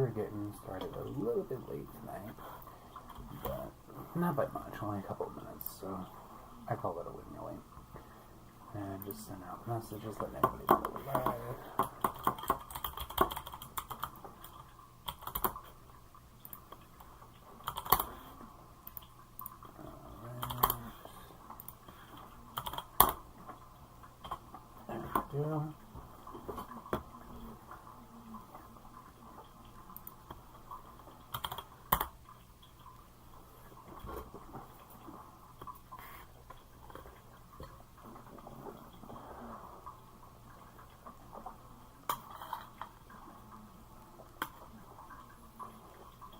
are getting started a little bit late tonight, but not by much, only a couple of minutes, so I call it a wing late. And just send out messages, letting everybody know we're live. Yeah.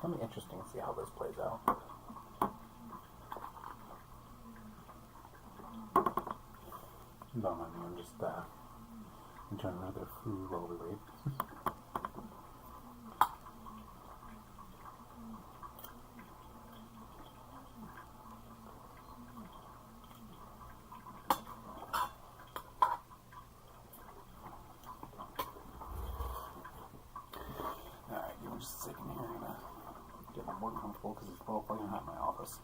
It'll be interesting to see how this plays out. Don't mind me, I'm just enjoying another food while we wait. Alright, give me just a second here. I'm gonna get more comfortable because it's well fucking hot in my office.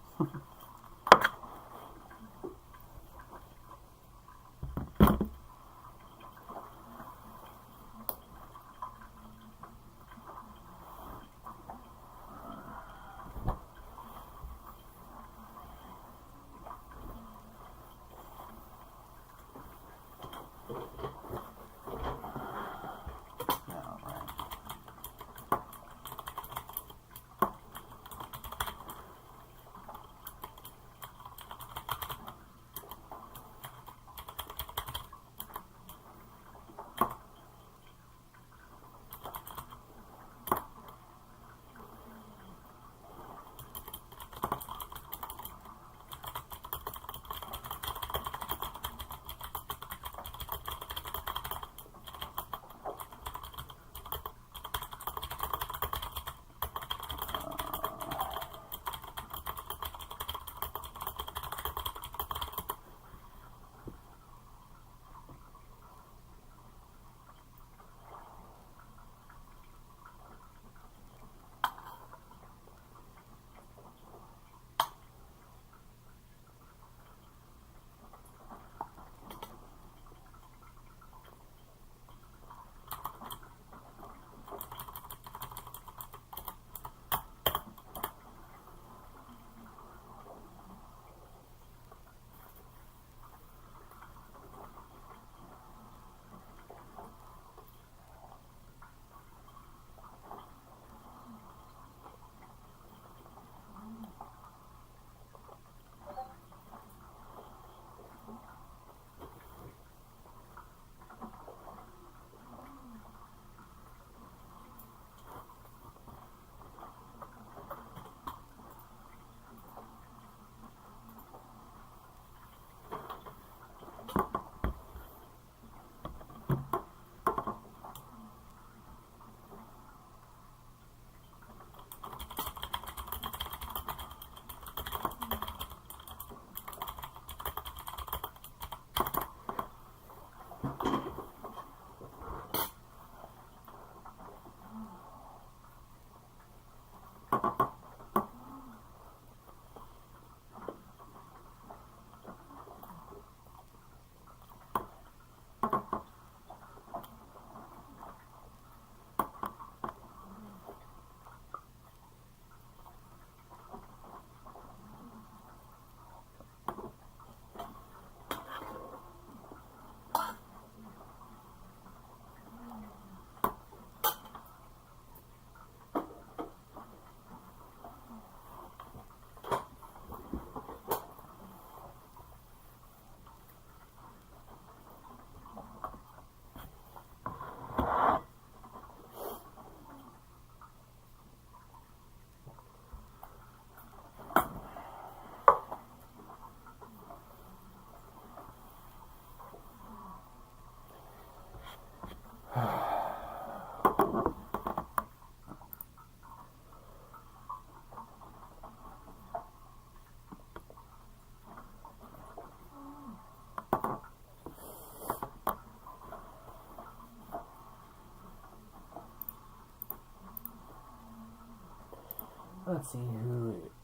Let's see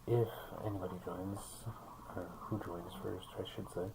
if anybody joins, or who joins first, I should say.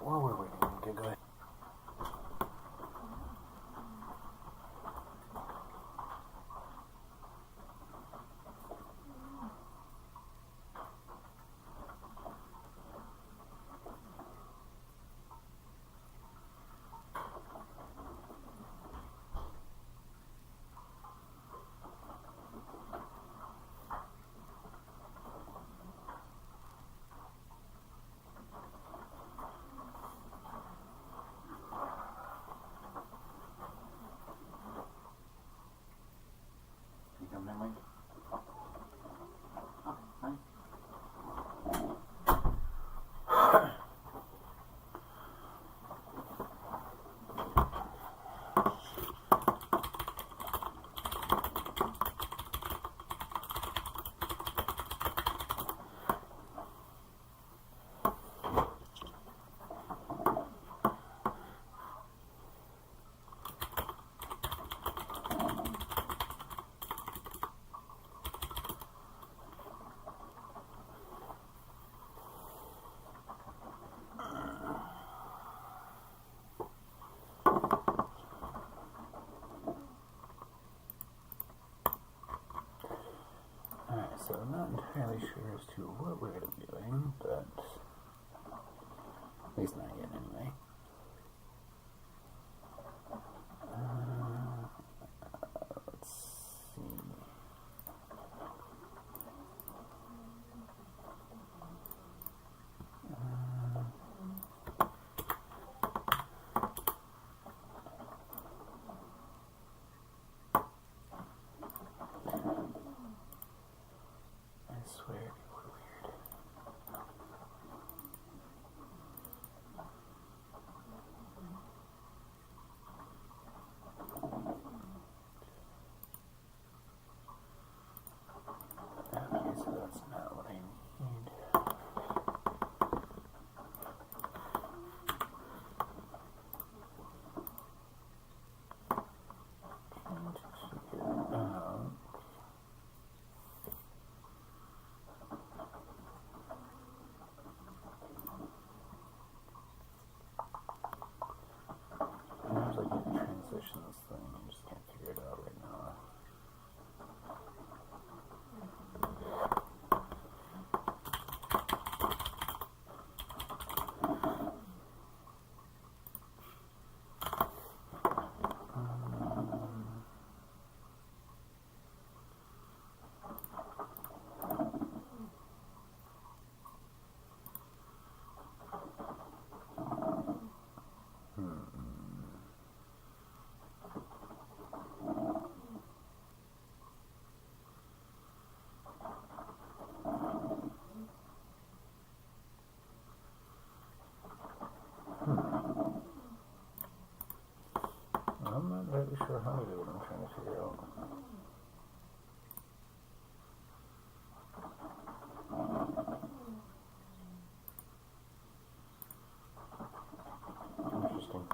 While we're waiting, okay, go ahead. You coming in, Mike? Oh, hi. Alright, so I'm not entirely sure as to what we're going to be doing, but at least not yet anyway. Let's see. I swear people are weird. Okay, so that's not what I need. Trying to figure out. There's like a transitions thing, I just can't figure it out right now. I'm not really sure how to do what I'm trying to figure out. Interesting.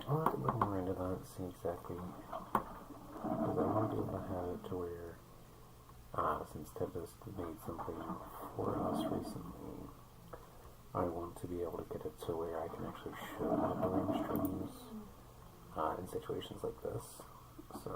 I'll have to look more into that and see exactly, because I want to be able to have it to where, since Tempest made something for us recently, I want to be able to get it to where I can actually show the billing streams in situations like this. So,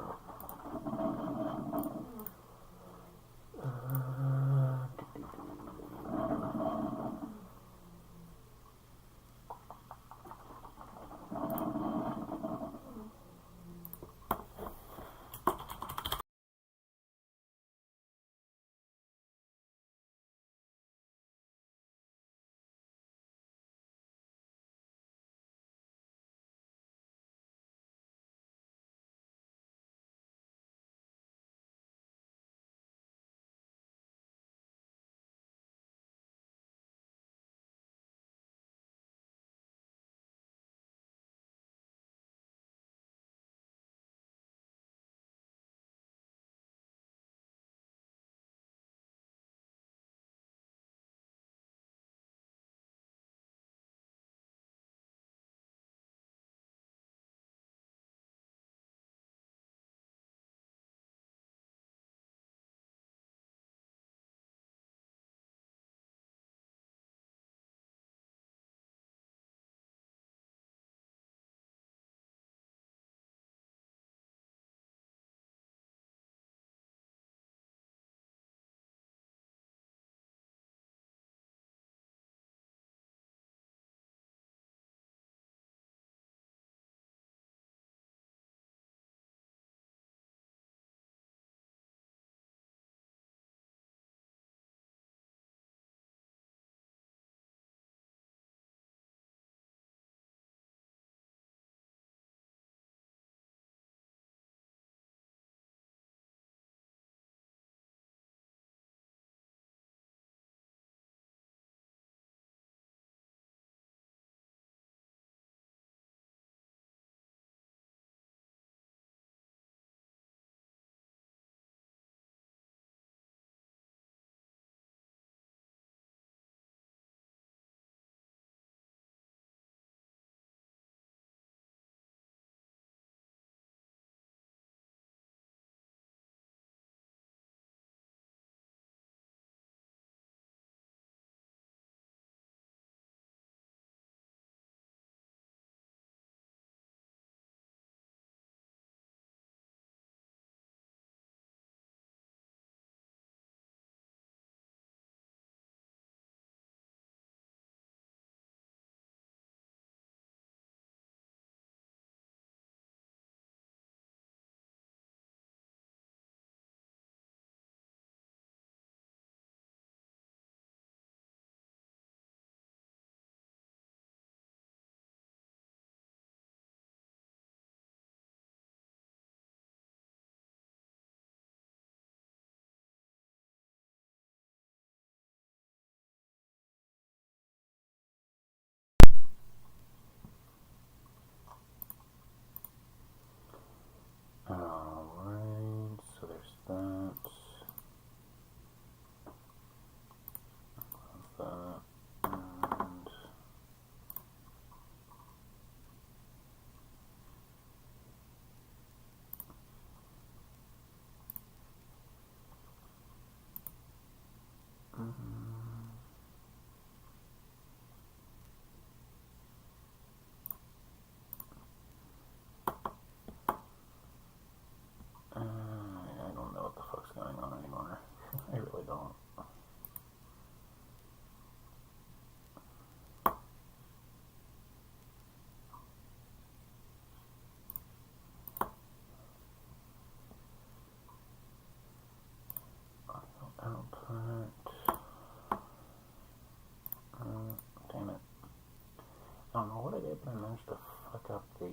but I managed to fuck up the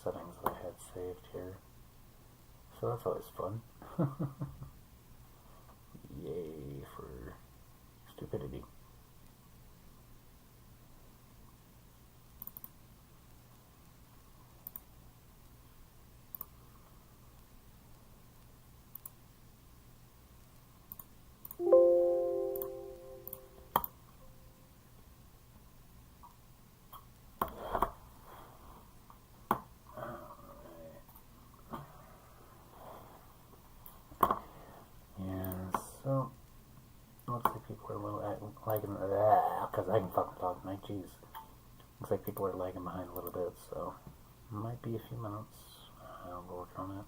settings that I had saved here. So that's always fun. Yay for stupidity. So, looks like people are a little lagging, because I can fucking talk tonight, jeez. Looks like people are lagging behind a little bit, so might be a few minutes. I'll work on it.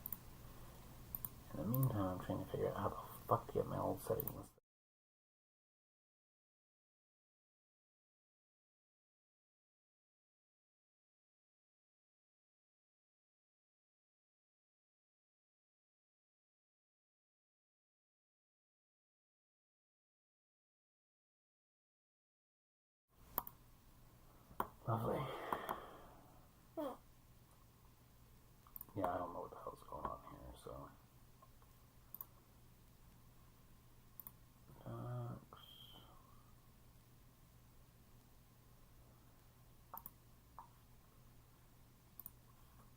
In the meantime, I'm trying to figure out how the fuck to get my old settings. Lovely. Yeah, I don't know what the hell's going on here, so.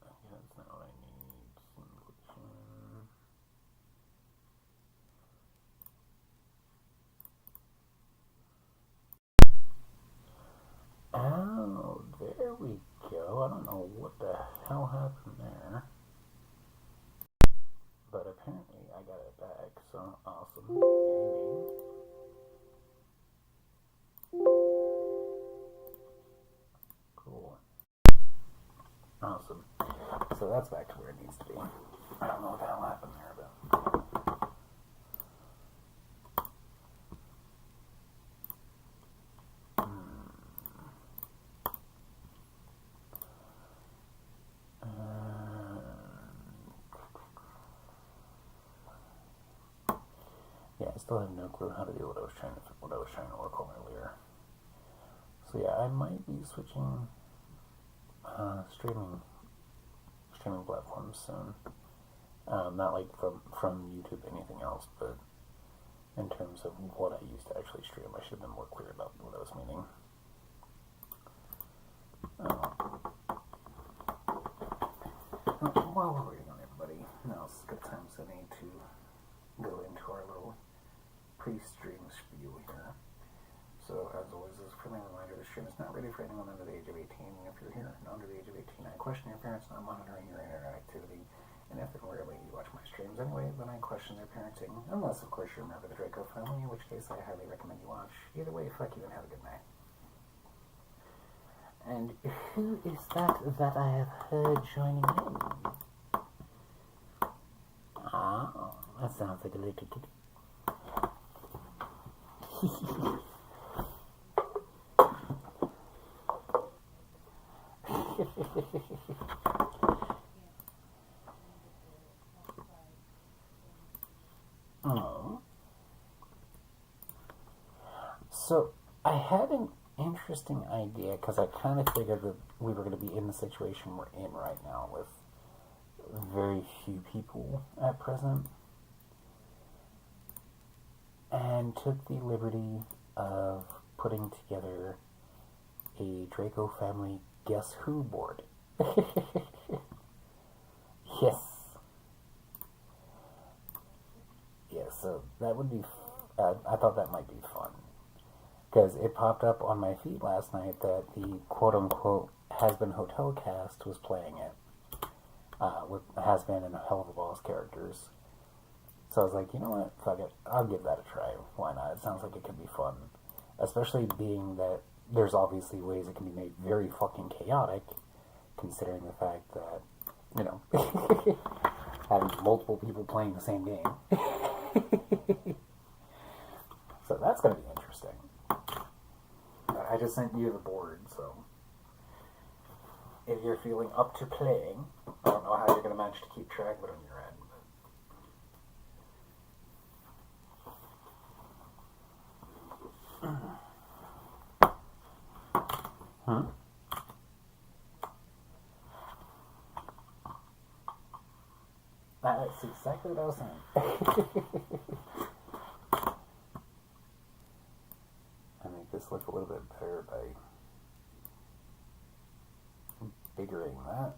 Okay, that's not what I need. Singleton. Oh, there we go. I don't know what the hell happened there. But apparently I got it back, so awesome. Yay me. Cool. Awesome. So that's back to where it needs to be. I don't know what the hell happened there, but... yeah, I still have no clue how to do what I was trying to work on earlier. So yeah, I might be switching streaming platforms soon. Not like from YouTube or anything else, but in terms of what I used to actually stream, I should have been more clear about what I was meaning. While we're waiting on everybody, now's a good time as any to go into our little pre-stream spiel here. So, as always, as a friendly reminder, the stream is not ready for anyone under the age of 18. If you're here and under the age of 18, I question your parents not monitoring your internet activity. And if and rarely you watch my streams anyway, then I question their parenting. Unless, of course, you're a member of the Draco family, in which case I highly recommend you watch. Either way, fuck you and have a good night. And who is that I have heard joining in? Oh, that sounds like a little kitty. Oh. So, I had an interesting idea, because I kind of figured that we were going to be in the situation we're in right now with very few people at present, and took the liberty of putting together a Draco family Guess Who board. Yes. Yeah, so that would be, I thought that might be fun. Because it popped up on my feed last night that the quote-unquote Has-Been Hotel cast was playing it. With Has-Been and Hell of a Boss characters. So I was like, you know what, fuck it, I'll give that a try. Why not? It sounds like it could be fun. Especially being that there's obviously ways it can be made very fucking chaotic, considering the fact that, you know, having multiple people playing the same game. So that's going to be interesting. I just sent you the board, so if you're feeling up to playing, I don't know how you're going to manage to keep track of it on your end. Huh? That's exactly what I was saying. I make this look a little bit better by biggering that.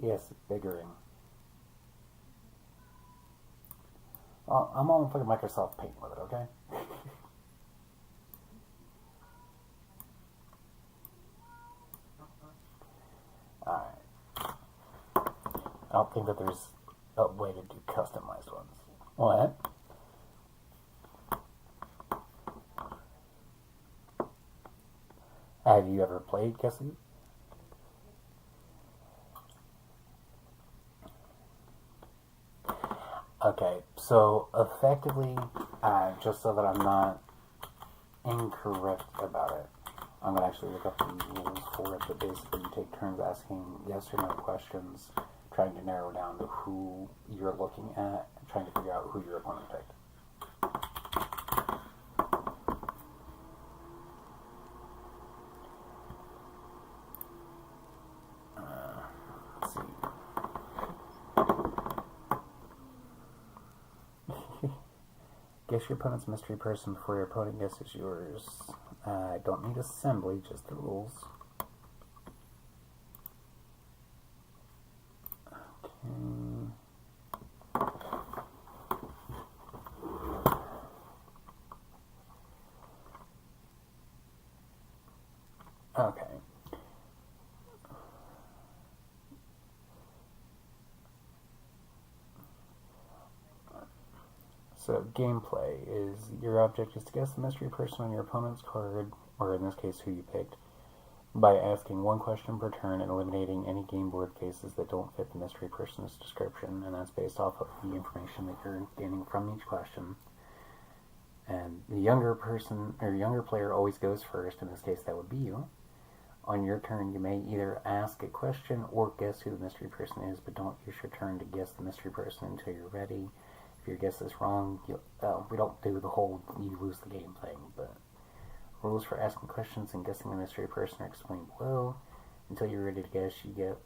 Yes, biggering. Well, I'm on fucking Microsoft Paint with it, okay? Alright. I don't think that there's a way to do customized ones. What? Have you ever played Guess Who? Okay, so effectively, just so that I'm not incorrect about it, I'm going to actually look up the rules for it, but basically you take turns asking yes or no questions, trying to narrow down to who you're looking at, trying to figure out who your opponent picked. Let's see. Guess your opponent's mystery person before your opponent guesses yours. I don't need assembly, just the rules. Okay. So, gameplay is your object is to guess the mystery person on your opponent's card, or in this case, who you picked, by asking one question per turn and eliminating any game board faces that don't fit the mystery person's description, and that's based off of the information that you're gaining from each question. And the younger person, or younger player always goes first, in this case that would be you. On your turn, you may either ask a question or guess who the mystery person is, but don't use your turn to guess the mystery person until you're ready. If your guess is wrong, we don't do the whole you lose the game thing, but rules for asking questions and guessing the mystery person are explained below. Until you're ready to guess, you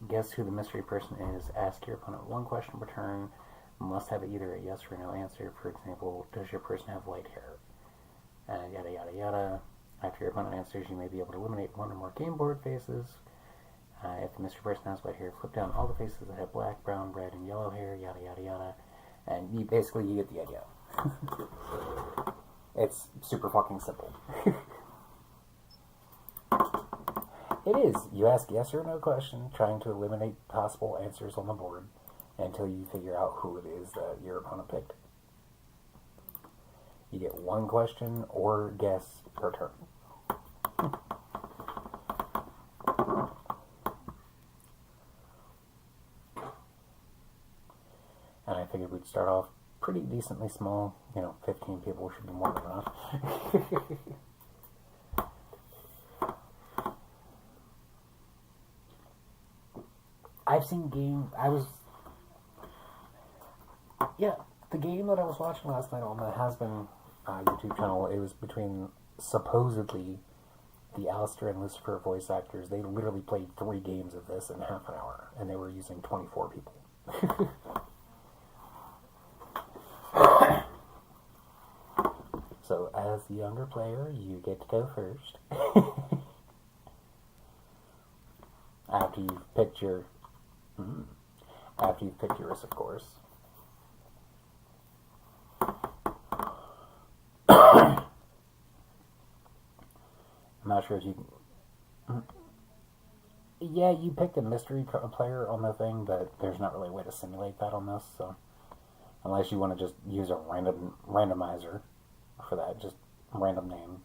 guess who the mystery person is. Ask your opponent one question per turn. Must have either a yes or no answer. For example, does your person have light hair? Yada yada yada. After your opponent answers, you may be able to eliminate one or more game board faces. If the mystery person has white hair, flip down all the faces that have black, brown, red, and yellow hair. Yada yada yada. And you get the idea. It's super fucking simple. It is. You ask yes or no question, trying to eliminate possible answers on the board until you figure out who it is that your opponent picked. You get one question or guess per turn. And I figured we'd start off pretty decently small. 15 people should be more than enough. I've seen the game that I was watching last night on the Has-Been YouTube channel, it was between supposedly the Alistair and Lucifer voice actors. They literally played 3 games of this in half an hour, and they were using 24 people. So, as the younger player, you get to go first. After you've picked yours, of course. I'm not sure if you can... Yeah, you picked a mystery player on the thing, but there's not really a way to simulate that on this, so... Unless you want to just use a randomizer for that, just random name.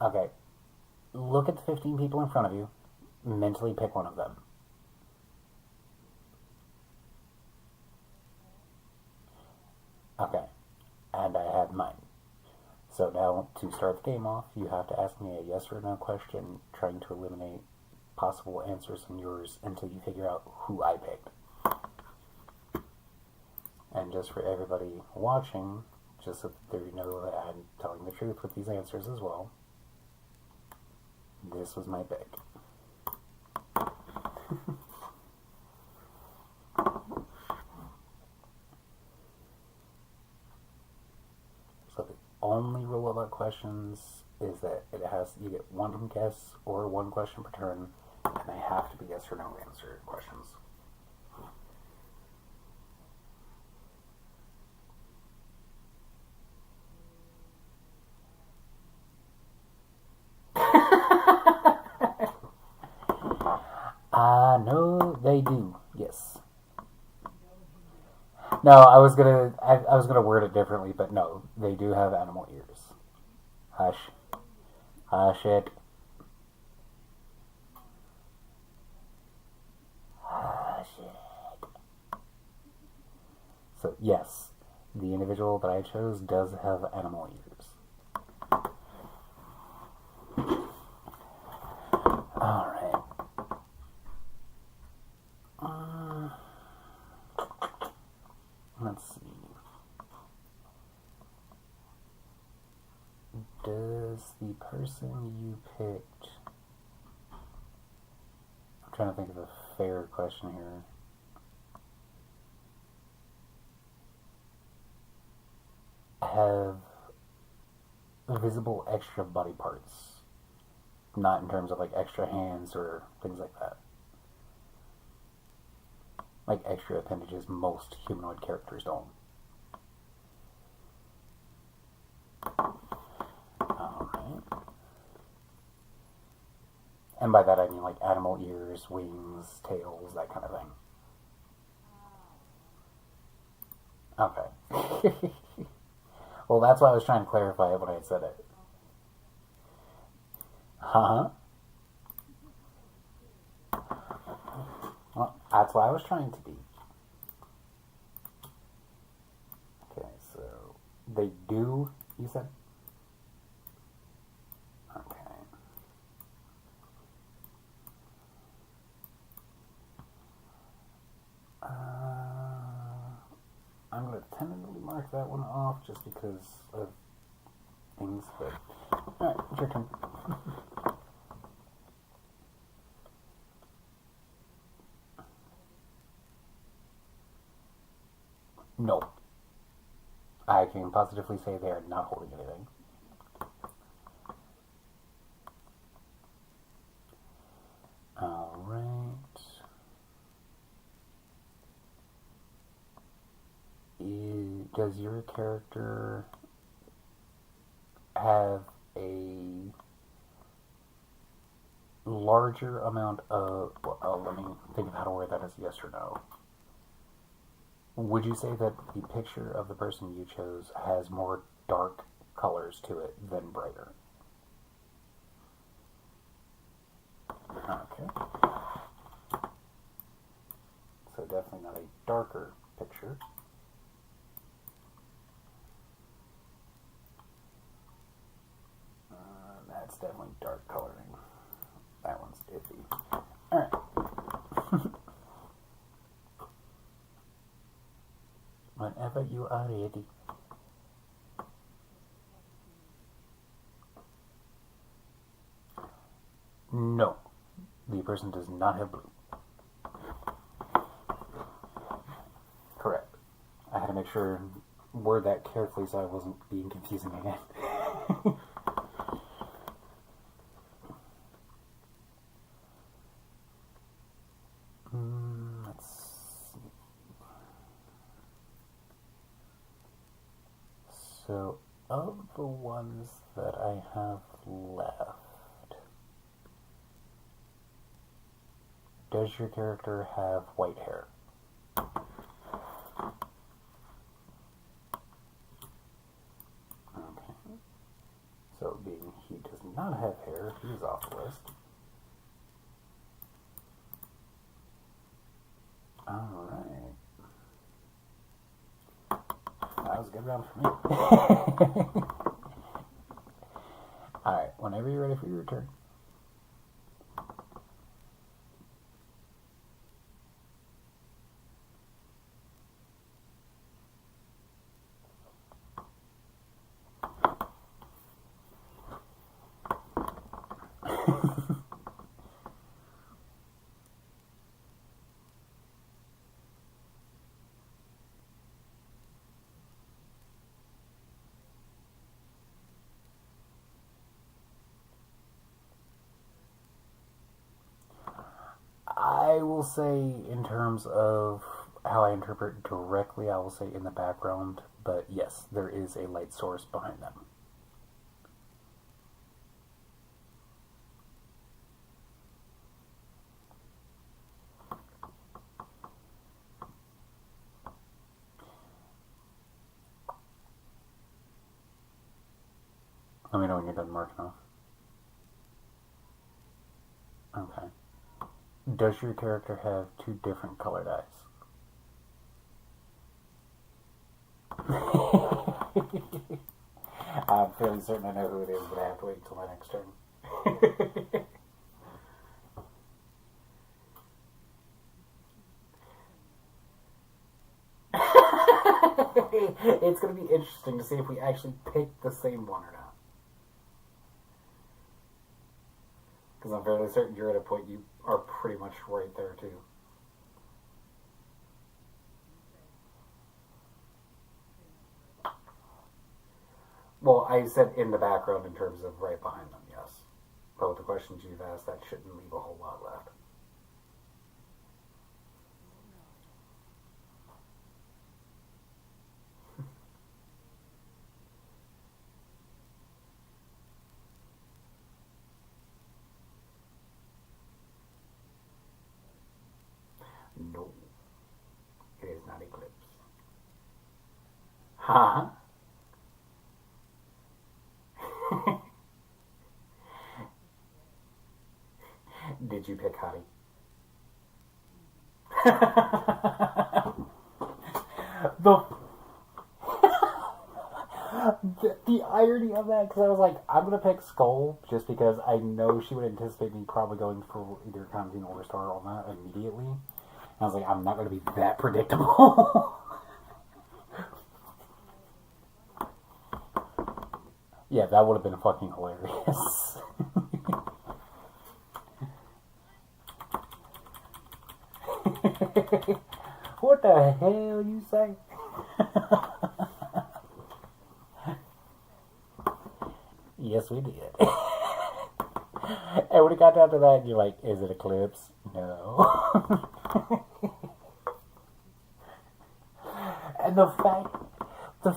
Okay. Look at the 15 people in front of you. Mentally pick one of them. Okay. And I have mine. So now, to start the game off, you have to ask me a yes or no question, trying to eliminate possible answers from yours until you figure out who I picked. And just for everybody watching, just so that you know that I'm telling the truth with these answers as well, this was my pick. So the only rule about questions is that you get one guess or one question per turn, and they have to be yes or no answer questions. No, they do. Yes. No, I was gonna word it differently, but no, they do have animal ears. Hush. Hush it. Hush it. So yes, the individual that I chose does have animal ears. Alright. Let's see. Does the person you picked... I'm trying to think of a fair question here. Have visible extra body parts? Not in terms of like extra hands or things like that. Like extra appendages most humanoid characters don't. Alright. And by that I mean like animal ears, wings, tails, that kind of thing. Okay. Well, that's why I was trying to clarify it when I had said it. Huh? Well, that's what I was trying to be. Okay, so they do, you said? Okay. I'm going to tentatively mark that one off just because of things, but... Alright, it's your turn. No. I can positively say they are not holding anything. Alright. Does your character have a larger amount of... Well, let me think of how to word that as yes or no. Would you say that the picture of the person you chose has more dark colors to it than brighter? Okay. So definitely not a darker picture. That's definitely dark coloring. That one's iffy. Alright. Whenever you are ready. No. The person does not have blue. Correct. I had to make sure word that carefully so I wasn't being confusing again. Let's see. So, of the ones that I have left, does your character have white hair? Okay. So, being he does not have hair, he's off the list. Alright. That was a good round for me. Alright, whenever you're ready for your turn. I will say, in terms of how I interpret directly, I will say in the background, but yes, there is a light source behind them. Let me know when you're done marking off. Okay. Does your character have 2 different colored eyes? I'm fairly certain I know who it is, but I have to wait until my next turn. It's going to be interesting to see if we actually pick the same one or not. Because I'm fairly certain you're at a point you are pretty much right there, too. Well, I said in the background in terms of right behind them, yes. But with the questions you've asked, that shouldn't leave a whole lot left. No, it is not Eclipse. Huh? Did you pick Hottie? the, the irony of that, because I was like, I'm going to pick Skull just because I know she would anticipate me probably going for either Constantine or Star on that immediately. And I was like, I'm not going to be that predictable. Yeah, that would have been fucking hilarious. What the hell you say? Yes, we did. And when it got down to that, you're like, is it Eclipse? No. And the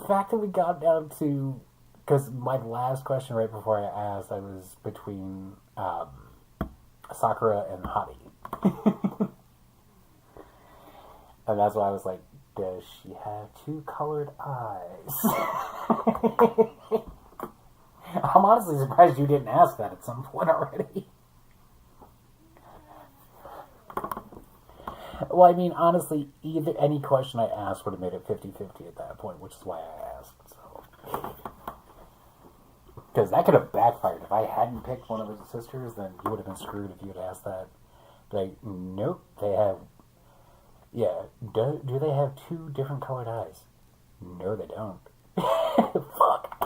fact that we got down to, because my last question right before I asked, I was between Sakura and Hottie. And that's why I was like, does she have 2 colored eyes? I'm honestly surprised you didn't ask that at some point already. Well, I mean, honestly, any question I asked would have made it 50-50 at that point, which is why I asked. So. Because that could have backfired. If I hadn't picked one of his sisters, then you would have been screwed if you had asked that. Like, nope, they have... Yeah, do they have 2 different colored eyes? No, they don't. Fuck.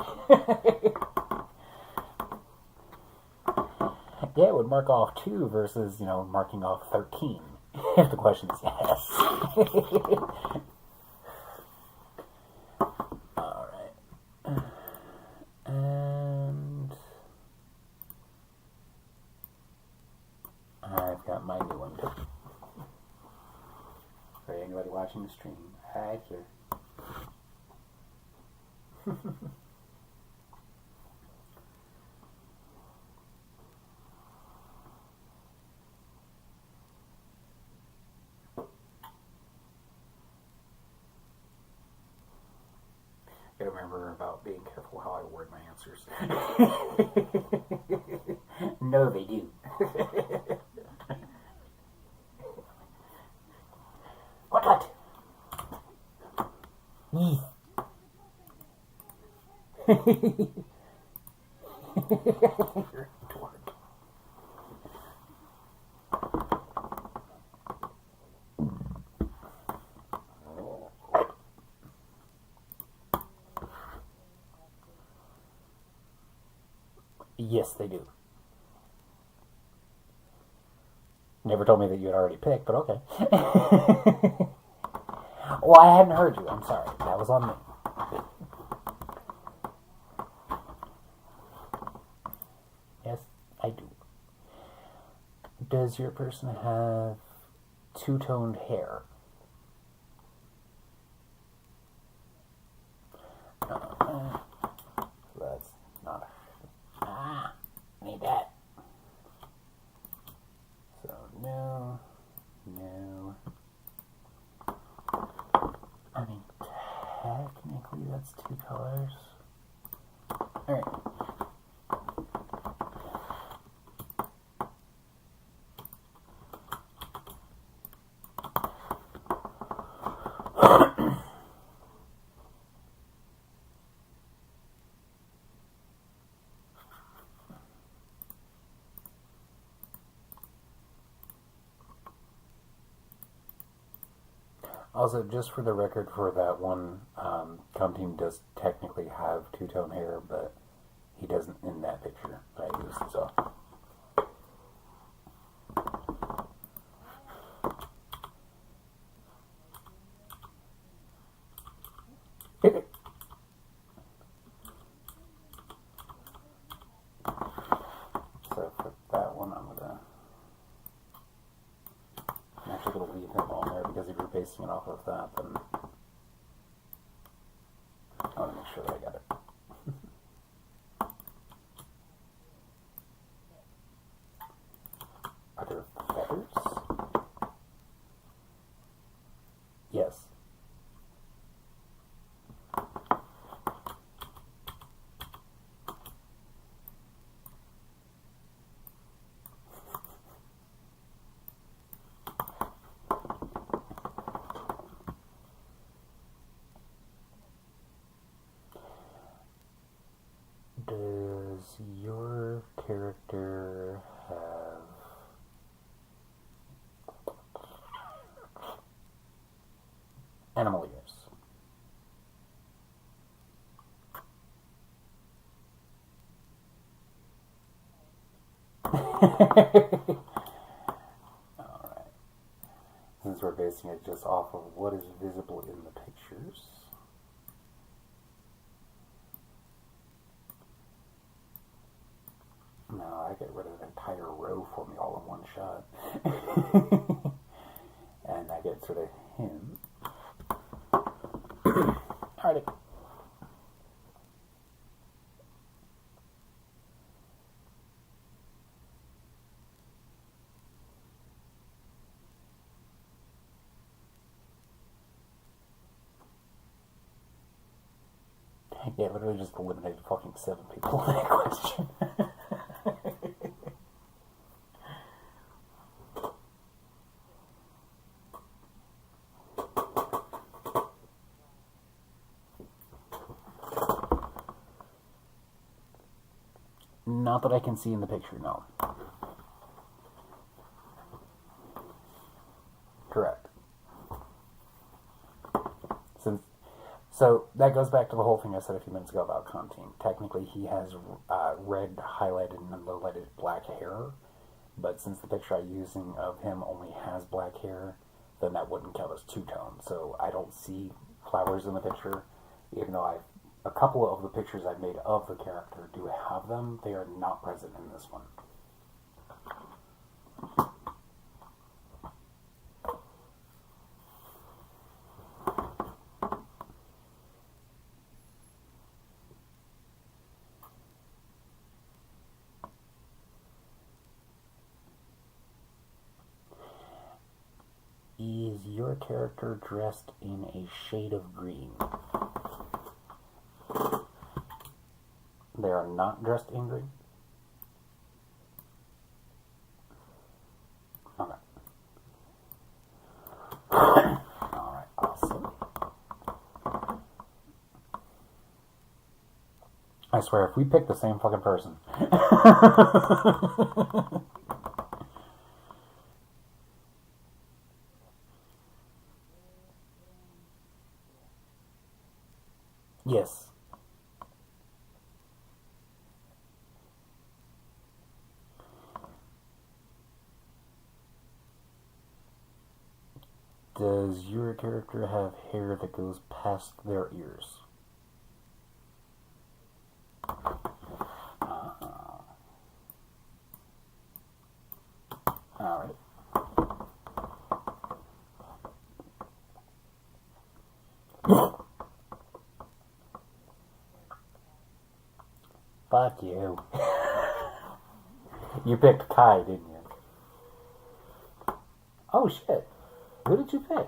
Yeah, it would mark off 2 versus, marking off 13. If the question is yes. Alright. And... I've got my new one picked. For anybody watching the stream, right here. Gotta remember about being careful how I word my answers. No, they do. What? You're a dork. Yes, they do. Never told me that you had already picked, but okay. Well, I hadn't heard you. I'm sorry. That was on me. Yes, I do. Does your person have two-toned hair. That's not need that. So no. I mean, technically that's two colors. Alright. Also, just for the record, for that one, Team does technically have two-tone hair, but he doesn't in that picture that I used, so. So for that one, I'm actually going to leave him on there, because if you're basing it off of that, then I want to make sure that I got it. Are there feathers? Yes. Does your character have animal ears? Alright. Since we're basing it just off of what is visible in the pictures. No, I get rid of an entire row for me all in one shot. And I get rid of him. Alrighty. Yeah, literally just eliminated fucking 7 people in that question. Not that I can see in the picture, no. Correct. So that goes back to the whole thing I said a few minutes ago about Constantine. Technically, he has red highlighted and highlighted black hair, but since the picture I'm using of him only has black hair, then that wouldn't count as two-tone. So I don't see flowers in the picture, even though a couple of the pictures I've made of the character do have them. They are not present in this one. Is your character dressed in a shade of green? They are not dressed in green? Okay. Alright, awesome. I swear, if we pick the same fucking person. Yes. Does your character have hair that goes past their ears? Alright. Fuck you. You picked Kai, didn't you? Oh shit. Who did you pick?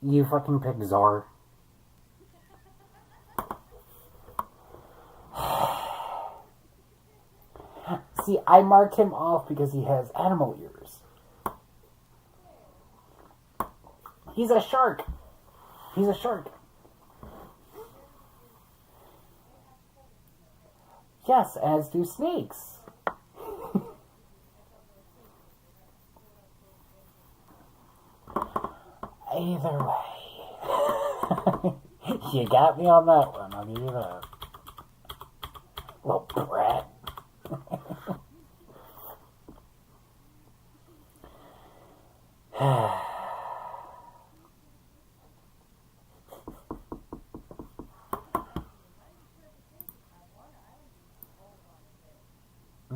You fucking picked Czar. See, I marked him off because he has animal ears. He's a shark. He's a shark. Yes, as do snakes. Either way. You got me on that one. I'll give you that. Little brat.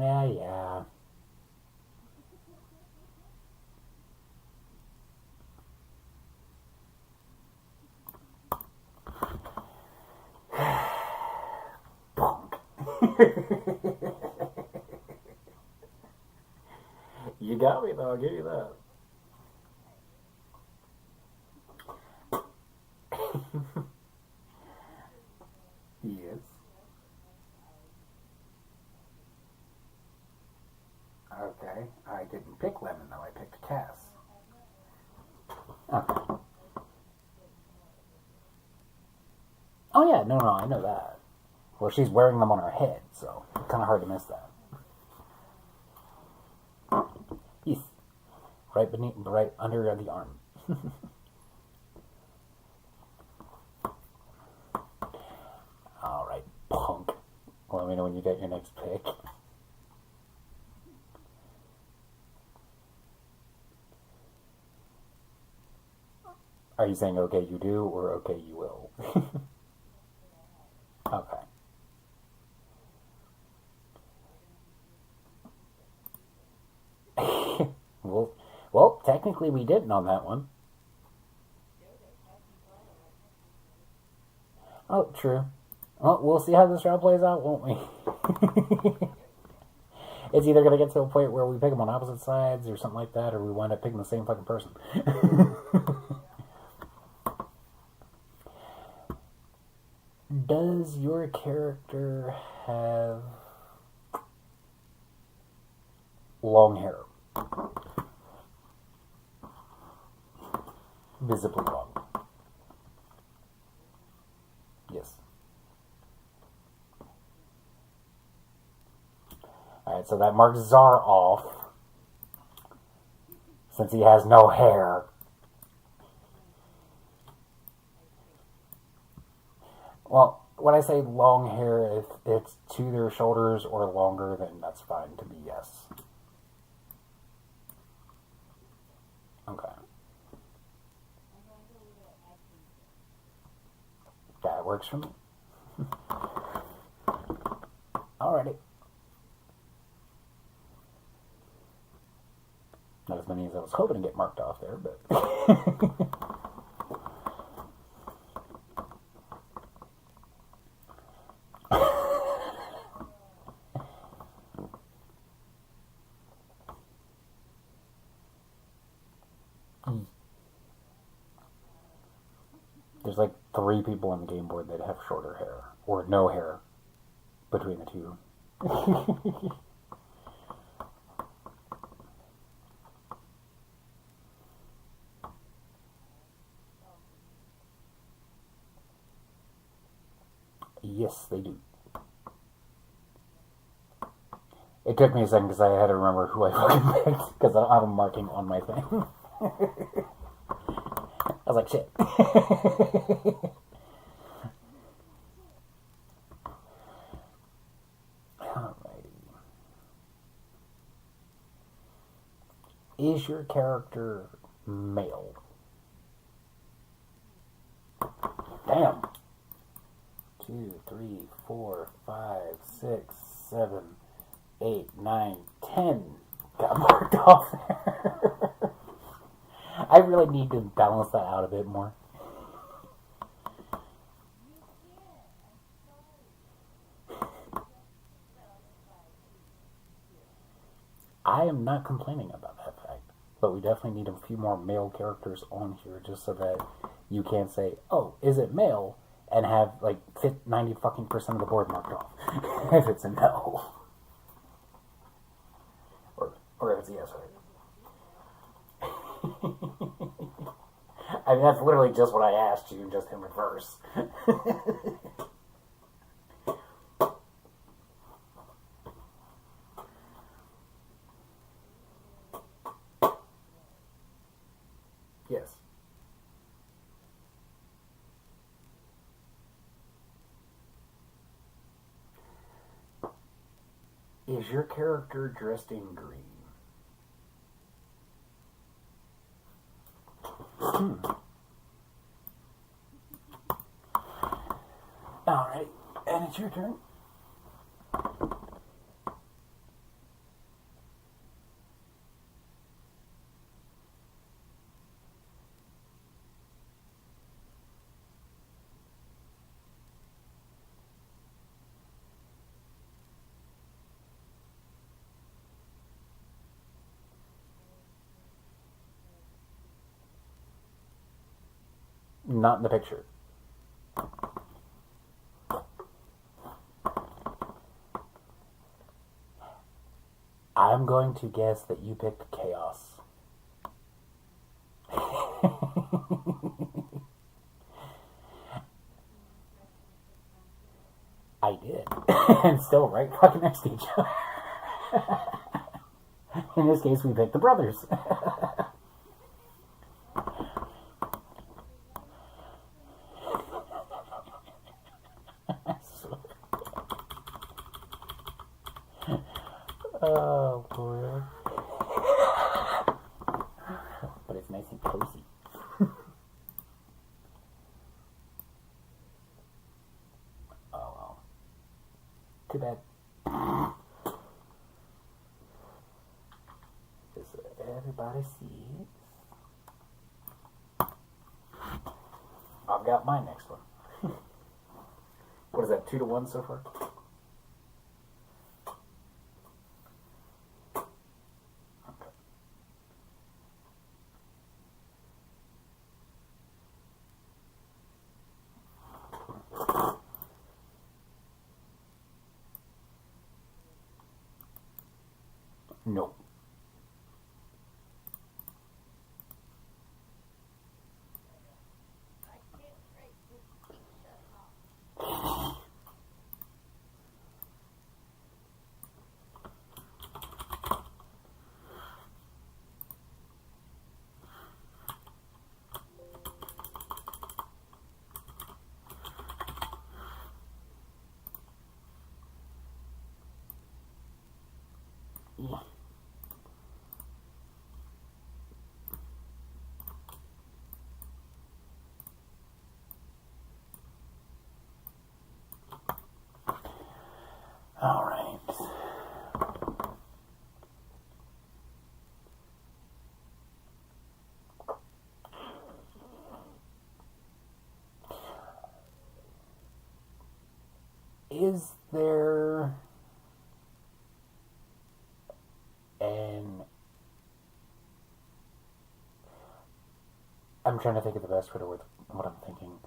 Yeah. Punk. You got me though, I'll give you that. Yes. Okay. I didn't pick Lemon though, I picked Cass. Okay. Oh yeah, no, I know that. Well, she's wearing them on her head, so it's kind of hard to miss that. Yes. Right under the arm. Alright, punk. Let me know when you get your next pick. Are you saying okay you do, or okay you will? Okay. Well, technically we didn't on that one. Oh, true. Well, we'll see how this round plays out, won't we? It's either going to get to a point where we pick them on opposite sides or something like that, or we wind up picking the same fucking person. Does your character have long hair? Visibly long. Yes. Alright, so that marks Czar off. Since he has no hair. Well, when I say long hair, if it's to their shoulders or longer, then that's fine to be yes. Okay. That works for me. Alrighty. Not as many as I was hoping to get marked off there, but... There's like 3 people on the game board that have shorter hair, or no hair, between the two. Yes, they do. It took me a second because I had to remember who I fucking picked, because I don't have a marking on my thing. I was like, shit. Alrighty. Is your character male? Damn. 2, 3, 4, 5, 6, 7, 8, 9, 10. Got marked off there. I really need to balance that out a bit more. I am not complaining about that fact, but we definitely need a few more male characters on here just so that you can't say, "Oh, is it male?" and have like 90 fucking % of the board marked off if it's a no, or if it's a yes, right? I mean, that's literally just what I asked you, just in reverse. Yes. Is your character dressed in green? Alright, and it's your turn. Not in the picture. I'm going to guess that you picked Chaos. I did. And still right fucking next to each other. In this case, we picked the brothers. Oh, boy. But it's nice and cozy. Oh, well. Too bad. Just so everybody sees. I've got my next one. What is that, 2-1 so far? No. Yeah. All right. Is there an... I'm trying to think of the best way to word what I'm thinking.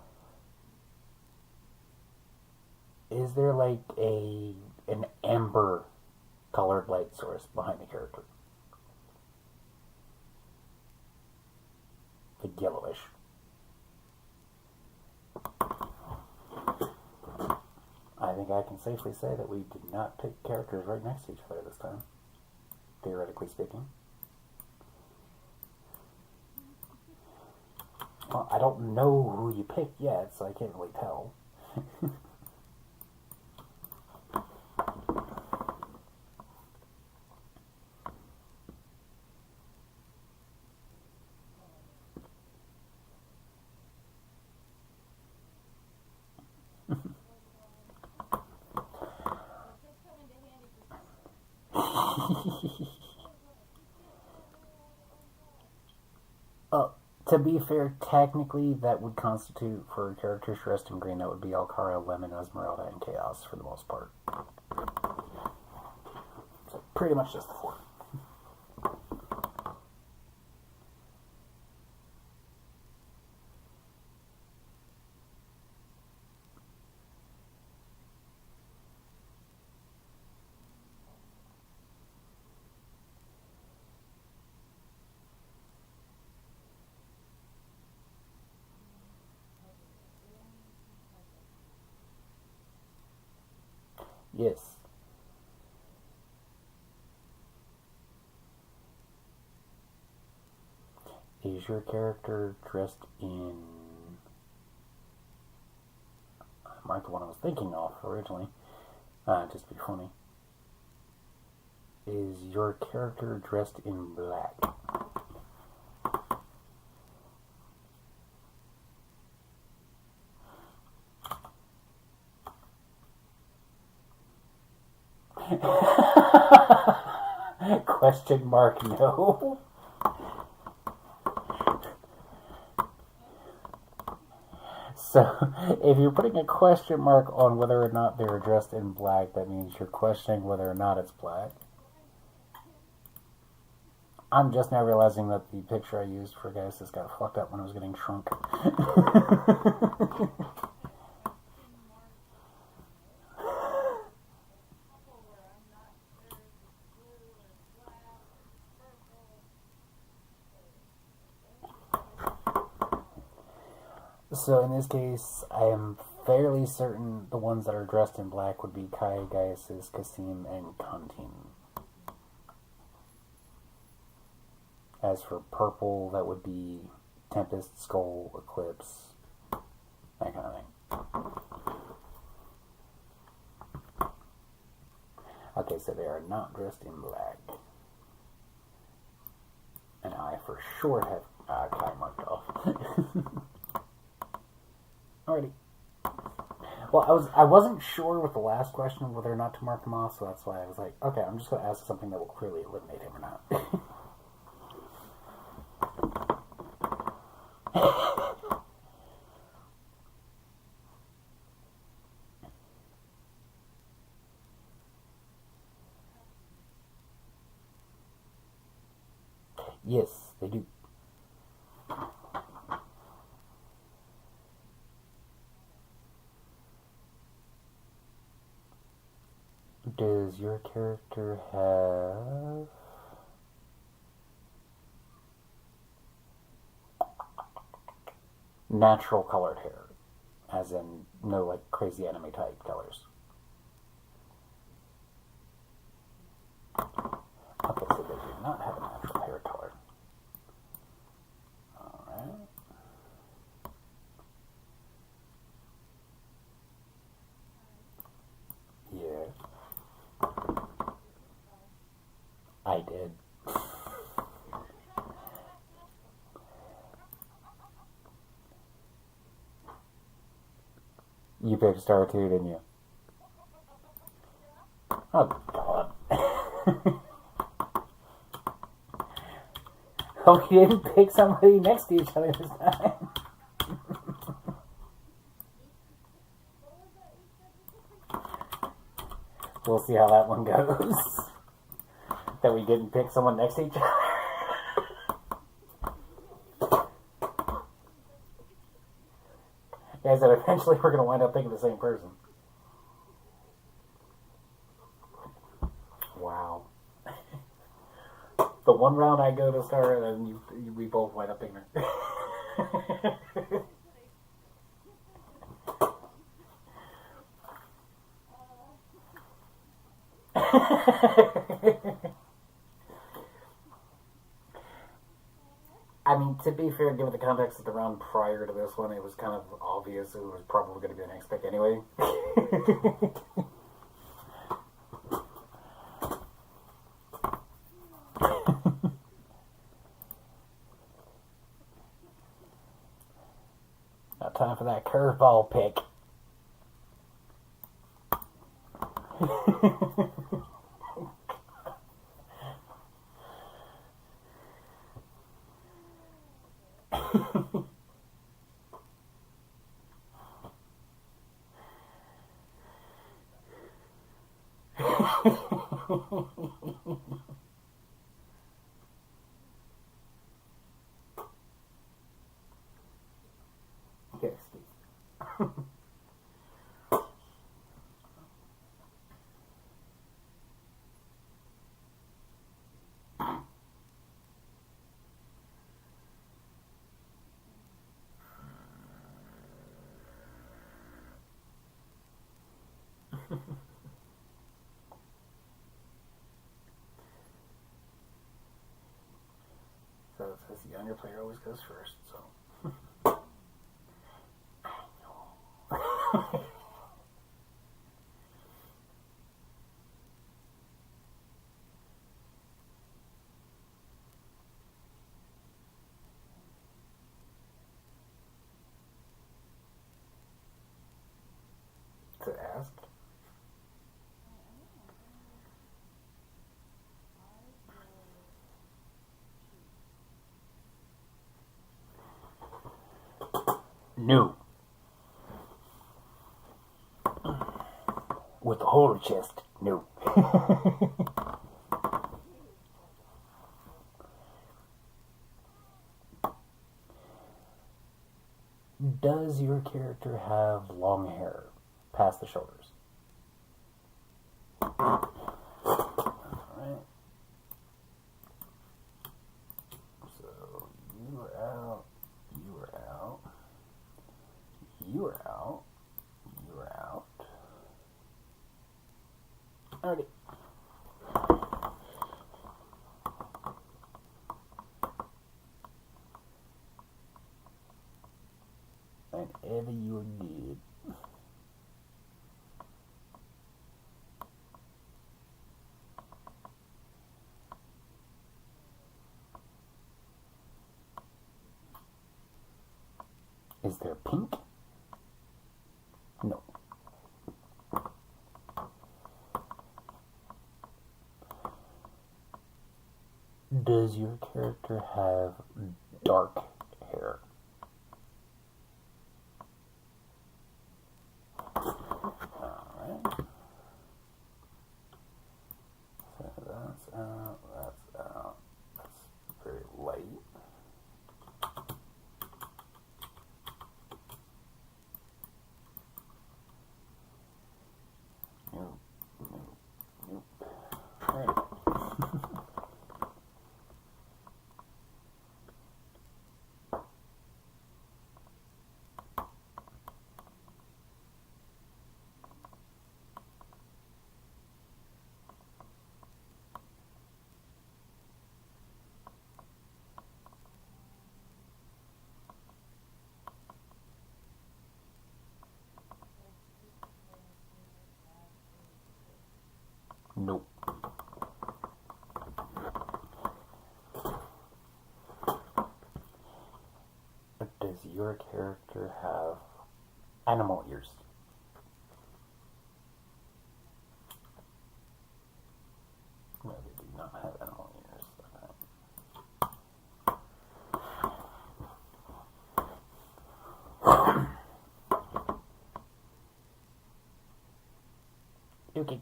Is there like an amber colored light source behind the character? Like yellowish. I think I can safely say that we did not pick characters right next to each other this time, theoretically speaking. Well, I don't know who you picked yet, so I can't really tell. To be fair, technically that would constitute for characters dressed in green. That would be Alcara, Lemon, Esmeralda, and Chaos for the most part. So pretty much just the four. Yes. Is your character dressed in... I marked the one I was thinking of originally. Just to be funny. Is your character dressed in black? Question mark, no. So, if you're putting a question mark on whether or not they're dressed in black, that means you're questioning whether or not it's black. I'm just now realizing that the picture I used for Gaius got fucked up when I was getting shrunk. So in this case, I am fairly certain the ones that are dressed in black would be Kai, Gaius, Kasim, and Kantin. As for purple, that would be Tempest, Skull, Eclipse, that kind of thing. Okay, so they are not dressed in black. And I for sure have Kai marked off. Alrighty. Well, I wasn't sure with the last question whether or not to mark him off, so that's why I was like, okay, I'm just going to ask something that will clearly eliminate him or not. Yes, they do. Does your character have... natural colored hair? As in, no, like, crazy anime type colors. Okay, so they do not have a natural hair color. Alright. Yeah. I did. You picked Star 2, didn't you? Oh, God. Oh, we didn't pick somebody next to each other this time. We'll see how that one goes. That we didn't pick someone next to each other. Yeah, so eventually we're going to wind up picking the same person. Wow. The one round I go to start, and we both wind up picking her. I mean, to be fair, given the context of the round prior to this one, it was kind of obvious it was probably going to be the next pick anyway. Now time for that curveball pick. Yes, Steve. So it says the younger player always goes first, so. To ask. No. With the whole chest, no. Does your character have long hair past the shoulders? Alright. So, you are out. You are out. You are out. You are out. Alrighty. Whenever you are good. Is there pink? No. Does your character have dark hair? Alright. So that's out, that's out. That's very light. Nope, nope, nope. Alright. Nope. Does your character have animal ears? No, they do not have animal ears. Okay.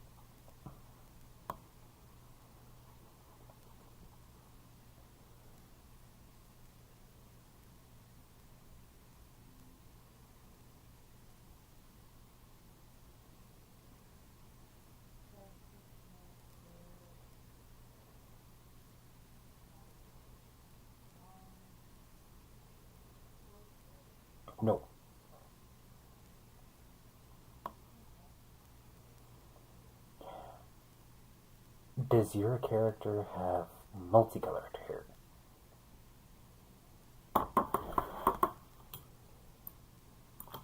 No. Does your character have multicolored hair?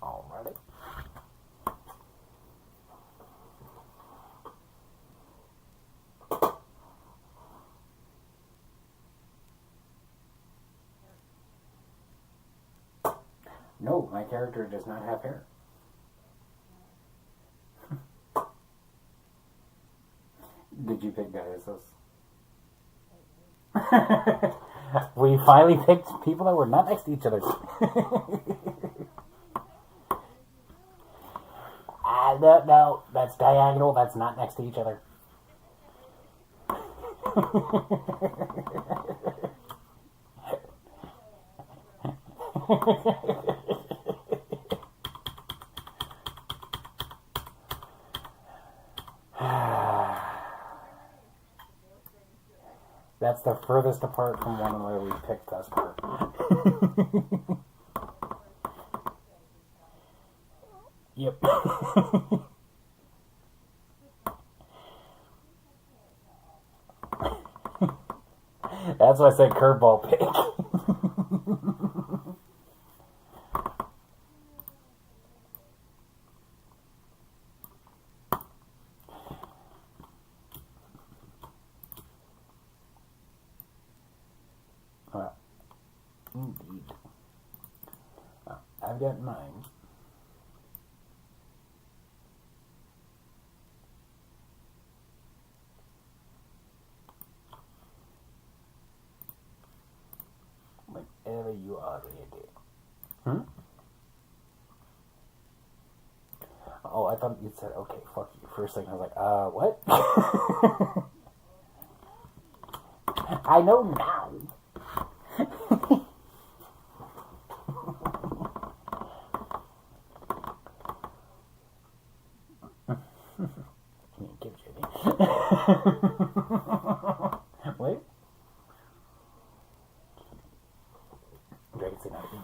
Alrighty. No, my character does not have hair. Did you pick Dionysus? We finally picked people that were not next to each other. No, that's diagonal. That's not next to each other. That's the furthest apart from one where we picked thus far. Yep. That's why I said curveball pick. Indeed. I've got mine. Whenever you are ready. Hmm? Oh, I thought you said, okay, fuck you. For a second, I was like, what? I know now. Give it to me. Wait. Dragon say not these.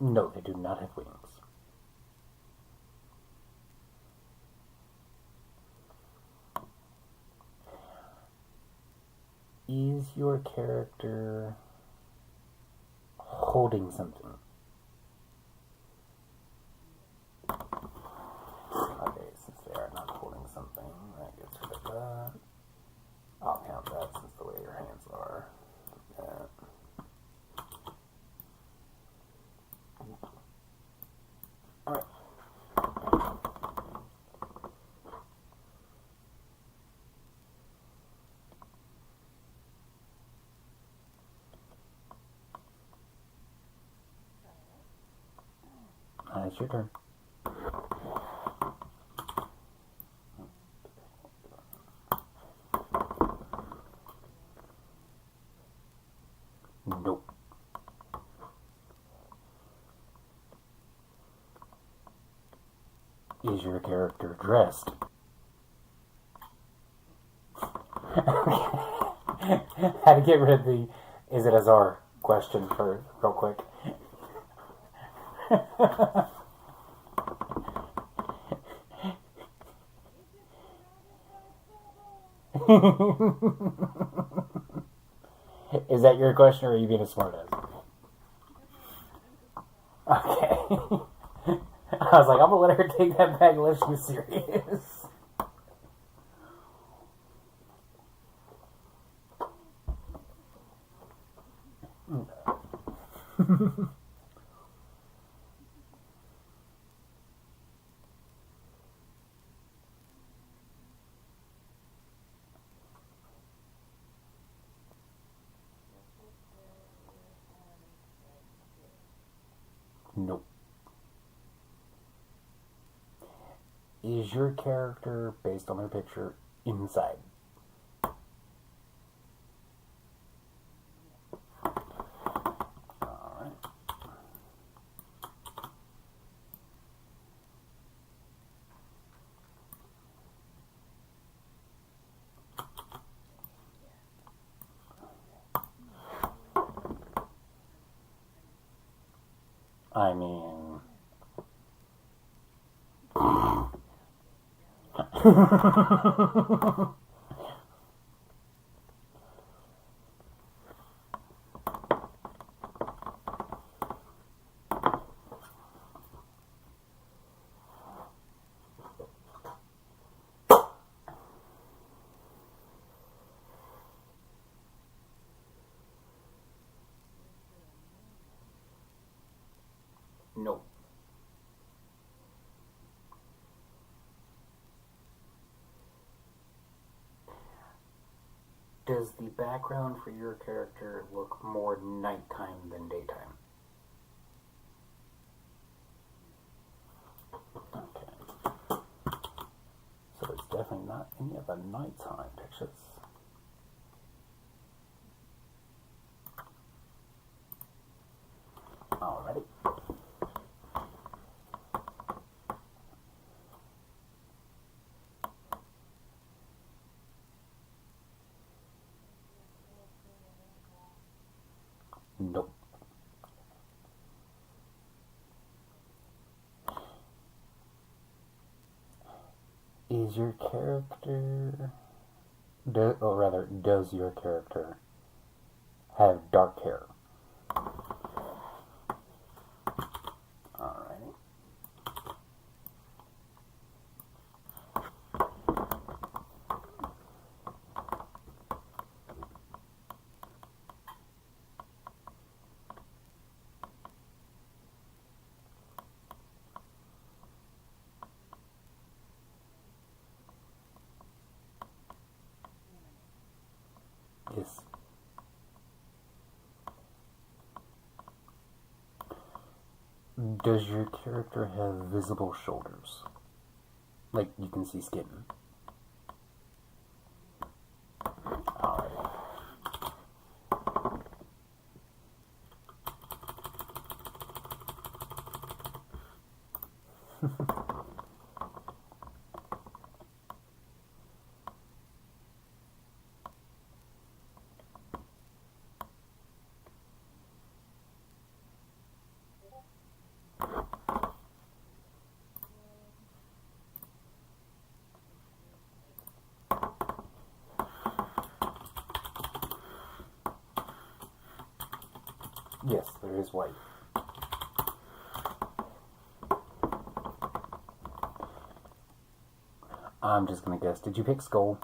No, they do not have wings. Is your character holding something? Okay, since they are not holding something, that gets rid of that. I'll count that since the way your hands are. That. Alright. It's your turn. Nope. Is your character dressed? Had to get rid of the is it Azar question for real quick. Is that your question, or are you being a smartass? Okay. I was like, I'm gonna let her take that back unless she's serious. Nope. Is your character, based on their picture, inside? Alright. I mean... Does the background for your character look more nighttime than daytime? Okay. So it's definitely not any of the nighttime pictures. Alrighty. Nope. Is your character, or rather, does your character have dark hair? Alrighty. Yes. Does your character have visible shoulders? Like you can see skin? Alright. Yes, there is white. I'm just gonna guess. Did you pick skull?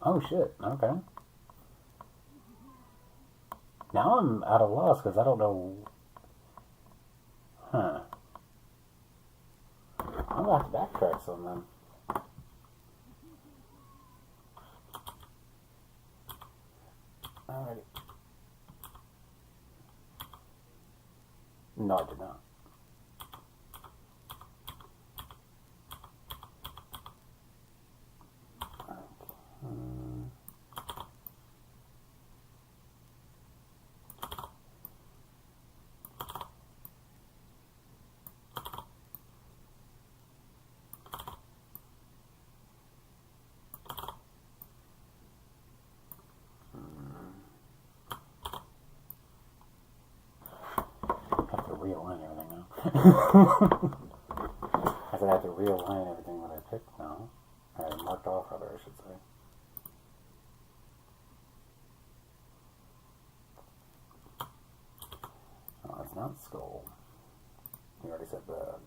Oh shit, okay. Now I'm at a loss because I don't know. Huh. I'm gonna have to backtrack some then. Alrighty. No, I did not. Realign everything now. I said I have to realign everything that I picked now. I marked off, rather, I should say. Oh, it's not skull. You already said that.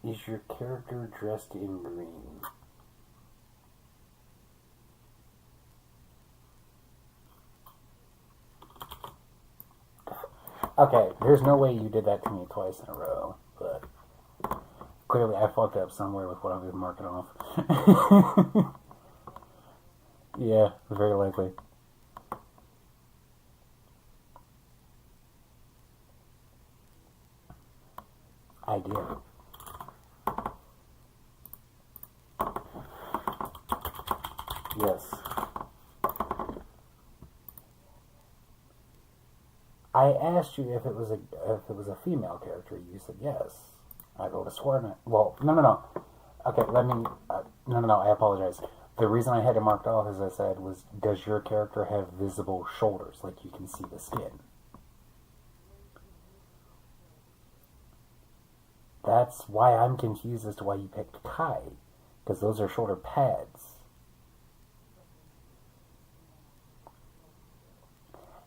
Is your character dressed in green? Okay, there's no way you did that to me twice in a row, but clearly I fucked up somewhere with what I was marking off. Yeah, very likely. I did. Yes. I asked you if it was a female character. You said yes. I go to swear. Well, no. Okay, let me. No. I apologize. The reason I had it marked off, as I said, was does your character have visible shoulders, like you can see the skin? That's why I'm confused as to why you picked Kai, because those are shoulder pads.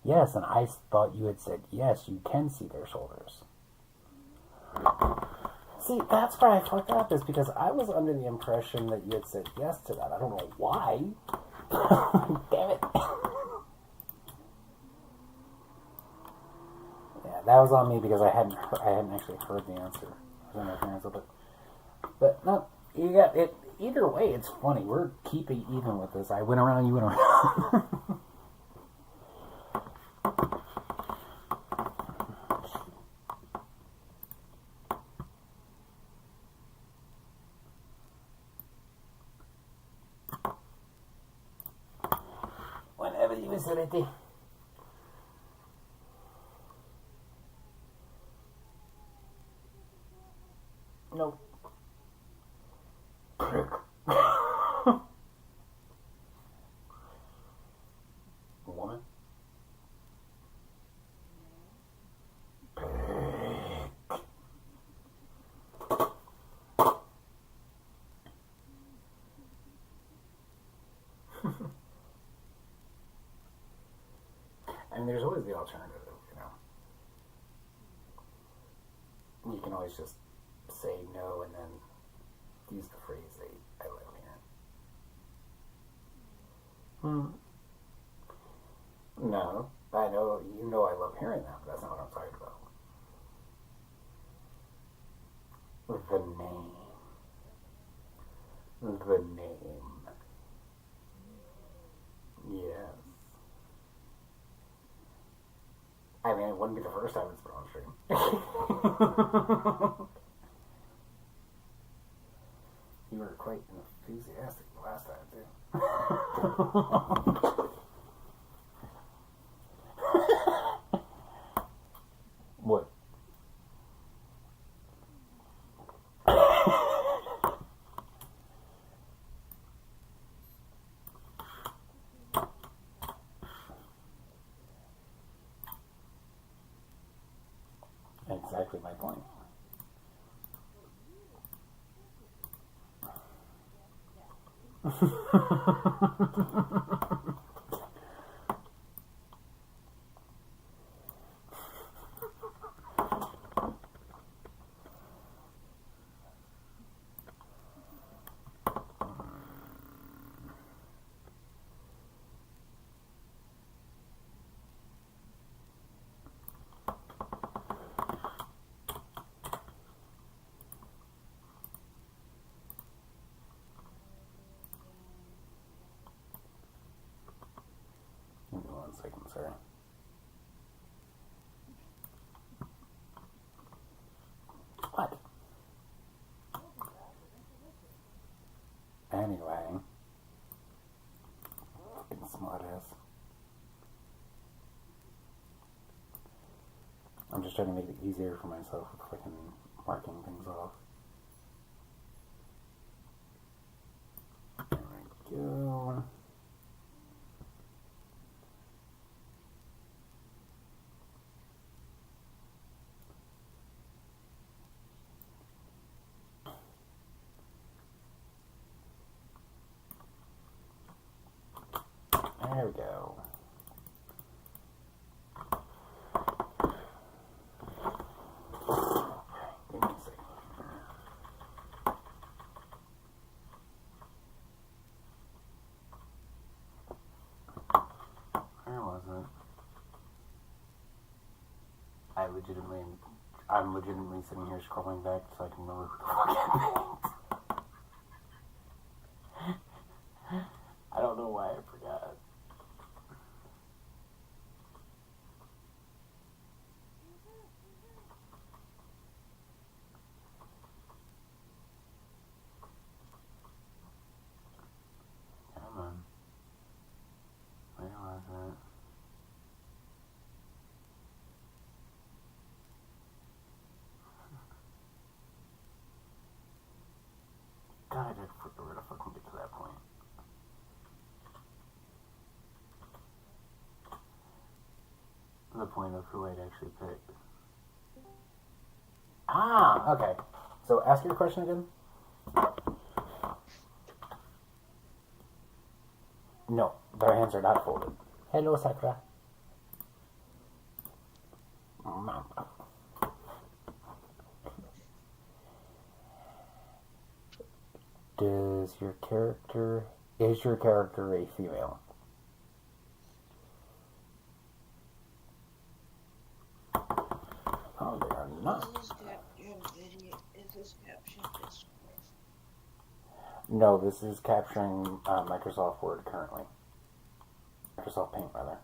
Yes, and I thought you had said, yes, you can see their shoulders. See, that's where I fucked up, is because I was under the impression that you had said yes to that. I don't know why. Damn it. that was on me because I hadn't actually heard the answer. I don't know the answer, but no, you got it. Either way, it's funny. We're keeping even with this. I went around, you went around. Whenever you was ready. Nope. Woman. I mean, there's always the alternative, you know. You can always just say no and then use the phrase I live here. No, I know, you know I love hearing that, but that's not what I'm talking about. The name. The name. Yes. I mean, it wouldn't be the first time it's been on stream. You were quite enthusiastic last time, too. What? Exactly my point. Give me 1 second, sorry. What? Anyway. Fucking smart ass. I'm just trying to make it easier for myself with fucking marking things off. There we go. There we go. Give me a second. Where was it? I'm legitimately sitting here scrolling back so I can remember who the fuck I named. I don't know why I forgot. Come on. Where was it? God, I did where the fuck we get to that point. The point of who I'd actually picked. Ah, okay. So ask your question again. No, their hands are not folded. Hello, Sakura. Mama. Is your character a female? not. Is this caption Discord? No, this is capturing Microsoft Word currently. Microsoft Paint, rather.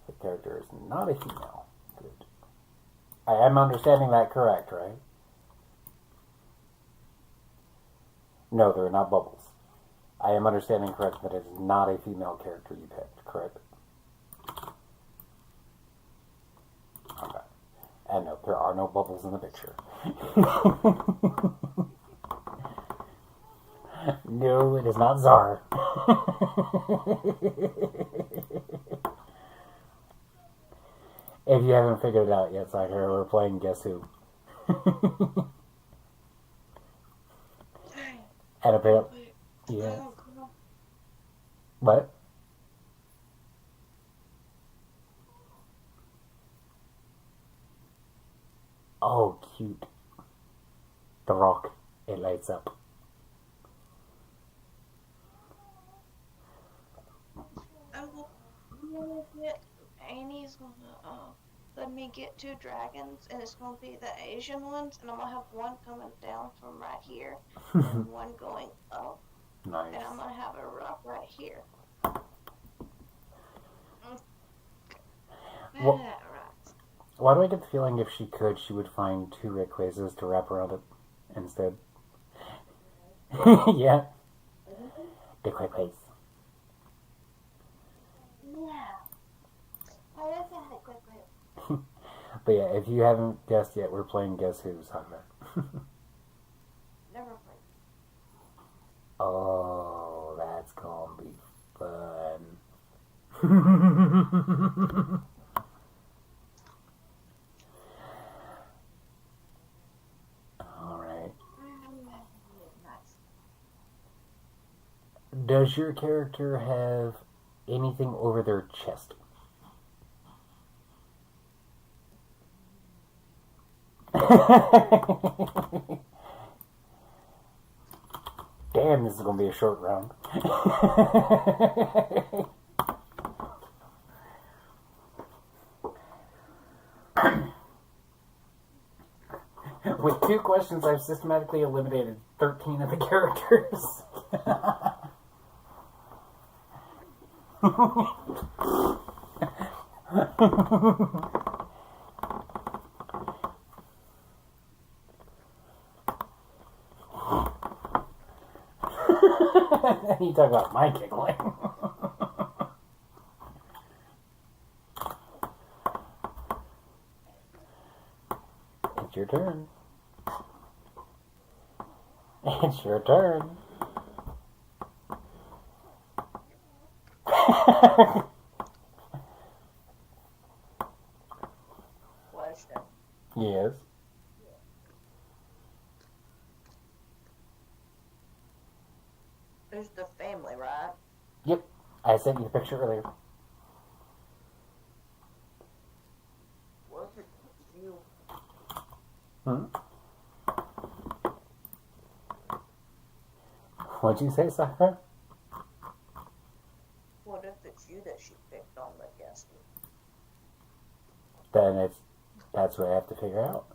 The character is not a female. Good. I am understanding that correct, right? No, there are not bubbles. I am understanding correct that it is not a female character you picked, correct? Okay. And no, there are no bubbles in the picture. No, it is not Czar. If you haven't figured it out yet, Sakura, we're playing Guess Who. And apparently, yeah. What? Oh, cute. The rock. It lights up. Amy's gonna let me get 2 dragons, and it's gonna be the Asian ones, and I'm gonna have one coming down from right here, and one going up. Nice. And I'm gonna have a rock right here. Well, why do I get the feeling if she could, she would find 2 Rayquazas to wrap around it instead? Yeah. The Rayquaza. Yeah. I just had a quick. But yeah, if you haven't guessed yet, we're playing Guess Who, Sakura. Never played. Oh, that's gonna be fun. Alright. Nice. Does your character have anything over their chest? Damn, this is gonna be a short round. With 2 questions, I've systematically eliminated 13 of the characters. You talk about my giggling. It's your turn. It's your turn. Question. Yes. There's the family, right? Yep. I sent you the picture earlier. What if it's you? What'd you say, Sakura? What if it's you that she picked on the guest? Then that's what I have to figure out.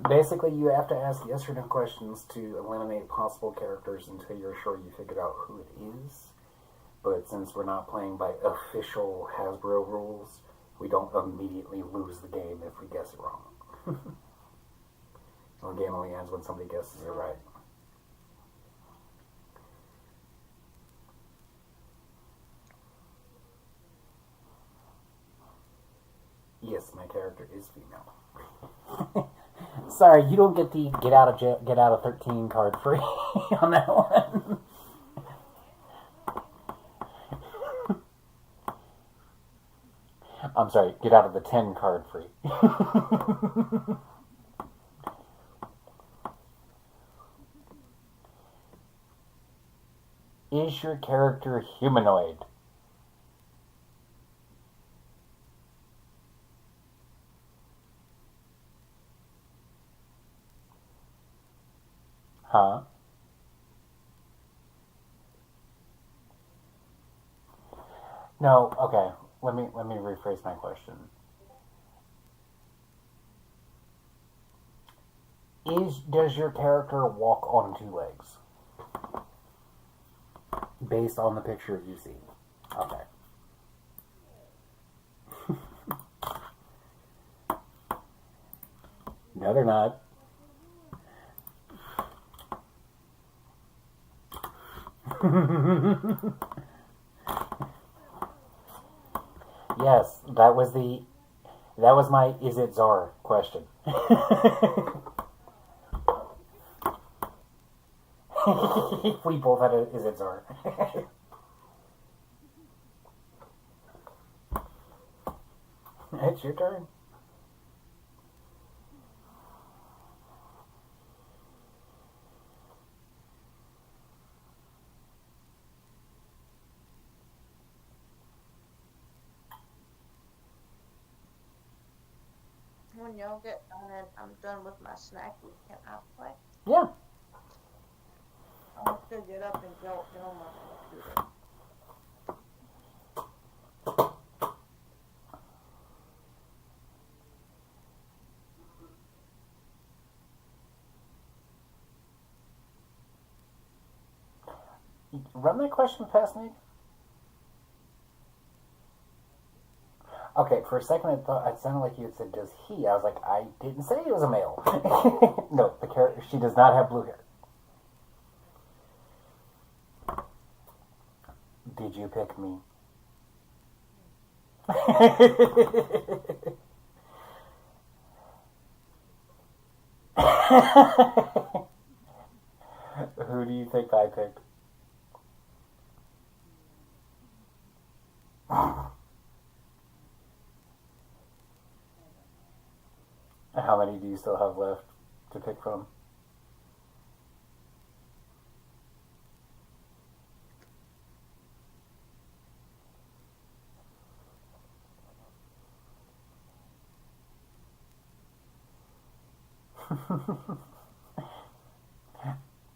Basically, you have to ask yes or no questions to eliminate possible characters until you're sure you figured out who it is. But since we're not playing by official Hasbro rules, we don't immediately lose the game if we guess it wrong. The game only ends when somebody guesses it right. Yes, my character is female. Sorry, you don't get the get out of 13 card free on that one. I'm sorry, get out of the 10 card free. Is your character humanoid? Huh? No, okay. Let me rephrase my question. Does your character walk on two legs? Based on the picture you see. Okay. No, they're not. Yes, that was my is it Czar question. We both had a is it Czar. It's your turn. When y'all get done and I'm done with my snack, can I play? Yeah. I'll have to get up and go on my computer. Run that question past me. Okay, for a second I thought it sounded like you had said, does he? I was like, I didn't say he was a male. No, the character, she does not have blue hair. Did you pick me? Who do you think I picked? How many do you still have left to pick from?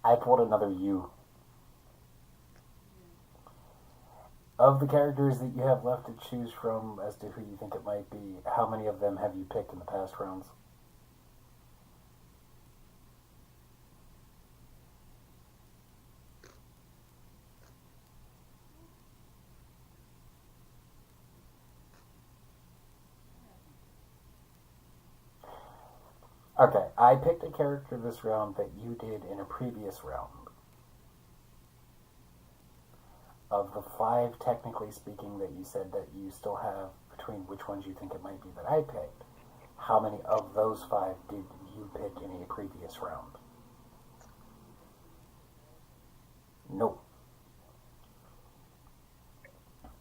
I pulled another U. Of the characters that you have left to choose from as to who you think it might be, how many of them have you picked in the past rounds? Okay, I picked a character this round that you did in a previous round. Of the 5, technically speaking, that you said that you still have between which ones you think it might be that I picked, how many of those 5 did you pick in a previous round? Nope.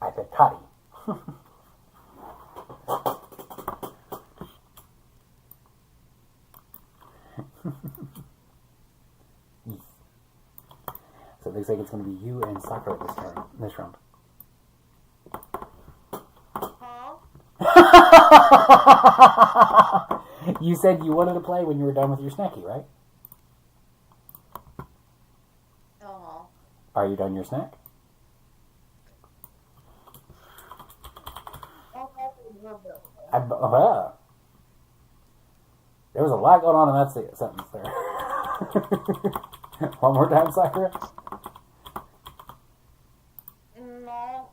I picked Toddy. So it looks like it's going to be you and Sakura this round. Huh? You said you wanted to play when you were done with your snacky, right? Uh-huh. Are you done your snack? There was a lot going on in that sentence there. One more time, Sakura. No,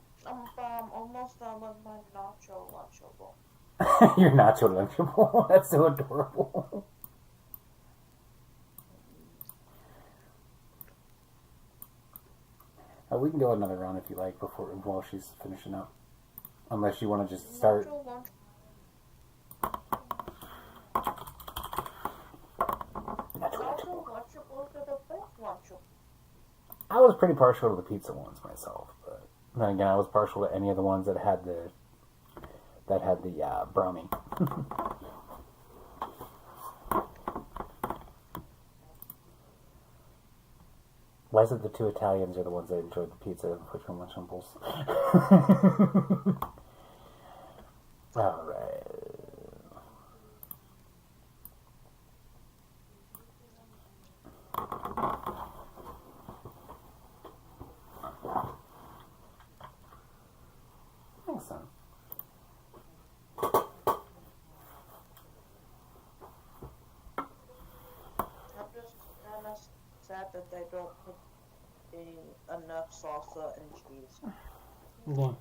I'm almost done with my nacho lunchable. Your nacho lunchable. That's so adorable. We can go another round if you like while she's finishing up. Unless you want to just start. I was pretty partial to the pizza ones myself, but then again, I was partial to any of the ones that had the brownie. Why is it the 2 Italians are the ones that enjoyed the pizza and put from Lunchables? Alright. Excellent. that they don't put enough salsa and cheese. Yeah.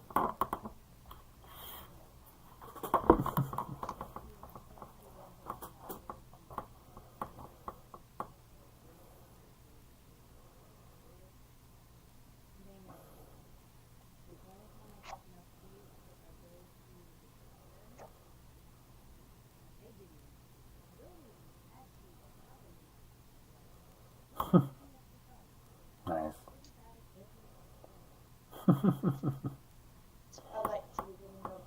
Nice. I like cheese in them.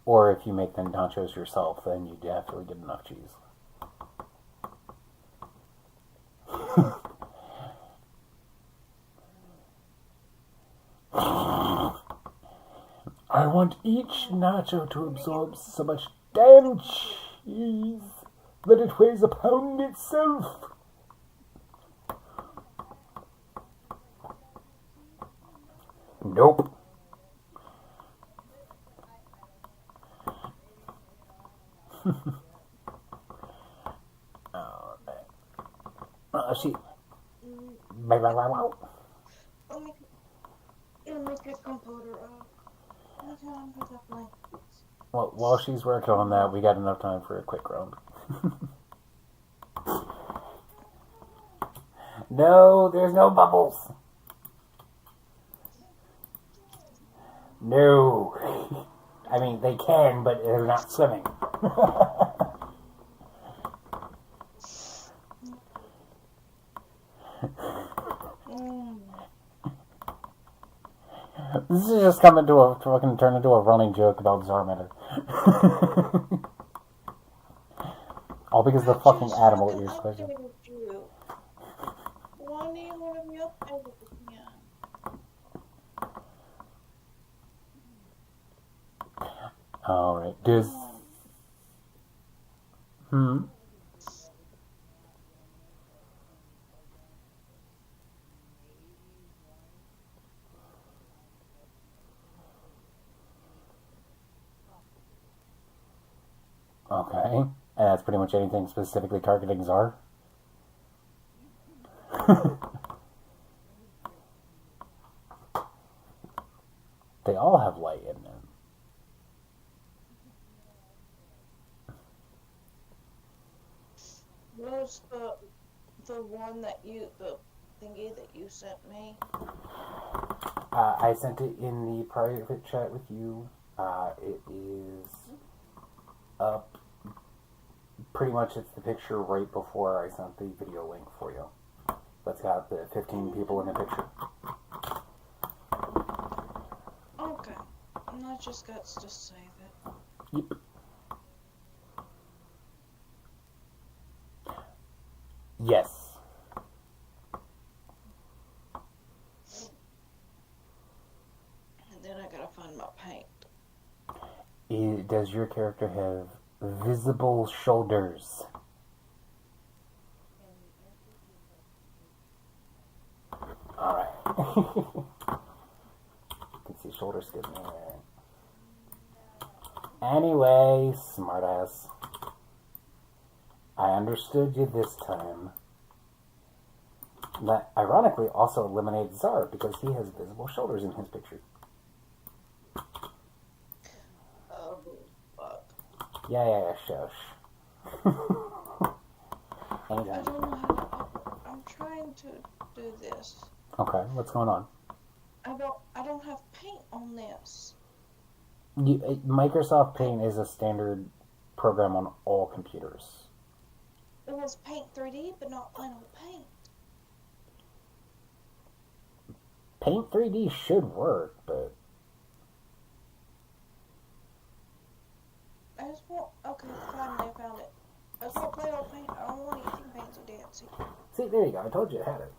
Or if you make the nachos yourself, then you definitely get enough cheese. I want each nacho to absorb so much damn cheese that it weighs a pound itself. Nope. She. Let me get computer up. Well, while she's working on that, we got enough time for a quick round. No, there's no bubbles. No. I mean, they can, but they're not swimming. This is just coming to a fucking turn into a running joke about Zarmatter. All because of the fucking animal ears question. Why do you want me updated again? Alright, Okay, and that's pretty much anything specifically targeting Zar. They all have light in them. What's the one that the thingy that you sent me? I sent it in the private chat with you. It is up. Pretty much it's the picture right before I sent the video link for you. That's got the 15 people in the picture. Okay. And I just got to save it. Yep. Yes. And then I gotta find my paint. Does your character have visible shoulders? Alright. You can see shoulder skin there. Anyway, smartass. I understood you this time. That ironically also eliminates Zar because he has visible shoulders in his picture. Oh, fuck. Yeah, shush. Anytime. I don't know how to, I'm trying to do this. Okay, what's going on? I don't have paint on this. Microsoft Paint is a standard program on all computers. It was Paint 3D, but not plain old Paint. Paint 3D should work, but... I just want... Okay, finally I found it. I just want plain old Paint. I don't want anything fancy dancy. See, there you go. I told you it had it.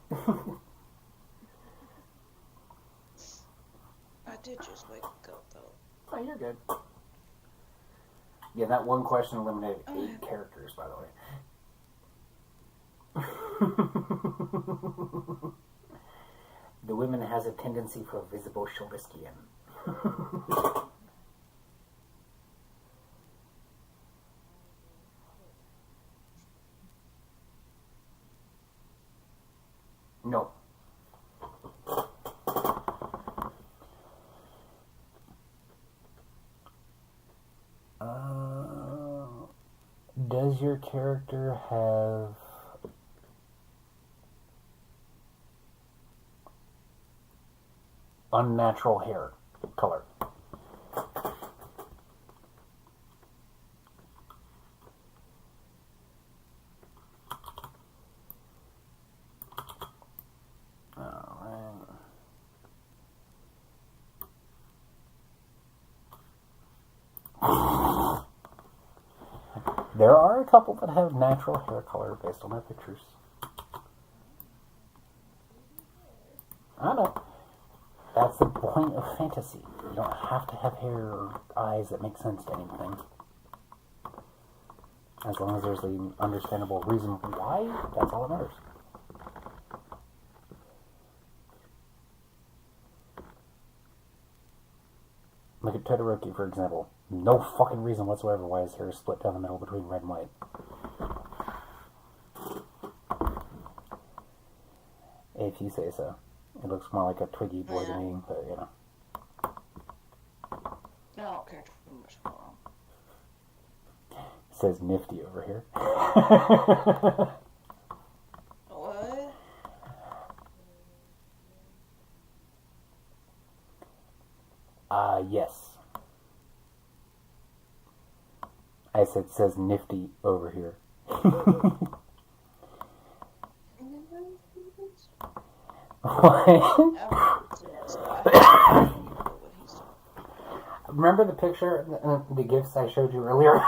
I did just wake up, though. Oh, you're good. Yeah, that one question eliminated 8 characters, by the way. The women has a tendency for visible shoulder skin. No. Does your character have unnatural hair color? Alright. There are a couple that have natural hair color based on their pictures. I know. That's the point of fantasy. You don't have to have hair or eyes that make sense to anything. As long as there's an understandable reason why, that's all that matters. Look at Todoroki, for example. No fucking reason whatsoever why his hair is split down the middle between red and white. If you say so. It looks more like a Twiggy boy to me, but you know. I don't care too much for him. It says nifty over here. What? Yes. I said it says nifty over here. What? Remember the picture, the gifts I showed you earlier?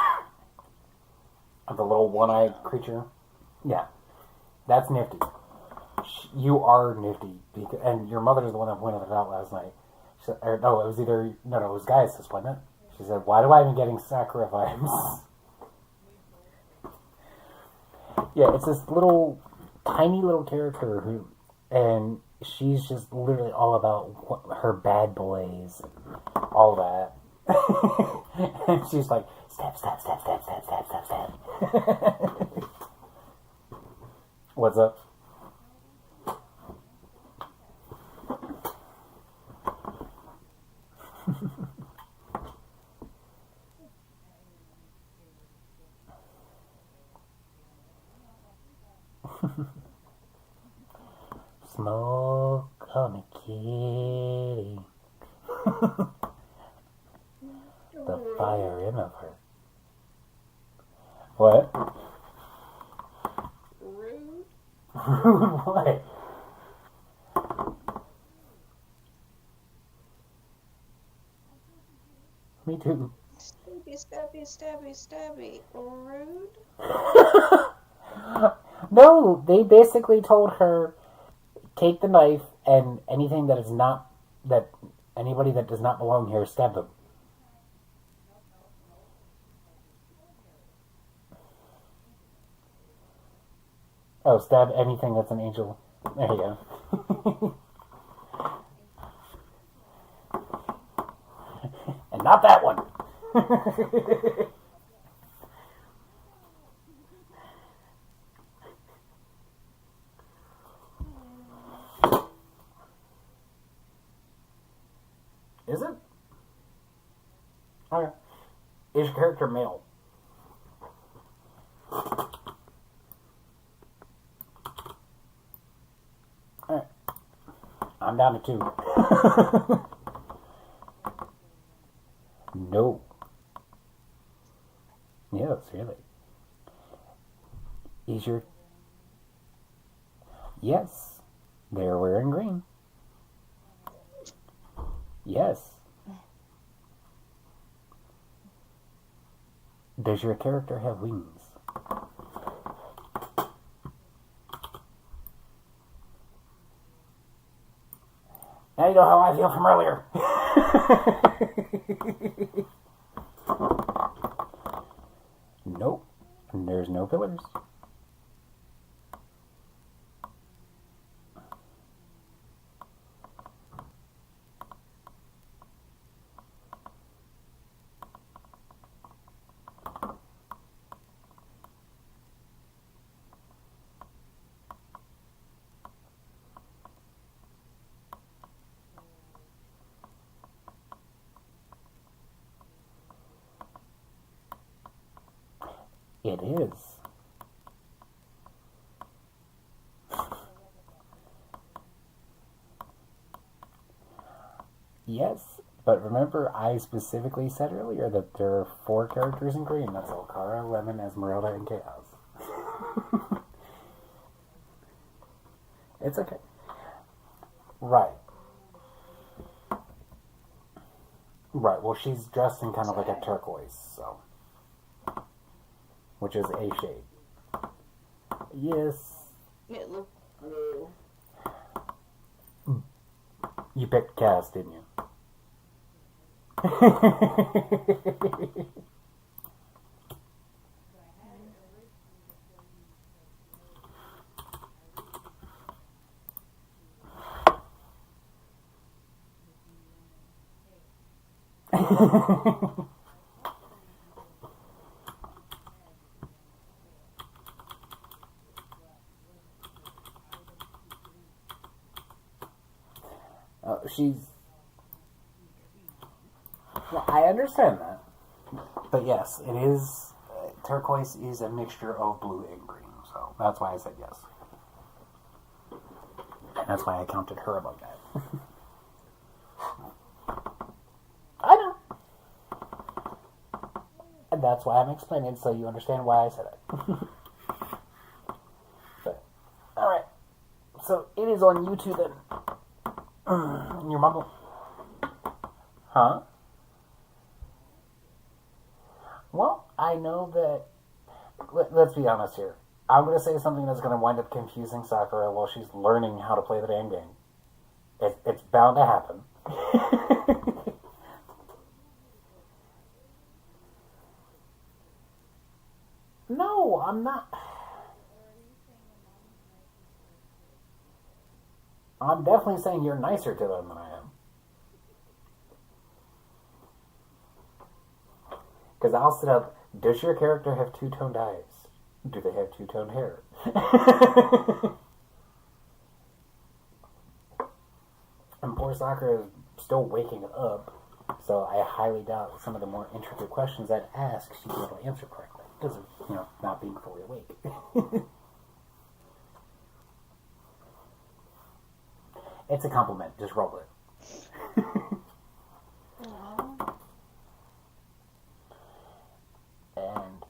Of the little one-eyed creature? Yeah. That's nifty. You are nifty. And your mother is the one that pointed it out last night. She said, it was Gaius, wasn't it? She said, why do I even getting sacrifice? Yeah, it's this tiny little character who, and she's just literally all about her bad boys, all that. And she's like, stab, stab, stab, stab, stab, stab, stab, stab. What's up? Smoke on a kitty. The fire in of her. What? Rude. Rude what? Me too. Stabby, stabby, stabby, stabby. Rude. No, they basically told her, take the knife and anything that is not, that anybody that does not belong here, stab them. Oh, stab anything that's an angel. There you go. And not that one. Is it? Okay. Is your character male? Alright. I'm down to 2. No. Yes, really. Is your... Yes. They're wearing green. Yes. Does your character have wings? Now you know how I feel from earlier. Nope. There's no pillars. It is. Yes, but remember I specifically said earlier that there are 4 characters in green. That's Olcara, Lemon, Esmeralda, and Chaos. It's okay. Right. Right, well she's dressed in kind of like a turquoise, so. Which is a shade. Yes. It looks blue. You picked Cass, didn't you? She's. Well, I understand that. But yes, it is. Turquoise is a mixture of blue and green, so that's why I said yes. And that's why I counted her above that. I know. And that's why I'm explaining, so you understand why I said it. But, alright. So, it is on YouTube then. Your mom. Huh? Well, I know that. Let's be honest here. I'm going to say something that's going to wind up confusing Sakura while she's learning how to play the damn game. It's bound to happen. No, I'm not. I'm definitely saying you're nicer to them than I am. Because I'll sit up. Does your character have two-toned eyes? Do they have two-toned hair? And poor Sakura is still waking up, so I highly doubt some of the more intricate questions I'd ask she'd be able to answer correctly. Because of, not being fully awake. It's a compliment. Just roll it. And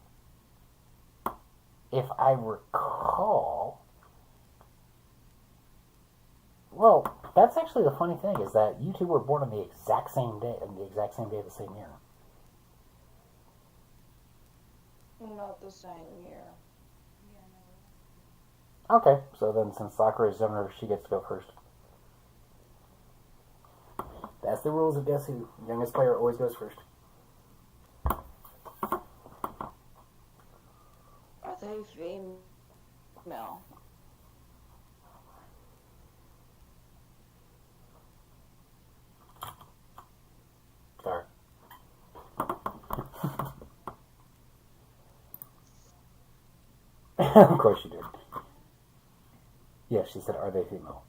if I recall, well, that's actually the funny thing is that you two were born on the exact same day, of the same year. Not the same year. Okay, so then since Sakura is younger, she gets to go first. That's the rules of Guess Who. Youngest player always goes first. Are they female? Sorry. Of course you did. Yeah, she said, are they female?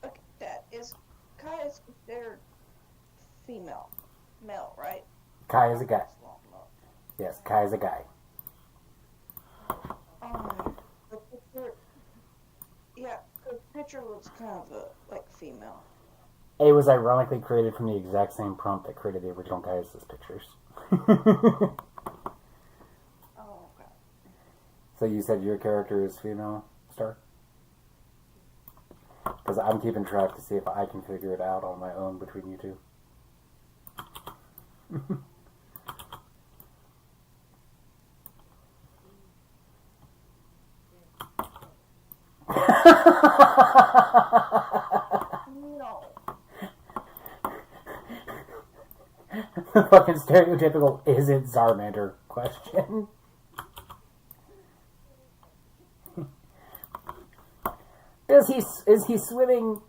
Okay, that is Kai is considered female. Male, right? Kai is a guy. Yes, Kai is a guy. The picture, yeah, the picture looks kind of like female. It was ironically created from the exact same prompt that created the original Gaius' pictures. Oh, okay. So you said your character is female, Star? Because I'm keeping track to see if I can figure it out on my own between you two. No. The fucking stereotypical is it Zarmander question. Is he swimming?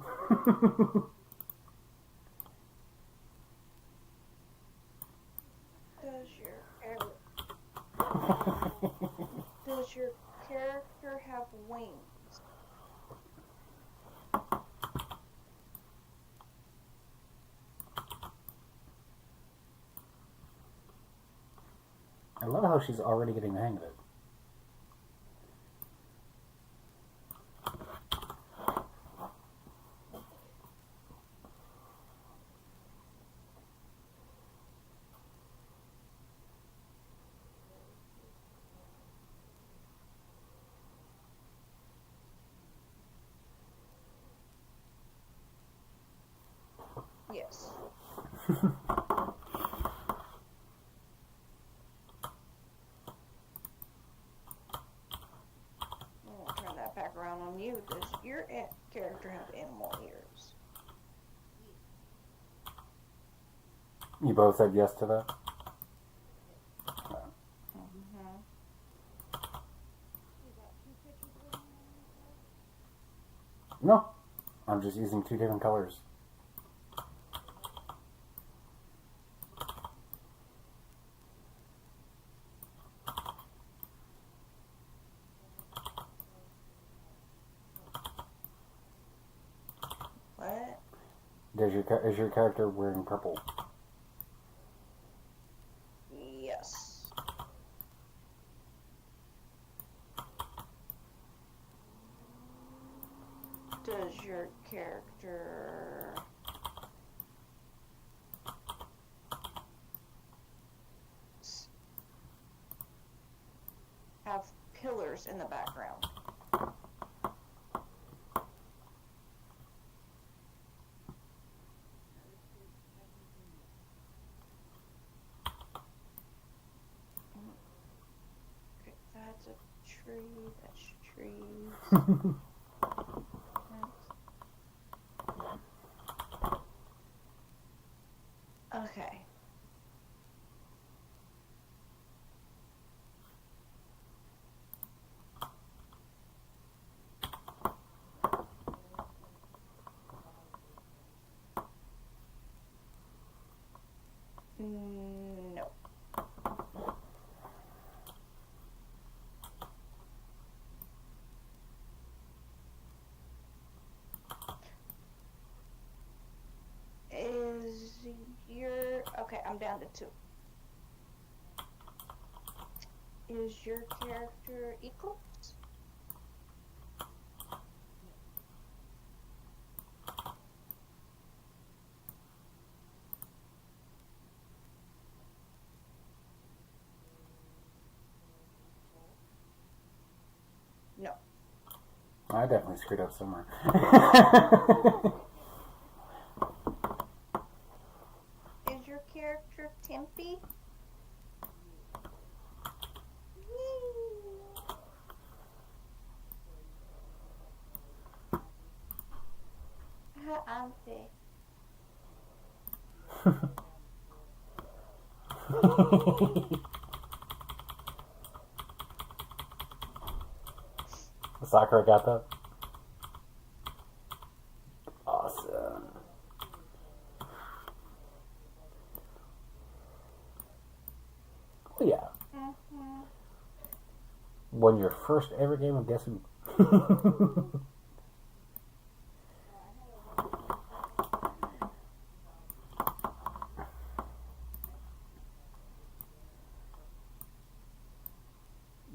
Does your character have wings? I love how she's already getting the hang of it. Yes. I'll turn that back around on you. Does your character have animal ears? You both said yes to that? Mm-hmm. No. I'm just using 2 different colors. What? Is your character wearing purple? Yes. Does your character have pillars in the background? Okay, that's a tree. That's trees. Okay. No. Is your... Okay, I'm down to 2. Is your character Eclipse? No. I definitely screwed up somewhere. Is your character Tempe? Auntie. Sakura got that? Awesome. Oh yeah. Mm-hmm. Won your first ever game of Guess Who?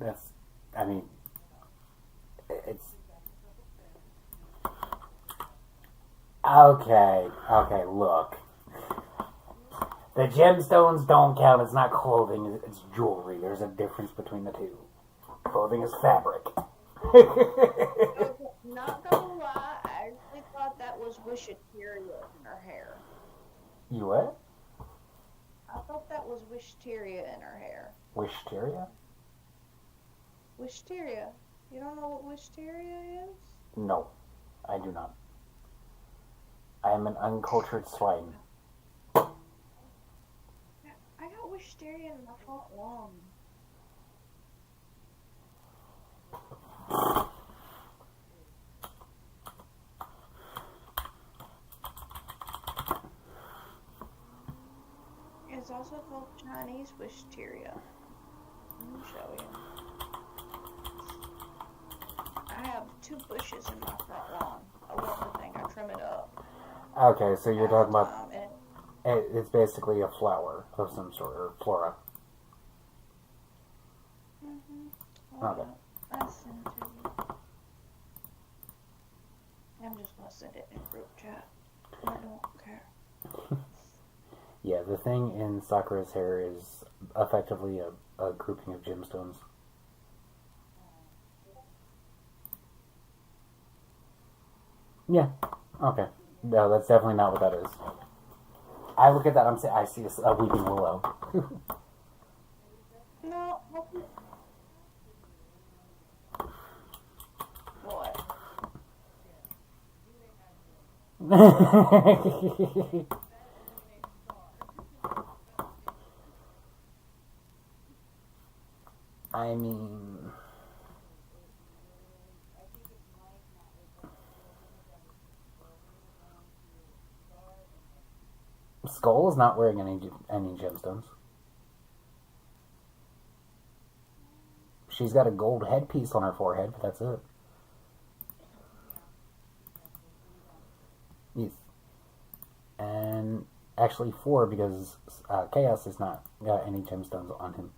That's, I mean, it's... Okay, look. The gemstones don't count, it's not clothing, it's jewelry. There's a difference between the two. Clothing is fabric. Not gonna lie, I actually thought that was Wishateria in her hair. You what? I thought that was Wishateria in her hair. Wishteria? Wishateria. You don't know what Wishateria is? No, I do not. I am an uncultured swine. I got Wishateria in my front lawn. It's also called Chinese Wishateria. Let me show you. I have 2 bushes in my front lawn. I love the thing. I trim it up Okay, so you're all talking the about time. it's basically a flower of some sort, or flora. Okay. I'll send it to you. I'm just gonna send it in group chat. I don't care. Yeah, the thing in Sakura's hair is effectively a grouping of gemstones. Yeah. Okay. No, that's definitely not what that is. I look at that. I see a weeping willow. No. What? I mean, Skull is not wearing any gemstones. She's got a gold headpiece on her forehead, but that's it. Yes. And actually 4 because Chaos has not got any gemstones on him.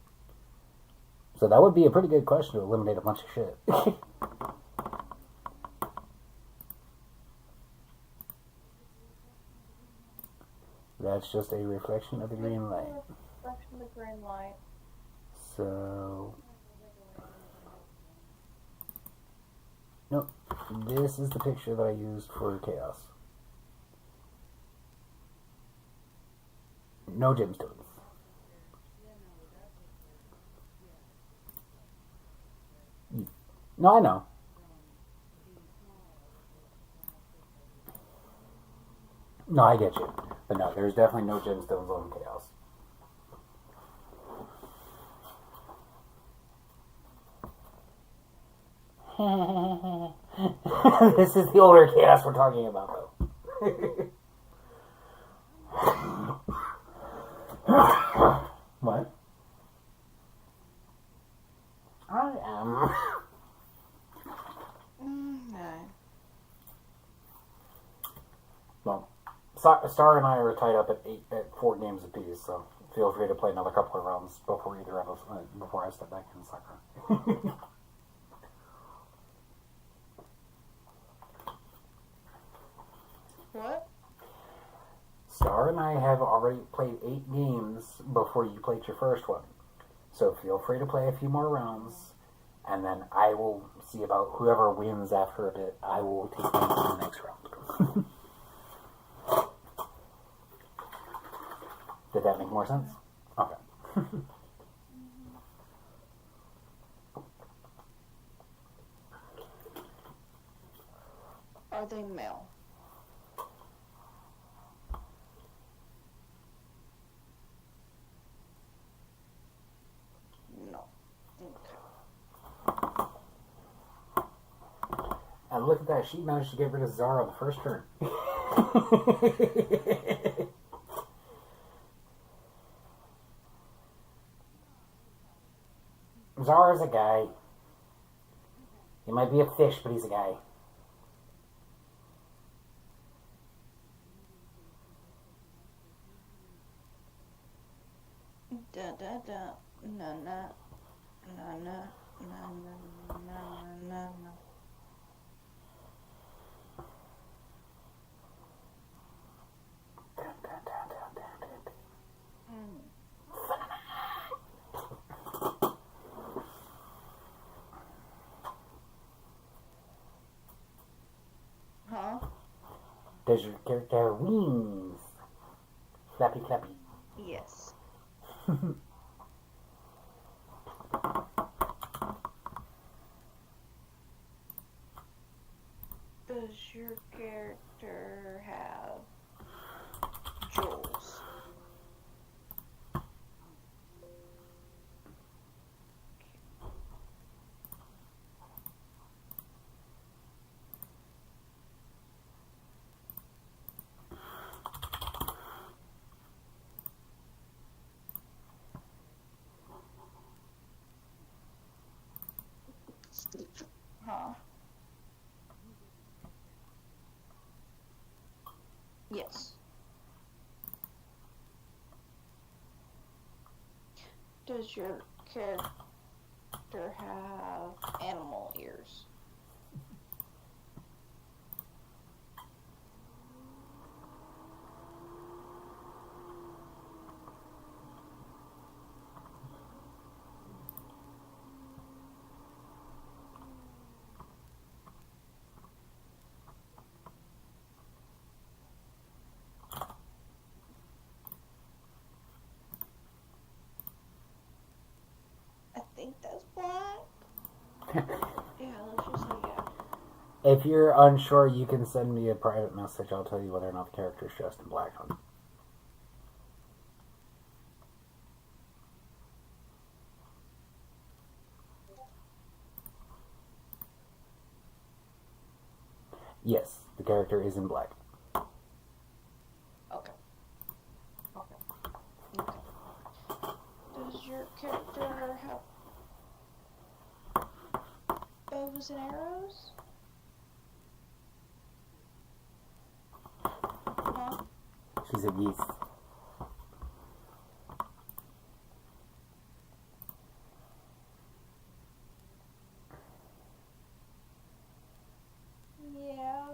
So that would be a pretty good question to eliminate a bunch of shit. That's just a reflection of the green light. Reflection of the green light. So... Nope. This is the picture that I used for Chaos. No gemstones. No, I know. No, I get you. But no, there's definitely no gemstones on Chaos. This is the older Chaos we're talking about, though. What? I am. No. Well, Star and I are tied up at 4 games apiece, so feel free to play another couple of rounds before either of us, before I step back in soccer. What? Star and I have already played 8 games before you played your first one. So feel free to play a few more rounds, and then I will see about whoever wins after a bit. I will take them to the next round. Did that make more sense? Okay. Are they male? No. Okay. And look at that, she managed to get rid of Zara the first turn. Zara's a guy. He might be a fish, but he's a guy. Da da da. Na na. Na na. Na na na na na. Huh? Does your character have wings? Flappy, flappy. Yes. Does your character have jewels? Huh? Does your character have animal ears? I think that's black. Yeah, let's just say yeah. If you're unsure, you can send me a private message. I'll tell you whether or not the character is dressed in black. Yes, the character is in black. Okay. Okay. Okay. Does your character have bows and arrows? Huh? She's a yeast. Yeah.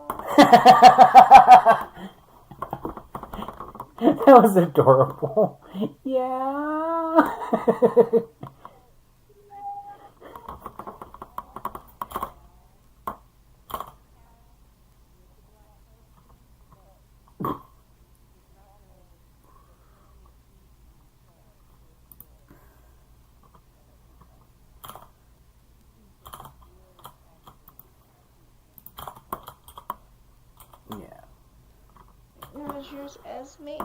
That was adorable. Yeah. Yeah. Was yours Esme?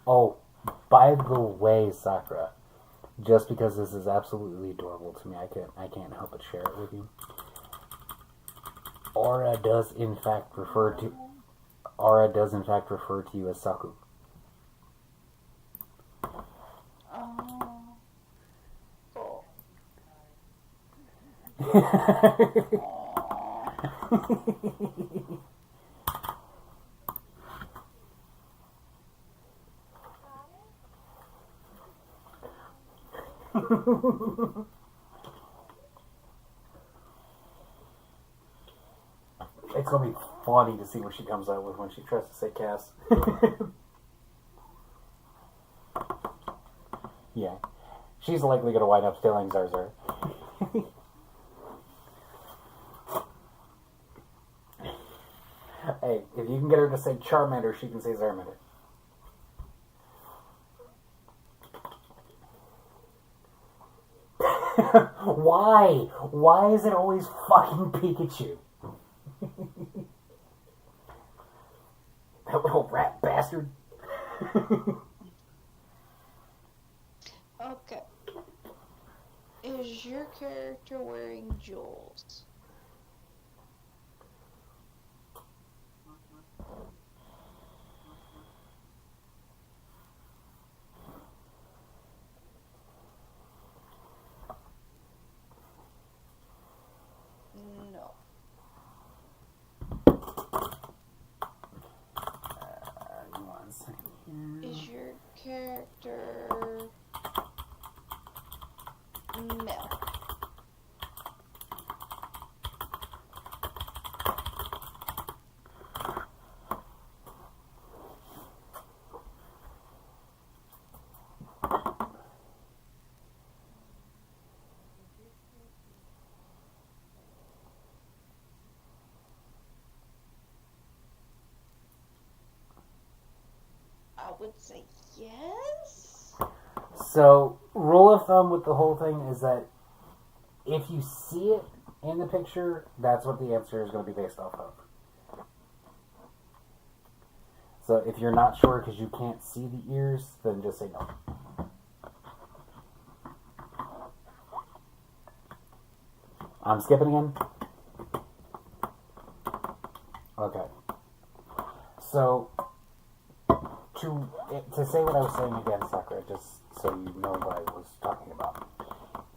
Oh, by the way, Sakura, just because this is absolutely adorable to me, I can't help but share it with you. Aura does in fact refer to you as Saku. Oh. Cool. It's gonna be funny to see what she comes out with when she tries to say Cass. Yeah. She's likely gonna wind up stealing Zarzar. Hey, if you can get her to say Charmander, she can say Zarmander. Why? Why is it always fucking Pikachu? That little rat bastard. Okay. Is your character wearing jewels? No. One second. Is your character male? I would say yes. So, rule of thumb with the whole thing is that if you see it in the picture, that's what the answer is going to be based off of. So, if you're not sure because you can't see the ears, then just say no. I'm skipping again? Okay. So, to say what I was saying again, Sakura, just so you know what I was talking about.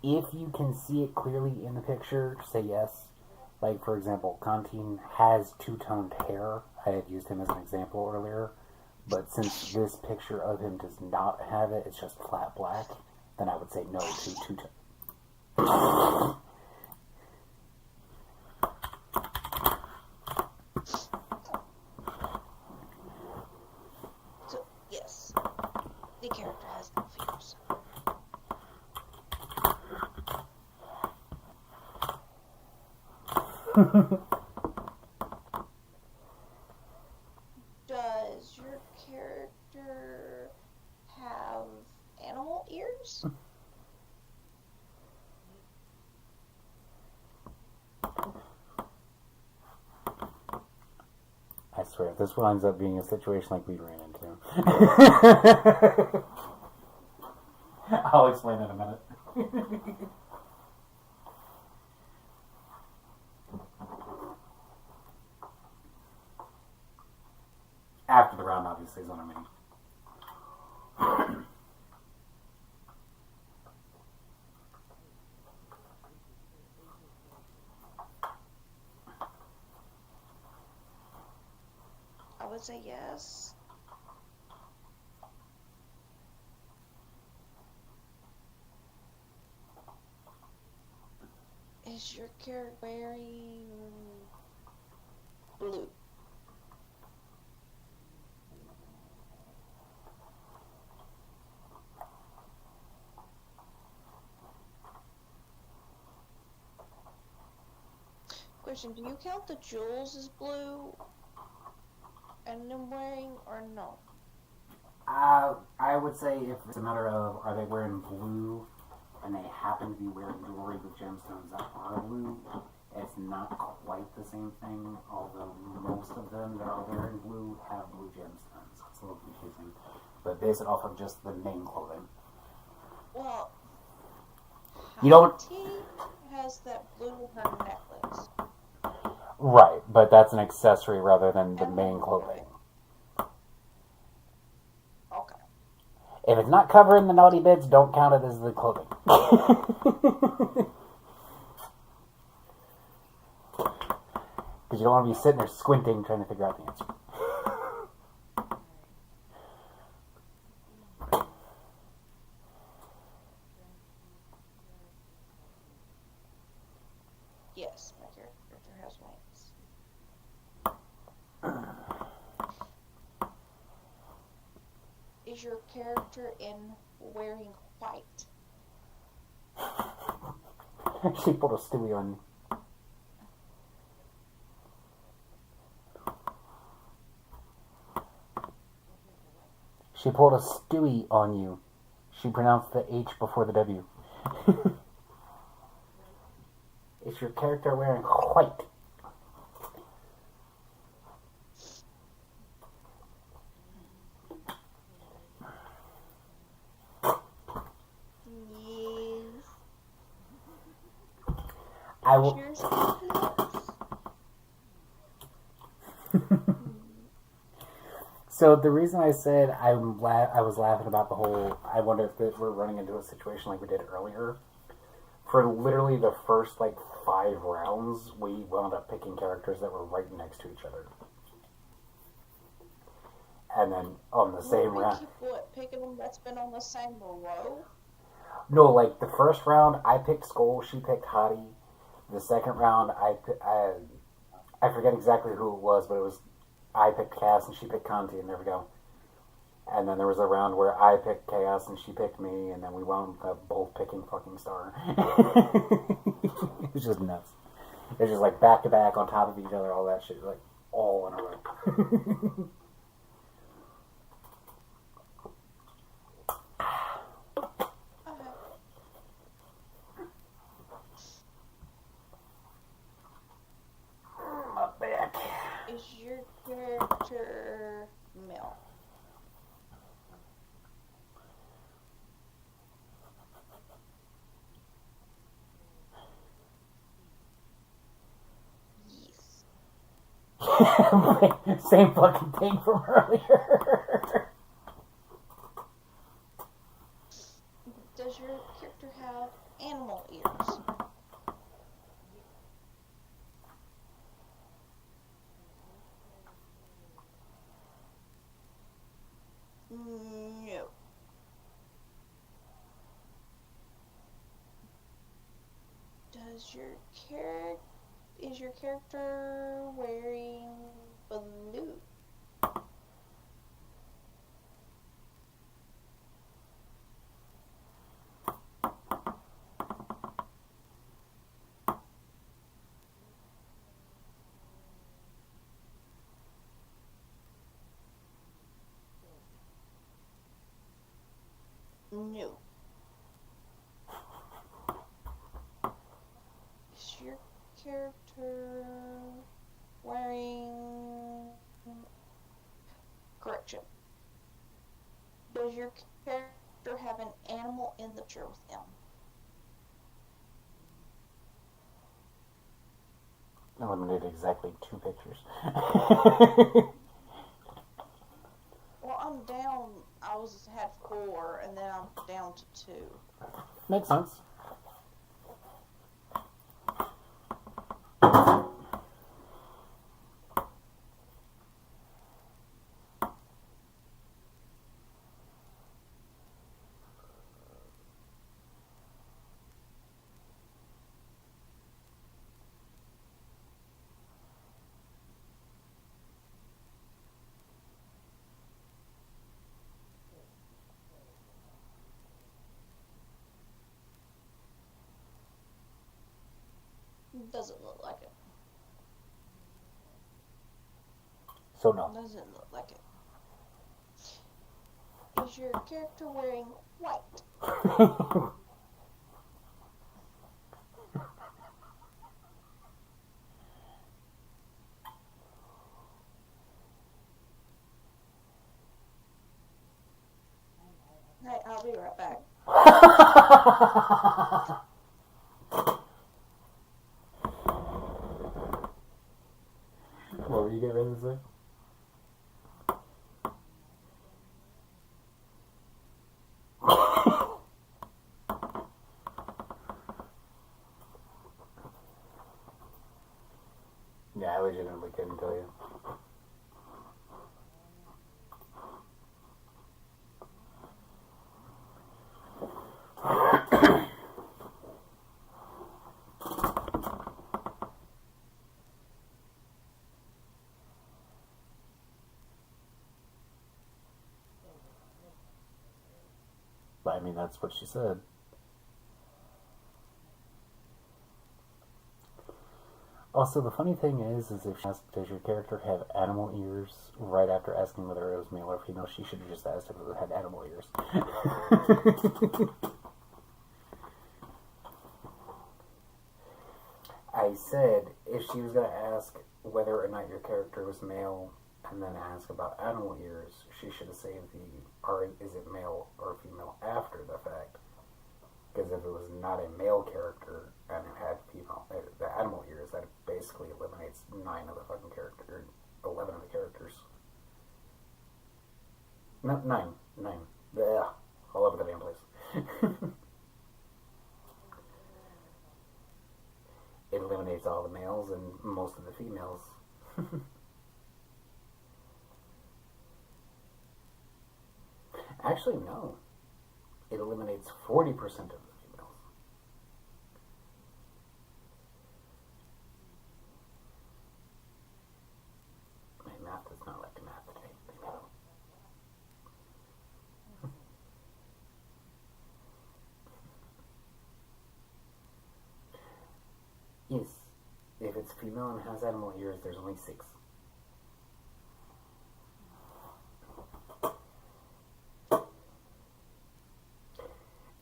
If you can see it clearly in the picture, say yes. Like, for example, Constantine has two-toned hair. I had used him as an example earlier. But since this picture of him does not have it, it's just flat black, then I would say no to two-tone. So, yes, the character has no fears. Does your character have animal ears? I swear, if this winds up being a situation like we ran into. I'll explain in a minute. After the round, obviously, is what I mean. I would say yes. Is your character wearing blue? Question, do you count the jewels as blue and them wearing or no? I would say if it's a matter of are they wearing blue and they happen to be wearing jewelry with gemstones that are blue, it's not quite the same thing, although most of them that are wearing blue have blue gemstones. It's a little confusing. But base it off of just the main clothing. Well, You don't... Hattie has that blue in her necklace. Right, but that's an accessory rather than the main clothing. Okay. If it's not covering the naughty bits, don't count it as the clothing. Because you don't want to be sitting there squinting trying to figure out the answer. Yes, my character has wings. Is your character in wearing white? She pulled a Stewie on you. She pulled a Stewie on you. She pronounced the H before the W. Is your character wearing white? Yes. I will. Cheers. So the reason I said I was laughing about the whole, I wonder if we're running into a situation like we did earlier. For literally the first, 5 rounds, we wound up picking characters that were right next to each other. And then on the same round... Picking them that's been on the same row? No, the first round, I picked Skull, she picked Hottie. The second round, I forget exactly who it was, but it was... I picked Cass and she picked Conti, and there we go. And then there was a round where I picked Chaos and she picked me, and then we wound up both picking fucking Star. It was just nuts. It was just back to back on top of each other, all that shit, all in a row. My back. Is your character male? Yes. Same fucking thing from earlier. Does your character have animal ears? Is your character wearing blue? No. Is your character wearing... Correction. Does your character have an animal in the picture with them? Eliminated exactly 2 pictures. Well, I'm down. Had 4, and then I'm down to 2. Makes sense. Doesn't look like it. So no. Doesn't look like it. Is your character wearing white? Hey, I'll be right back. What were you getting ready to say? Yeah, I legitimately couldn't tell you. But I mean, that's what she said. Also, the funny thing is if she asked, does your character have animal ears, right after asking whether it was male or female, she should have just asked if it had animal ears. I said, if she was going to ask whether or not your character was male, and then ask about animal ears, she should have saved is it male or female after the fact. Because if it was not a male character and it had the animal ears, that basically eliminates 9 of the fucking characters, 11 of the characters. No, 9. Blech, all over the damn place. It eliminates all the males and most of the females. Actually, no. It eliminates 40% of the females. My math does not like to math today. Yes. If it's female and has animal ears, there's only 6.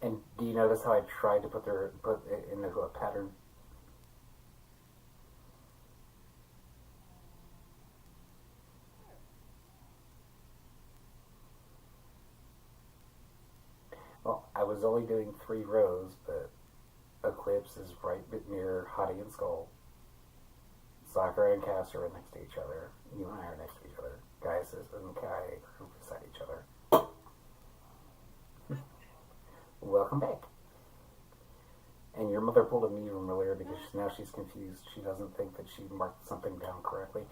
And do you notice how I tried to put it into a pattern? Well, I was only doing 3 rows, but Eclipse is right near Hottie and Skull. Sakura and Cass are next to each other. You and I are next to each other. Gaius and Kai are beside each other. Welcome back. And your mother pulled a me from earlier because now she's confused. She doesn't think that she marked something down correctly.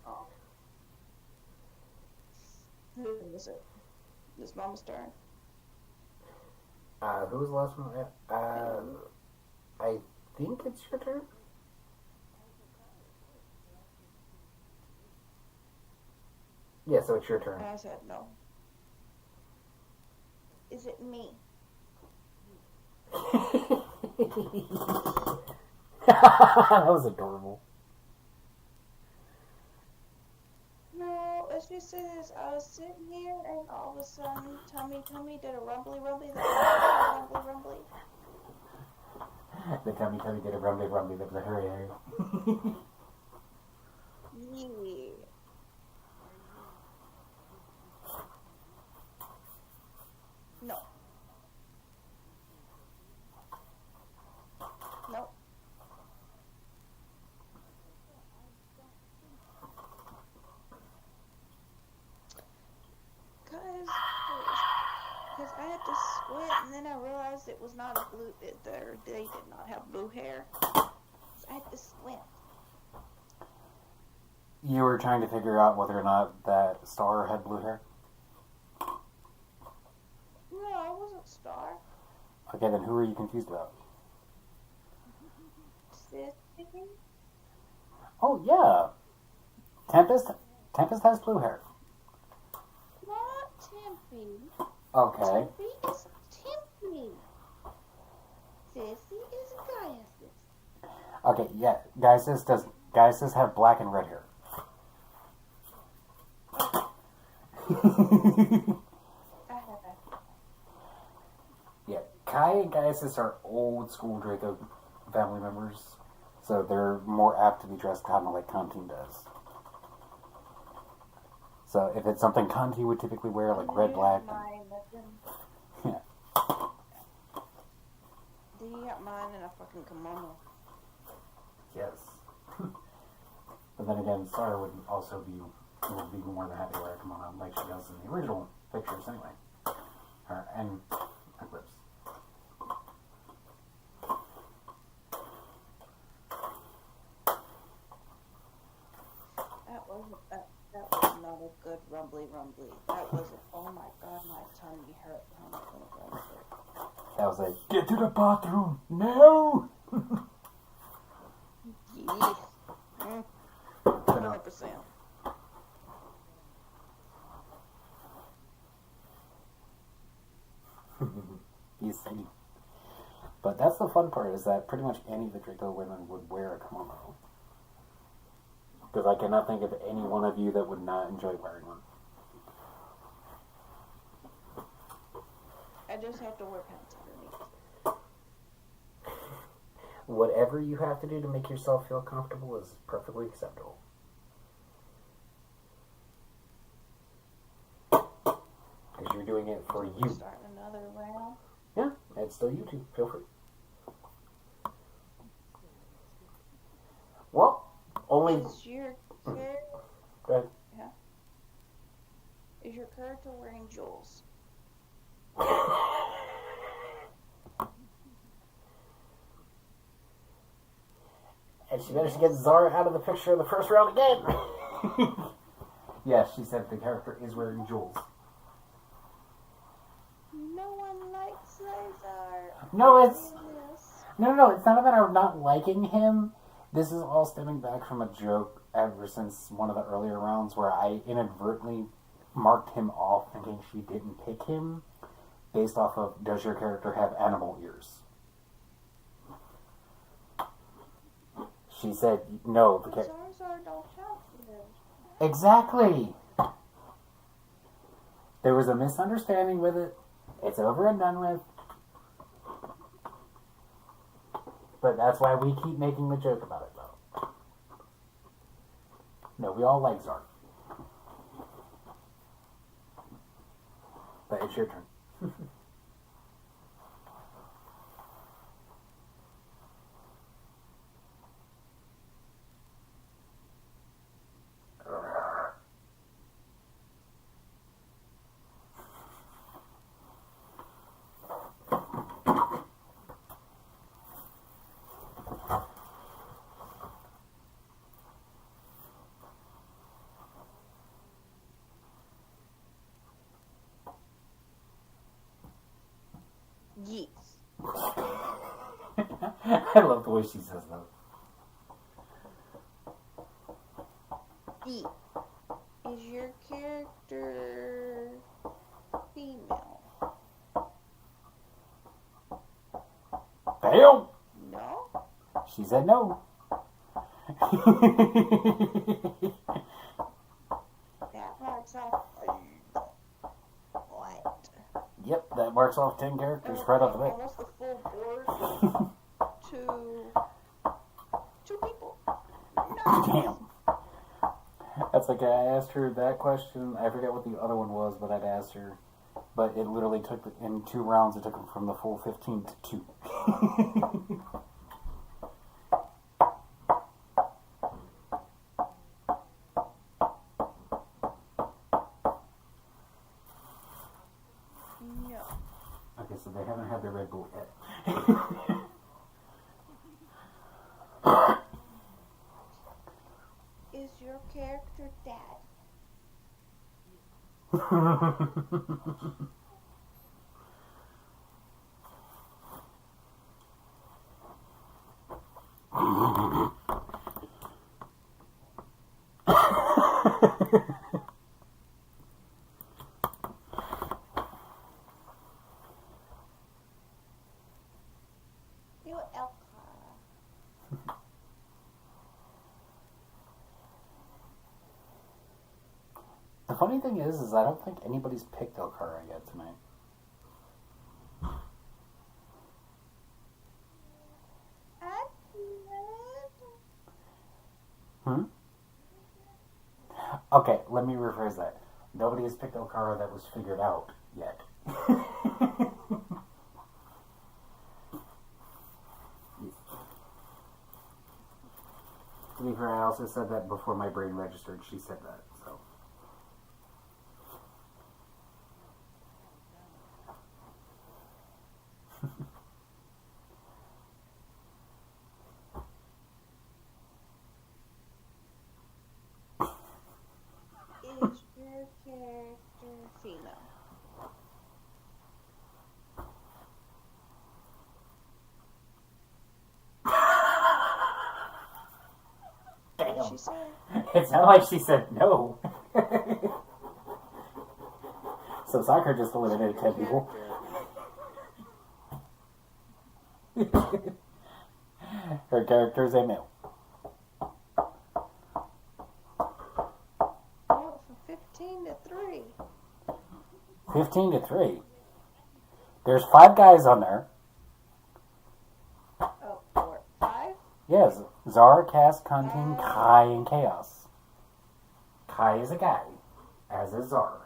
Oh. Who is it? This Mama's turn. Who was the last one? I think it's your turn. Yeah, so it's your turn. I said no. Is it me? That was adorable. No, let's just say this. I was sitting here and all of a sudden tummy did a rumbly rumbly that was a rumbly rumbly. The tummy did a rumbly rumbly that was a hurry hurry. Yeah. No. Nope. Because I had to squint and then I realized it was not a blue, they did not have blue hair. So I had to squint. You were trying to figure out whether or not that star had blue hair? No, it wasn't Star. Okay, then who are you confused about? Sissy? Oh, yeah. Tempest has blue hair. Not Tempe. Okay. Tempe is Tempe. Sissy is Gaius. Okay, yeah. Gaius have black and red hair. Yeah, Kai and Gaius are old school Draco family members, so they're more apt to be dressed kind of like Conti does. So if it's something Conti would typically wear, like red, black. Yeah. Do you got mine in a fucking kimono? Yes. But then again, Sarah would be more than happy to wear a kimono like she does in the original pictures anyway. Her and Eclipse. That was not a good rumbly rumbly. That was oh my god, my tummy hurt. Oh my god, That was like, get to the bathroom! No! yeah. 100%. You see. But that's the fun part, is that pretty much any of the Draco women would wear a kimono. Because I cannot think of any one of you that would not enjoy wearing one. I just have to wear pants underneath. Whatever you have to do to make yourself feel comfortable is perfectly acceptable. Because you're doing it for you. Starting another round. Yeah, it's still you two. Feel free. Well, only... Is your character... Go ahead. Yeah. Is your character wearing jewels? And she managed to get Zara out of the picture in the first round again. Yes, she said the character is wearing jewels. No one likes Lazar. No, it's no. It's not about her not liking him. This is all stemming back from a joke ever since one of the earlier rounds where I inadvertently marked him off, thinking she didn't pick him, based off of does your character have animal ears? She said no. Zarzar don't have ears. Exactly. There was a misunderstanding with it. It's over and done with. But that's why we keep making the joke about it, though. No, we all like Zark. But it's your turn. I love the way she says that. D. Is your character female? Fail! No? She said no. That marks off what? Yep, that marks off 10 characters right off the bat. Almost the full board to 2 people. Nice. Damn. That's like I asked her that question. I forget what the other one was, but I'd asked her. But it literally took, in 2 rounds, it took them from the full 15 to 2. No. Okay, so they haven't had their Red Bull yet. Is your character dad? You Elkara. The funny thing is I don't think anybody's picked Elkara yet tonight. Hmm? Okay, let me rephrase that. Nobody has picked Elkara that was figured out yet. To be fair, I also said that before my brain registered. She said that, so. Is your character female? What did she say? It sounded like she said no. So soccer just eliminated 10 people. Her character is a male. Oh, from 15 to 3. 15 to 3. There's 5 guys on there. Oh, 4, 5? Yes, Zara, Cass, Contin, Kai, and Chaos. Kai is a guy, as is Zara.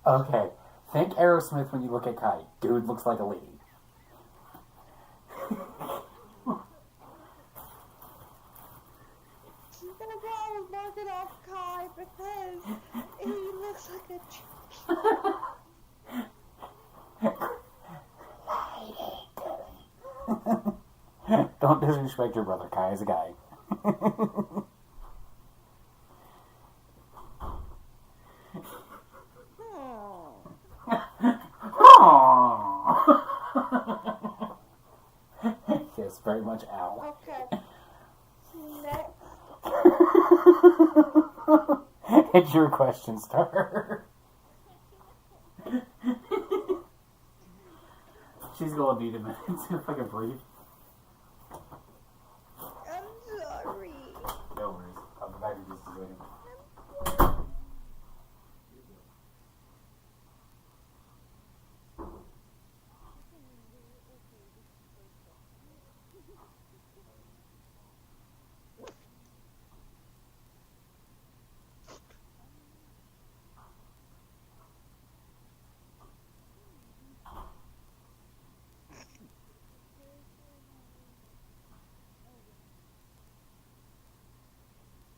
Okay, think Aerosmith when you look at Kai. Dude looks like a lady. She's gonna go and mark it off Kai because he looks like a chick. Don't disrespect your brother. Kai is a guy. Yes, very much ow. Okay. Next. It's your question, Star. She's gonna need a minute if I can breathe. I'm sorry. No worries. I'll go back in just a second.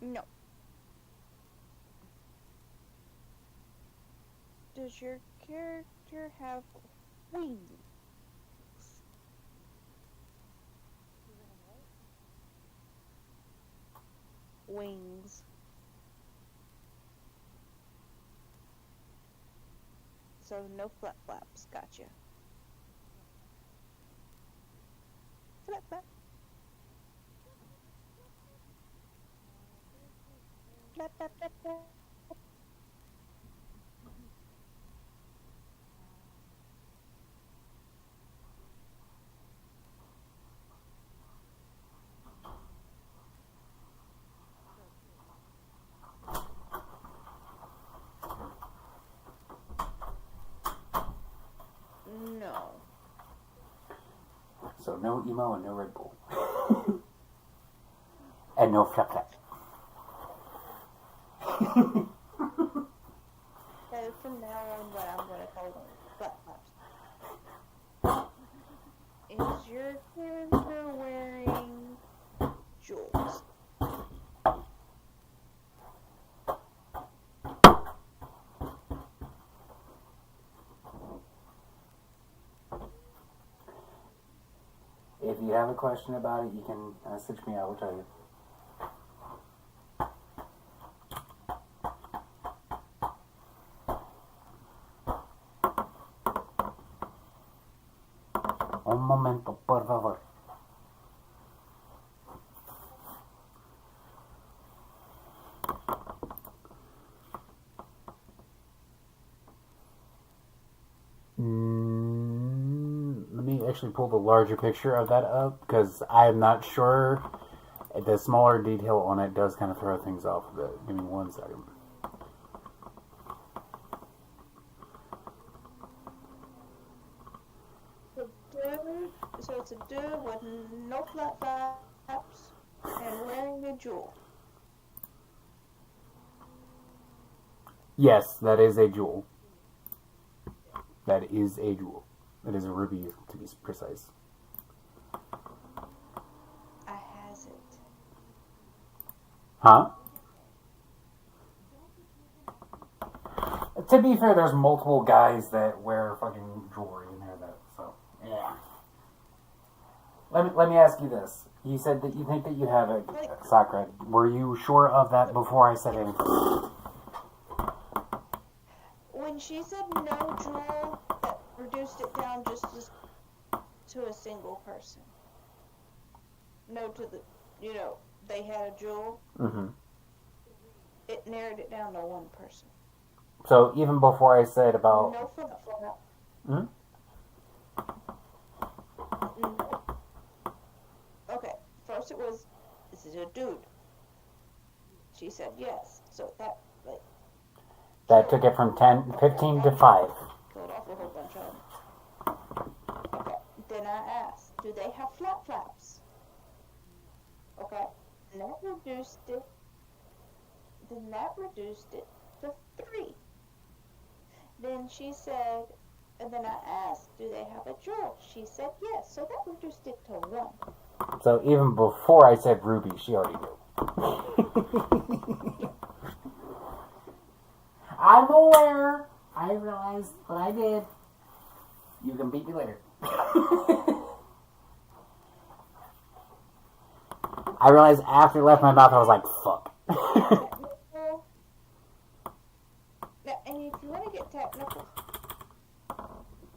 No. Does your character have wings? Wings. so no flap flaps. Gotcha. Flap flap. Flap flap flap flap. No. So no emo and no Red Bull. And no flap flap. So from now on, what I'm going to call them flap flaps. Is your character wearing jewels? If you have a question about it, you can message me. I will tell you. Un momento, por favor. Let me actually pull the larger picture of that up because I am not sure. The smaller detail on it does kind of throw things off a bit. Give me 1 second. So it's a dude with no flap flaps and wearing a jewel. Yes, that is a jewel. That is a jewel. It is a ruby, to be precise. I has it. Huh? To be fair, there's multiple guys that wear fucking jewelry in there, that so yeah. Let me ask you this. You said that you think that you have it, Sakura. Were you sure of that before I said anything? When she said no jewel, that reduced it down just to a single person. No to the, they had a jewel. Mm-hmm. It narrowed it down to one person. So even before I said about... No flap flap. Hmm? No. Okay, first it was, this is a dude. She said yes. So that took it from 15 to 5. Killed off a whole bunch of them. Okay, then I asked, do they have flap flaps? Okay, and that reduced it. Then that reduced it to 3. Then she said, and then I asked, do they have a jewel? She said yes, so that reduced it to 1. So even before I said ruby, she already knew. I'm aware. I realized what I did. You can beat me later. I realized after it left my mouth, I was like, fuck. Now, and if you want to get technical,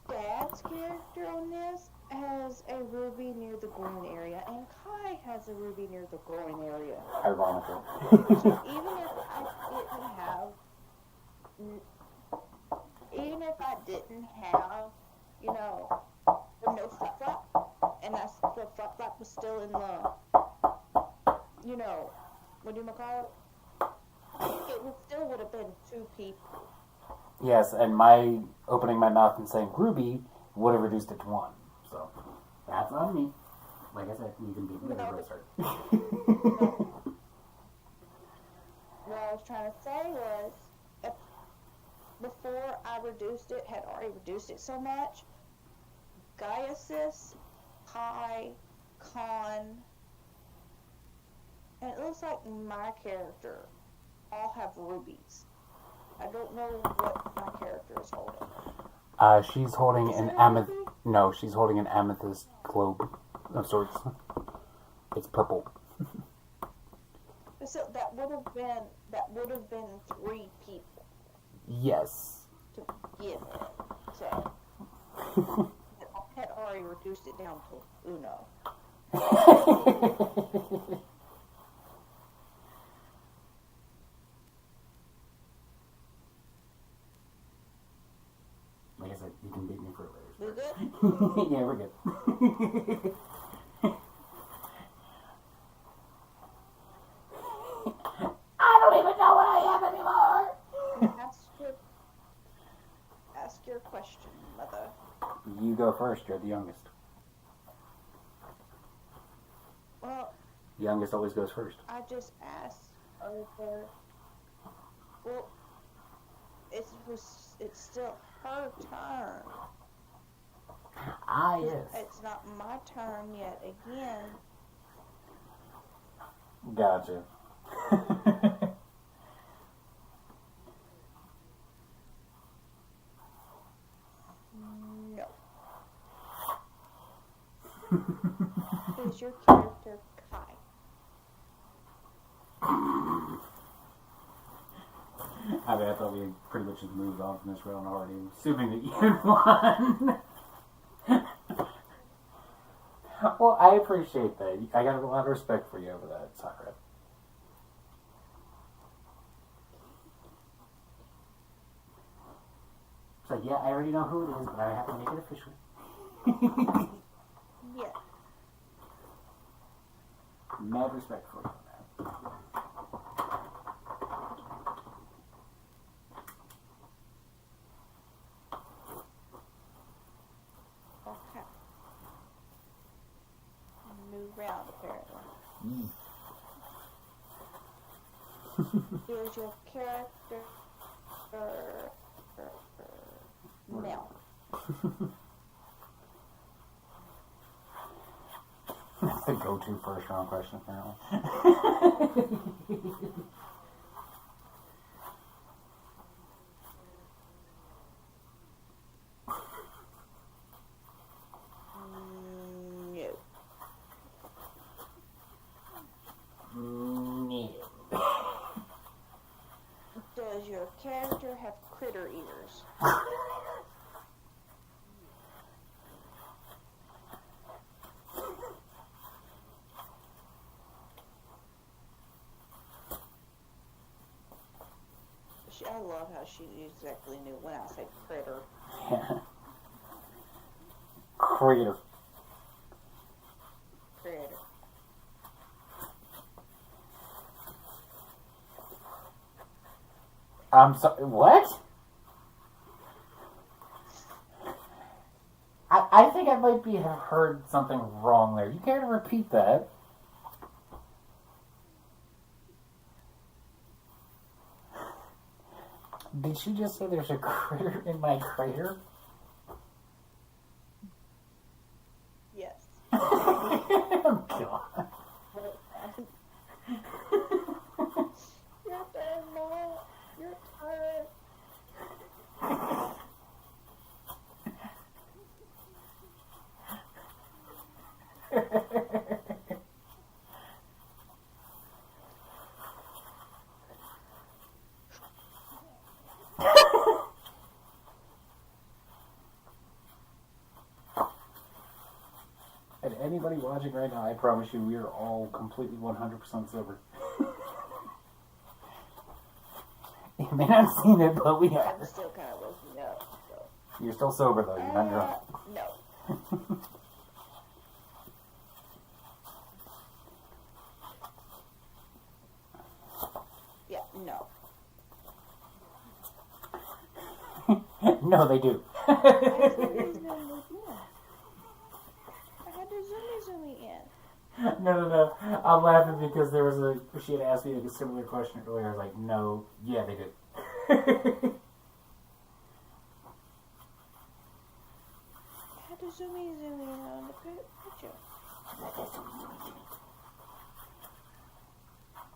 Dad's character on this has a ruby near the groin area, and Kai has a ruby near the groin area. Ironically. So even if I didn't have, the no flap flap, and the flap flap was still in the, what do you call it? It still would have been 2 people. Yes, and my opening my mouth and saying ruby would have reduced it to 1. So that's on me. Like I said, you can beat me later. What I was trying to say was, before I had already reduced it so much, Gaiasis, Kai, Khan, and it looks like my character all have rubies. I don't know what my character is holding. She's holding an amethyst. No, she's holding an amethyst globe of sorts. It's purple. So that would have been 3 people. Yes. Yeah. So, I had already reduced it down to Uno. Like I said, you can beat me for We later. good? Yeah, we're good. I don't even know what I am anymore. Ask your question, mother. You go first. You're the youngest. Well, The youngest always goes first. I just asked over. Well, it's still her turn. Ah, yes. It's not my turn yet again. Gotcha. No. Is your character Kai? I mean, I thought we had pretty much just moved on from this round already, assuming that you had won. Well, I appreciate that. I got a lot of respect for you over that, Sakura. So, yeah, I already know who it is, but I have to make it official. Yeah. Mad respect for you on that. Okay. New round, apparently. Is your character male? That's the go-to first round question, apparently. No. Does your character have critter ears? I love how she exactly knew when I say critter. Yeah. Creative. Critter. I'm sorry, what? I think I might have heard something wrong there. You care to repeat that? Did she just say there's a critter in my crater? Yes. Oh, God. Your turn, Mom. Your turn. And anybody watching right now, I promise you, we are all completely 100% sober. You may not have seen it, but we are. I'm still kind of waking up. So. You're still sober, though. You're not drunk. No. Yeah, no. No, they do. I had to zoom in. No. I'm laughing because she had asked me a similar question earlier. I was like, no, yeah, they did. I had to zoom in on the picture.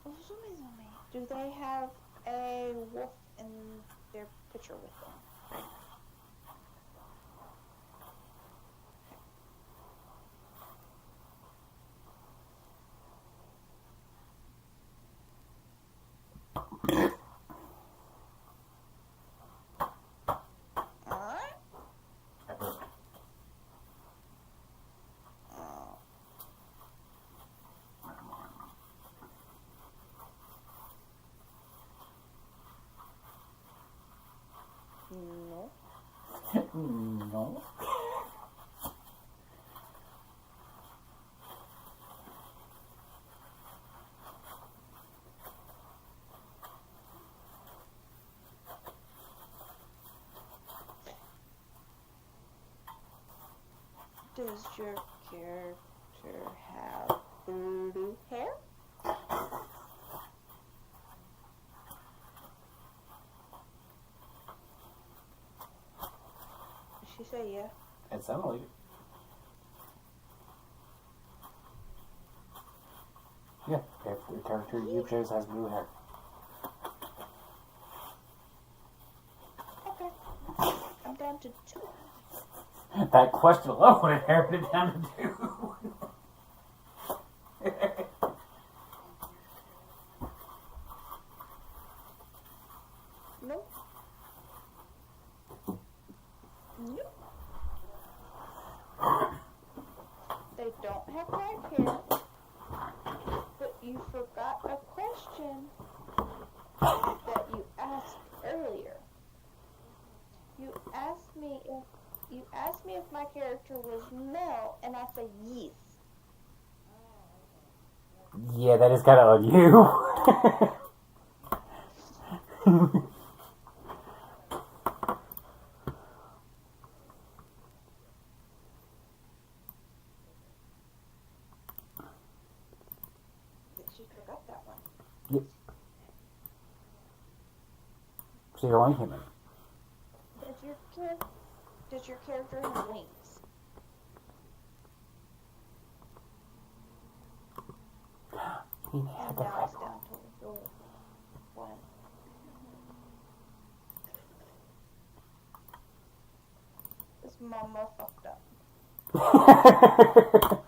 Oh, zoom in. Do they have a wolf in their picture with them? No. No. Does your character have blue hair? She said yeah. It sounded like it. Yeah, if the character you chose has blue hair. Okay. I'm down to 2. That question alone would have narrowed it down to 2. Nope. Nope. They don't have black hair. But you forgot a question that you asked earlier. You asked me if my character was male, and I said yes. Yeah, that is kind of on you. She forgot that one. Yep. So you're only human. Does your character have wings? He And had the now red it's down to 1. This mama fucked up. one.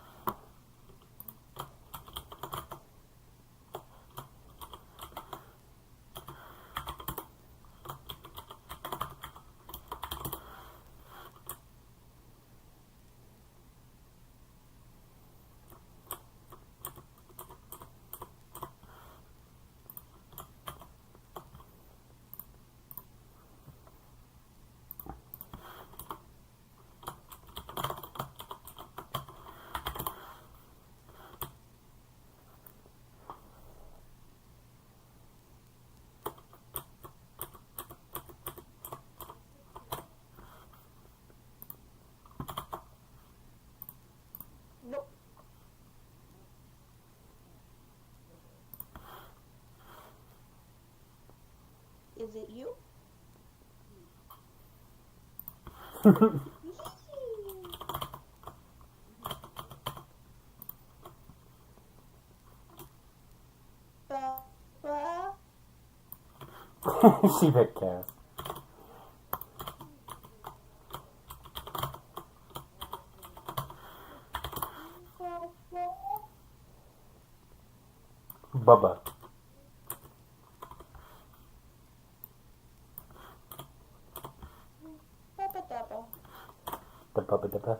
Nope. Is it you? Baba. She picked Cass. Bubba. Baba Dubba. The Bubba Dubba.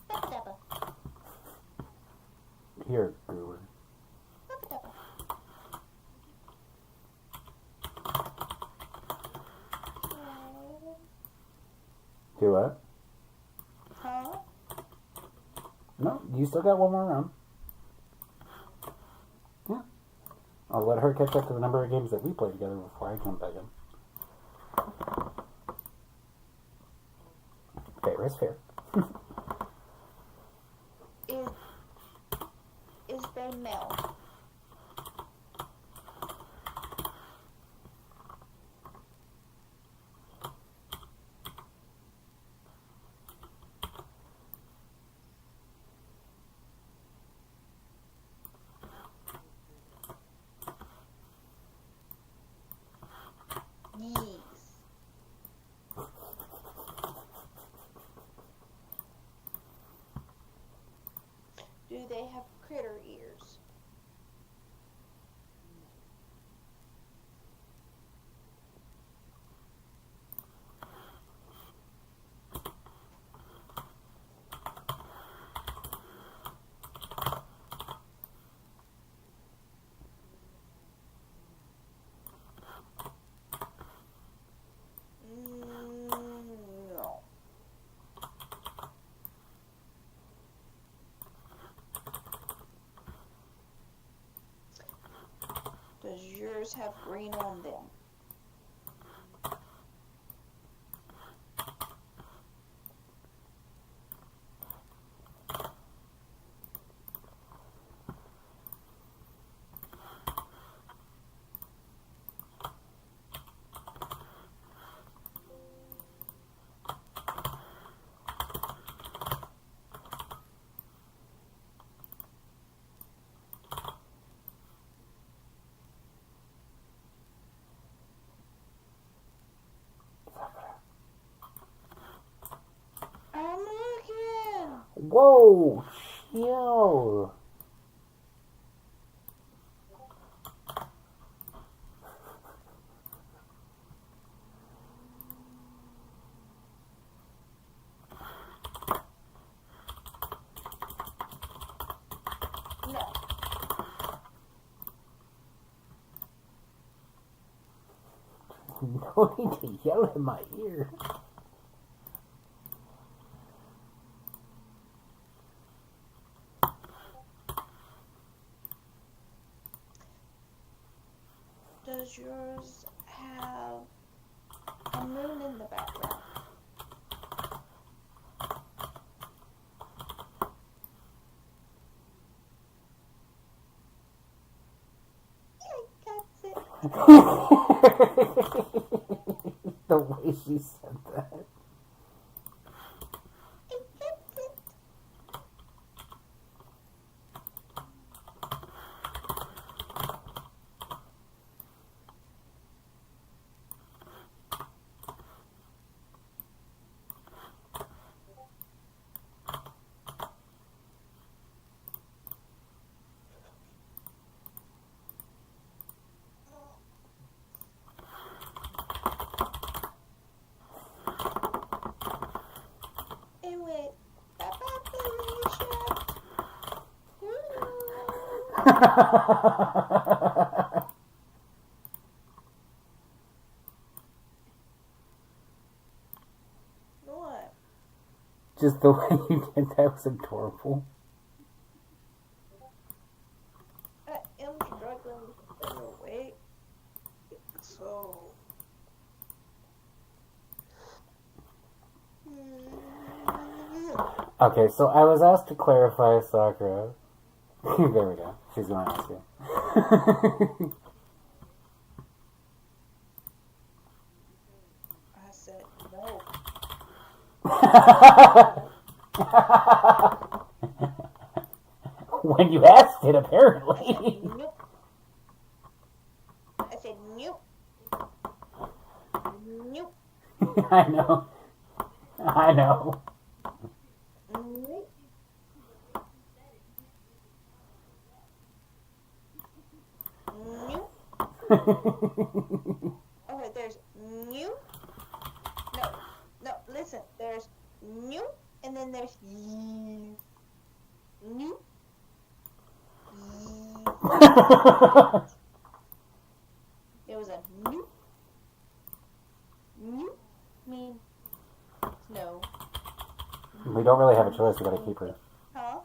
Baba Dubba. Here, Brewer. Baba Dubba. Do what? Huh? No, you still got one more round. Yeah. I'll let her catch up to the number of games that we played together before I jump back in. Fair is fair. Is they male? Yes. Do they have critter ears? yours have green on them? I'm looking. Whoa! Chill! No. No need to yell in my ear. Does yours have a moon in the background? That's it. The way she said that. That's it. Anyway, bye-bye, Felicia. What? Just the way you did that was adorable. I am struggling with overweight, so... Okay, so I was asked to clarify Sakura. There we go. She's going to ask you. I said no. When you asked it, I apparently. said nope. I said nope. Nope. I know. I know. Nope. Nope. Okay, there's new. No, listen. There's new, and then there's new. New. It was a new. New mean no. We don't really have a choice. We gotta keep her. Huh?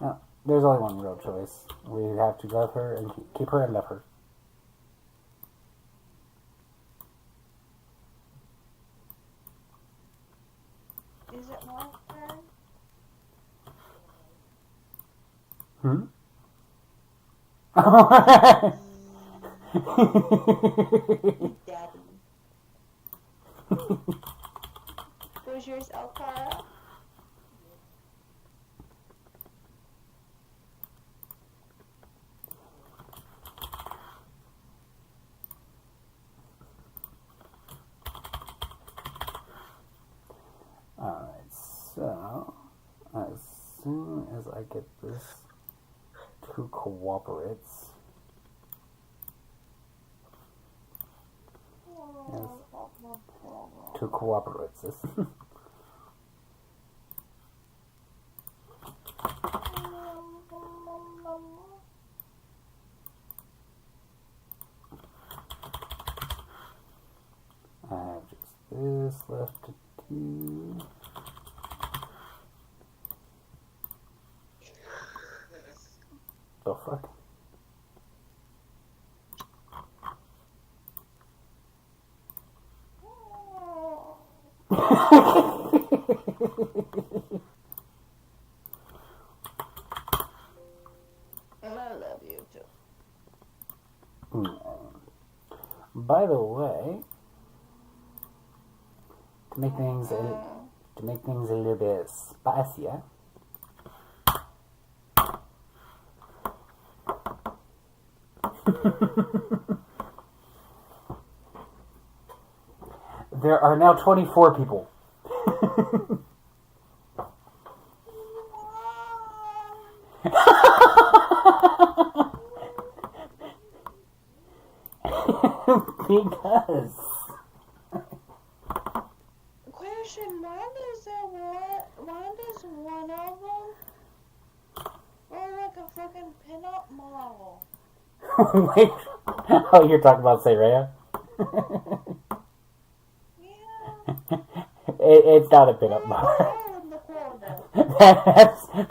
No, there's only one real choice. We have to love her and keep her and love her. Is it my turn? Daddy. Was yours Elkara? Alright, so as soon as I get this to cooperates. Yes. To cooperates this. I have just this. just left to do. The fuck? And I love you too. By the way, to make things a little bit spicier, there are now 24 people. Because question, why does one of them look like a fucking pin-up model? wait, oh, you're talking about Saraya? Yeah. It's not a pin-up model. Oh, in the corner.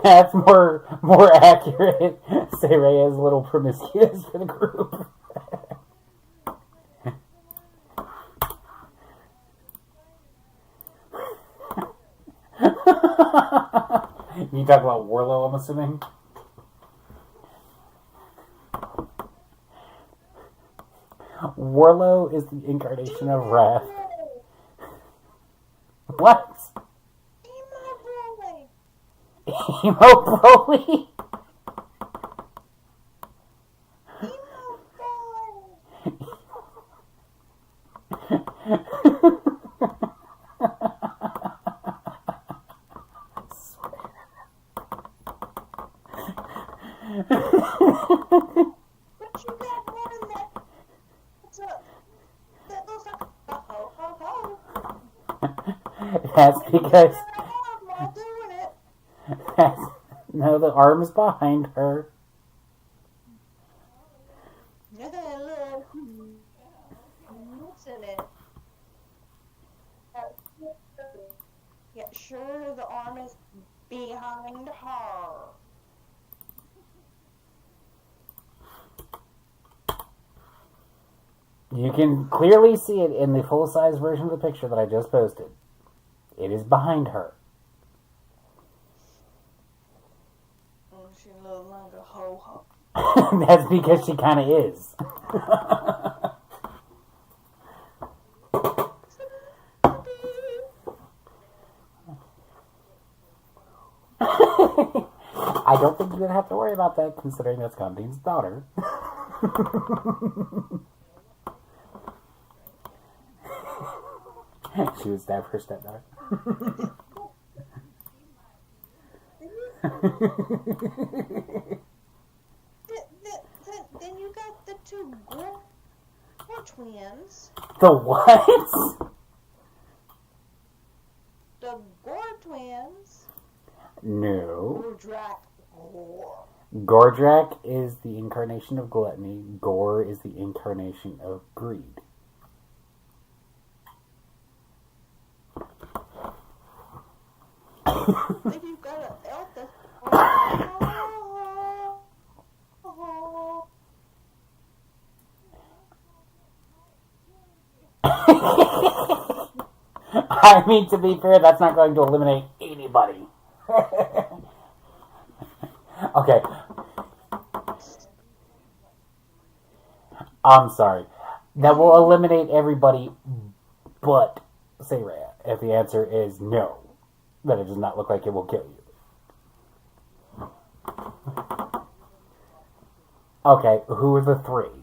That's more accurate. Saraya is a little promiscuous for the group. You talk about Warlow, I'm assuming? Warlow is the incarnation of wrath. What? Emo Broly. Emo Broly? But you got one that looks like a ho ho ho. That's because... I'm not doing it. No, the arm's behind her. Look, what's in it? Yeah, sure, the arm is behind her. You can clearly see it in the full-size version of the picture that I just posted. It is behind her. Oh, she looks like a ho-ho. That's because she kind of is. I don't think you're going to have to worry about that, considering that's Condine's daughter. She would stab her stepdaughter. Then you got the two Gore twins. The what? The Gore twins. No. Draco. Gordrak is the incarnation of gluttony. Gore is the incarnation of greed. If you've got an elf that's... I mean, to be fair, that's not going to eliminate anybody. Okay. I'm sorry. That will eliminate everybody but Saraya. If the answer is no, then it does not look like it will kill you. Okay, who are the three?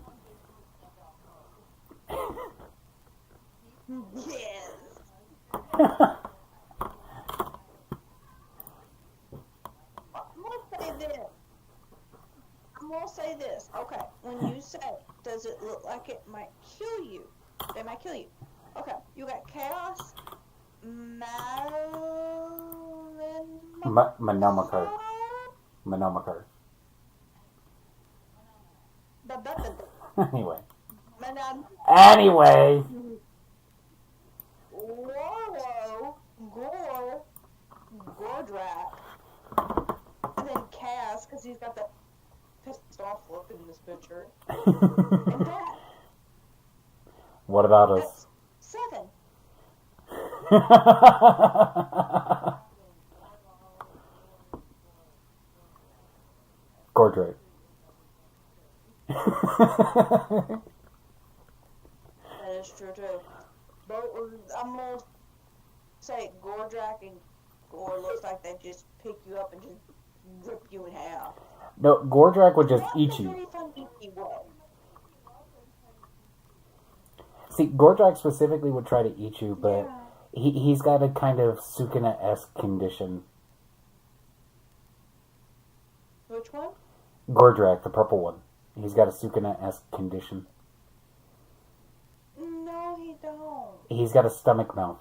Yes. I'm gonna say this. Okay, when you say, does it look like it might kill you? They might kill you. Okay, you got Chaos, Monomaker. Monomaker. Anyway. Manan. Anyway. What? Gordrak, and then Cass, because he's got that pissed off look in this picture, and Dad. What about us? That's 7. Gordrak. That is true too. But I'm gonna say Gordrak and Gore looks like they just pick you up and just rip you in half. No, Gordrak would just eat you. Very fun eaty way. See, Gordrak specifically would try to eat you, but Yeah. he's got a kind of Sukuna-esque condition. Which one? Gordrak, the purple one. He's got a Sukuna-esque condition. No, he don't. He's got a stomach mouth.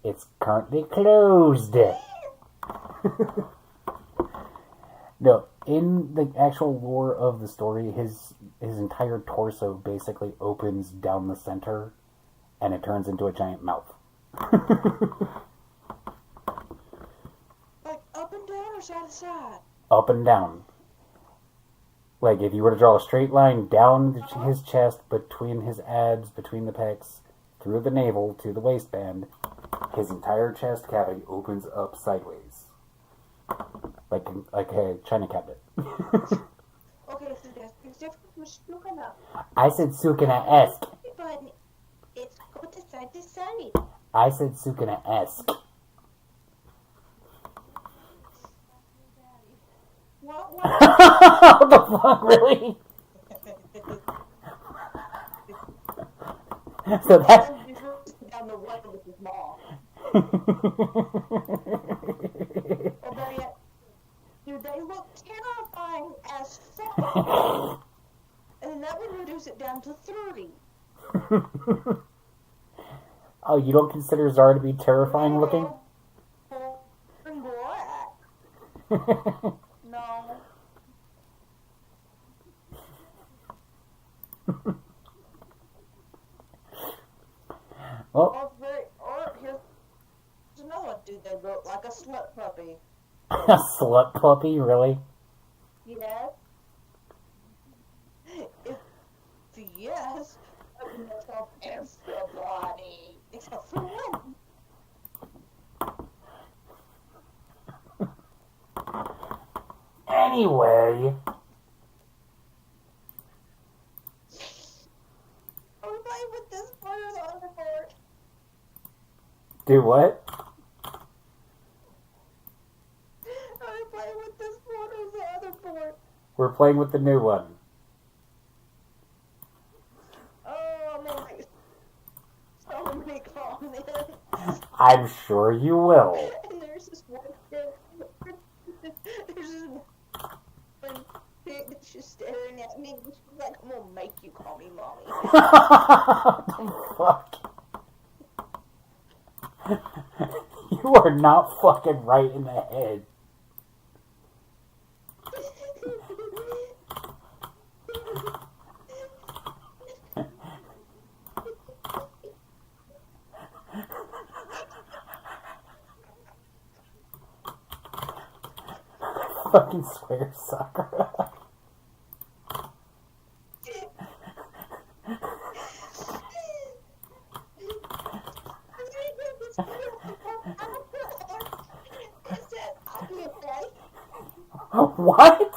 It's currently closed. No, in the actual lore of the story, his entire torso basically opens down the center, and it turns into a giant mouth. Like up and down or side to side? Up and down. Like, if you were to draw a straight line down his chest, between his abs, between the pecs, through the navel to the waistband, his entire chest cavity opens up sideways. Like a china cabinet. Okay, so that's different from Sukuna. I said Sukuna-esque. But it's go to side to side. I said Sukuna-esque. What? What the fuck, really? So that's... Down the one with his mom. Or better yet, do they look terrifying as fuck? And then that would reduce it down to 30. Oh, you don't consider Zara to be terrifying looking? No. Well, Or here's another one. Do they look like a slut puppy? a slut puppy, really? Yes. If yes, I can tell everybody except for one. Anyway, Are we playing with this board or the other board? do what? Are we playing with this board or the other board? We're playing with the new one. Oh, man. So many comments. I'm sure you will. And there's this one thing. There's this one pig that's just staring at me. And she's like, I'm gonna make you call me mommy. Fuck. You are not fucking right in the head. Fucking swear, sucker. What?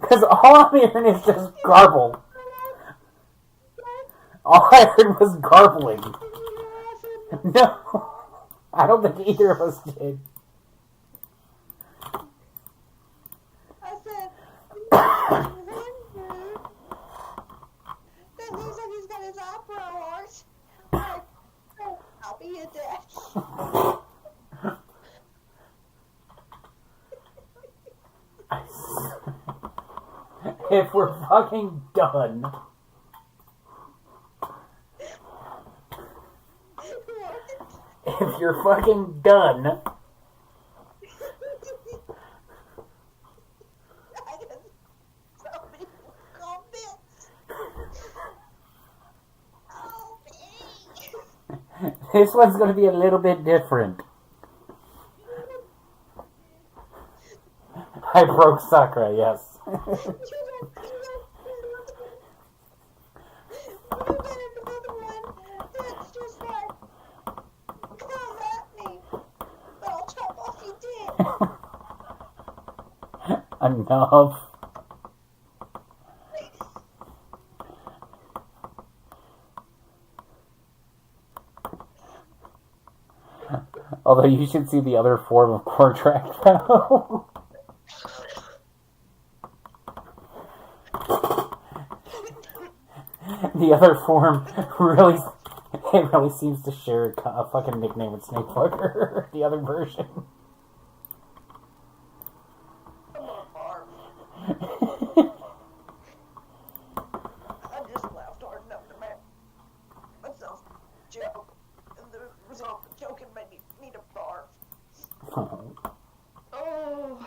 Because all I'm hearing is just garble. All I heard was garbling. No, I don't think either of us did. I said, that looks like he's got his opera horse. Like, oh, I'll be a dash. If we're fucking done. If you're fucking done. I got so many comments. This one's going to be a little bit different. I broke Sakura, yes. You get another one that's just like, come at me, but I'll chop off your dick. Enough. Although you should see the other form of Draco now. The other form really seems to share a fucking nickname with Snakefucker. The other version. I'm gonna barf. I just laughed hard enough to make myself joke, and the result of joking made me need a barf. Oh.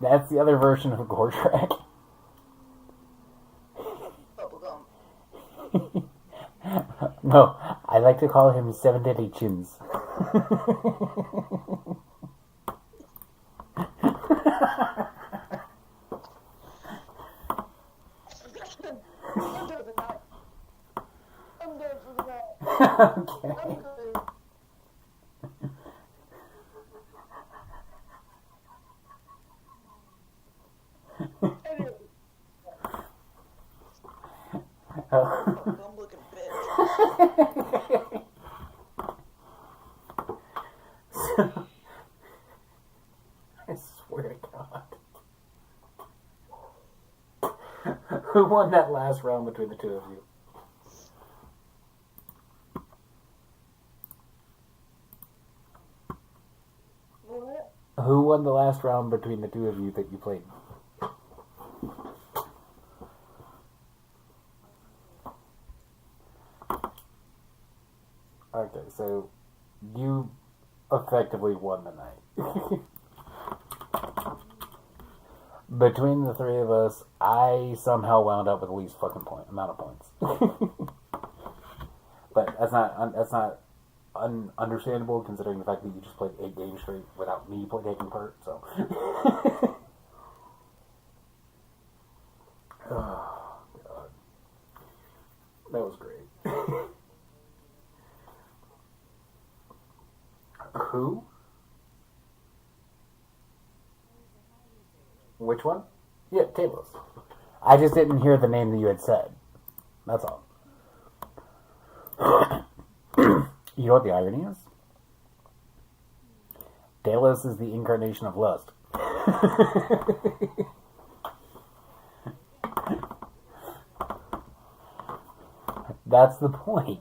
That's the other version of Gordrak. Bubblegum. No, I like to call him Seven Deadly Chins. Under the night. Under the night. Okay. I'm good. Bubblegum looking bitch. I swear to God. Who won that last round between the two of you? What? Who won the last round between the two of you that you played? Okay, so you effectively won the night. Between the three of us, I somehow wound up with the least fucking amount of points. But that's not understandable considering the fact that you just played 8 games straight without me taking part. So, oh God, that was great. Who? Which one? Yeah, Talos. I just didn't hear the name that you had said. That's all. You know what the irony is? Talos is the incarnation of lust. That's the point.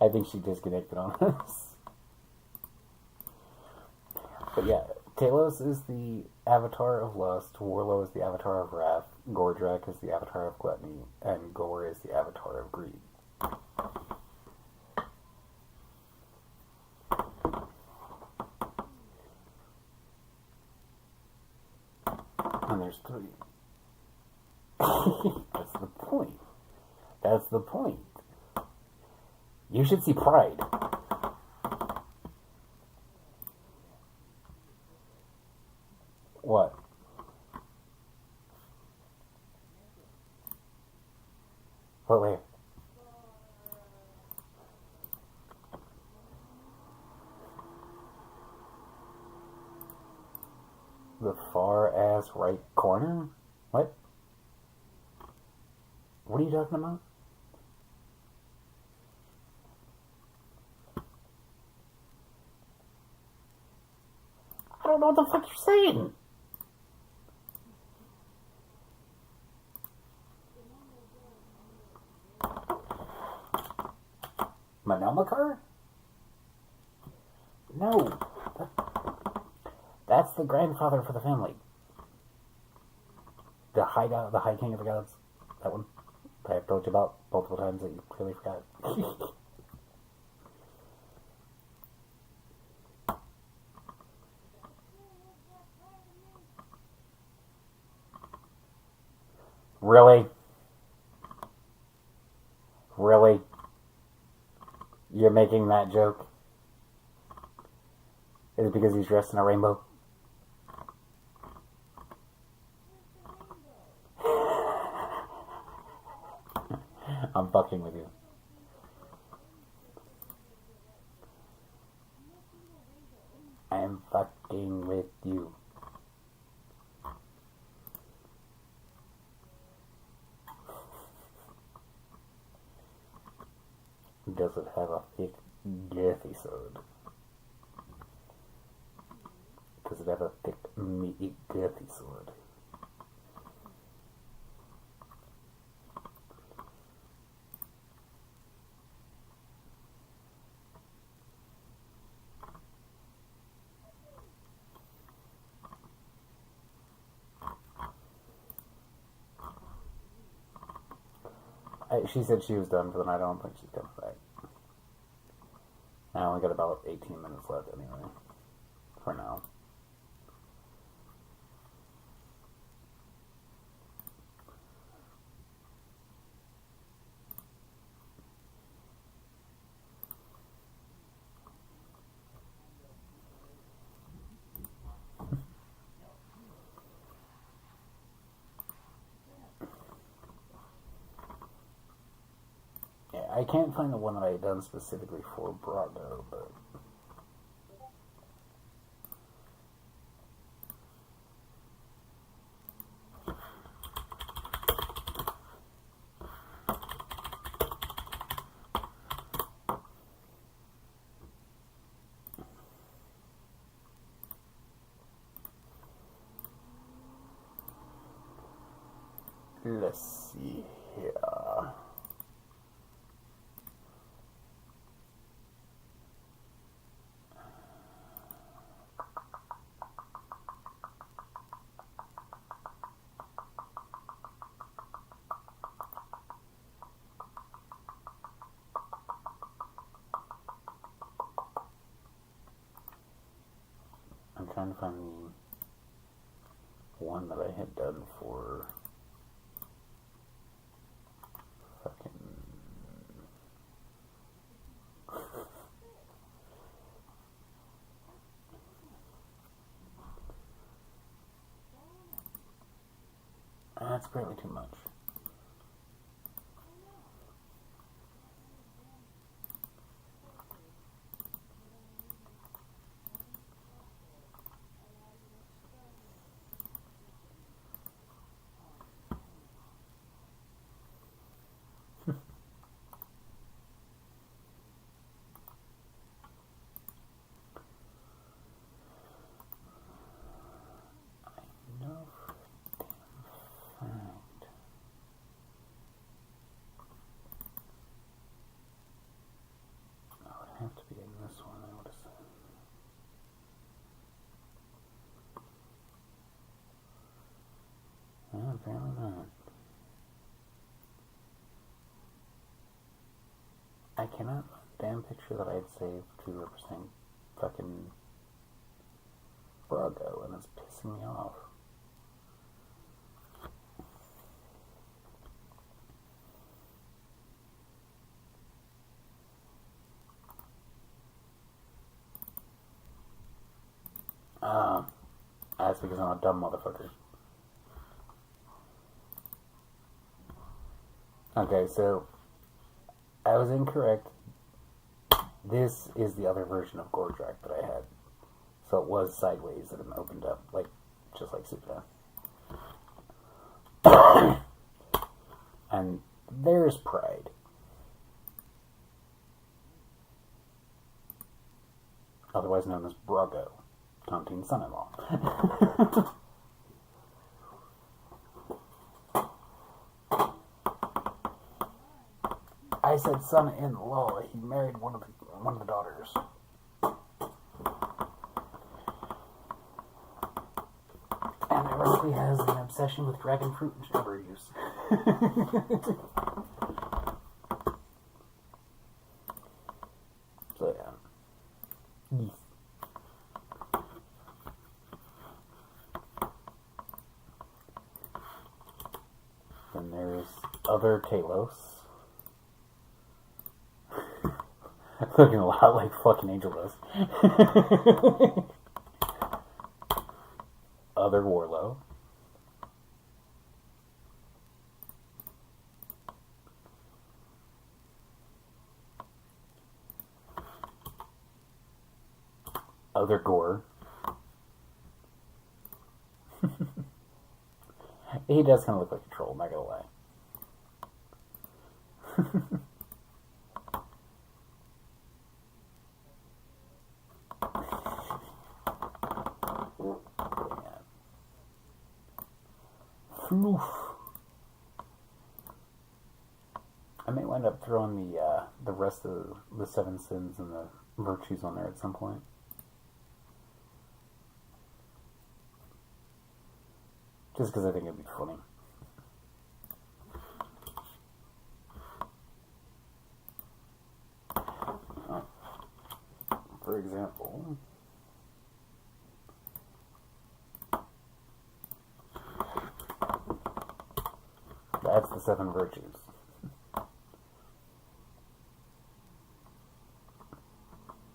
I think she disconnected on us. But yeah, Talos is the avatar of lust, Warlow is the avatar of wrath, Gordrak is the avatar of gluttony, and Gore is the avatar of greed. And there's 3. That's the point. That's the point. You should see Pride. What? What way? The far ass right corner? What? What are you talking about? I don't know what the fuck you're saying. Manamakar? No. That's the grandfather for the family. The High God, the High King of the Gods. That one. that I've told you about multiple times that you clearly forgot. Really? Really? You're making that joke? Is it because he's dressed in a rainbow? I'm fucking with you. I'm fucking with you. Does it have a thick, girthy sword? Does it have a thick, meaty, girthy sword? She said she was done for the night. I don't think she's coming back. I only got about 18 minutes left anyway. For now. I can't find the one that I had done specifically for Draco, but... let's see here. I'm trying to find the one that I had done for fucking... That's barely too much. Have to be in this one, I would have said. Well, apparently not. I cannot find a damn picture that I had saved to represent fucking Draco, and it's pissing me off. That's because I'm a dumb motherfucker. Okay, so I was incorrect. This is the other version of Gordrak that I had. So it was sideways and it opened up, like, just like Supina. And there's Pride. Otherwise known as Draco, Tontine's son-in-law. I said son-in-law. He married one of the daughters. And they were basically has an obsession with dragon fruit and strawberry juice. So yeah. Yes. Then there's other Kalos. Looking a lot like fucking Angel does. Other Warlow. Other Gore. He does kind of look like a troll, not gonna lie. Oof. I may wind up throwing the rest of the 7 sins and the virtues on there at some point. Just because I think it'd be funny. For example, that's the 7 virtues.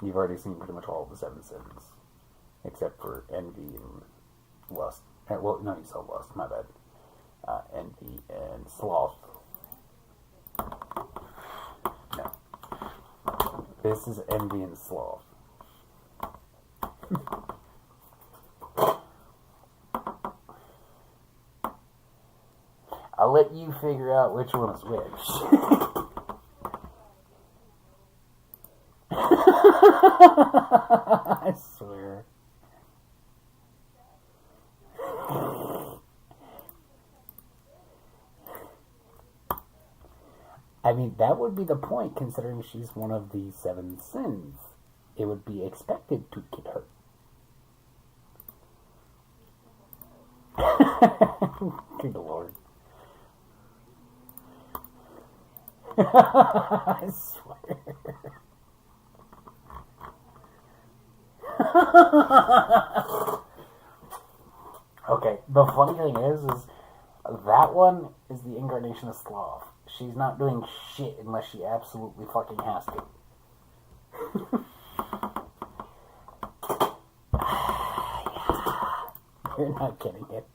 You've already seen pretty much all of the 7 sins, except for envy and lust. Well, no, you saw lust, my bad. Envy and sloth. No. This is envy and sloth. I'll let you figure out which one is which. I swear. I mean, that would be the point, considering she's one of the 7 sins. It would be expected to get her. Good Lord. I swear. Okay, the funny thing is that one is the incarnation of sloth. She's not doing shit unless she absolutely fucking has to. You're not getting it.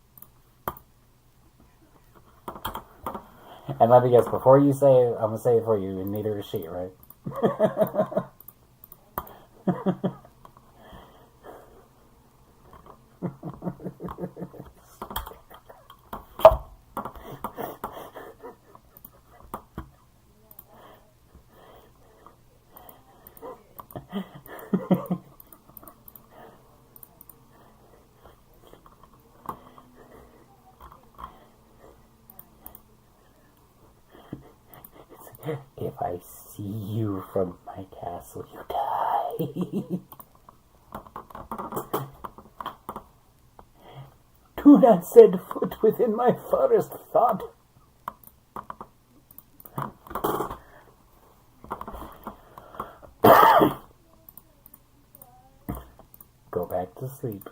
And let me guess, before you say it, I'm gonna say it for you, and neither is she, right? If I see you from my castle, you die. Do not set foot within my forest, thought. Go back to sleep.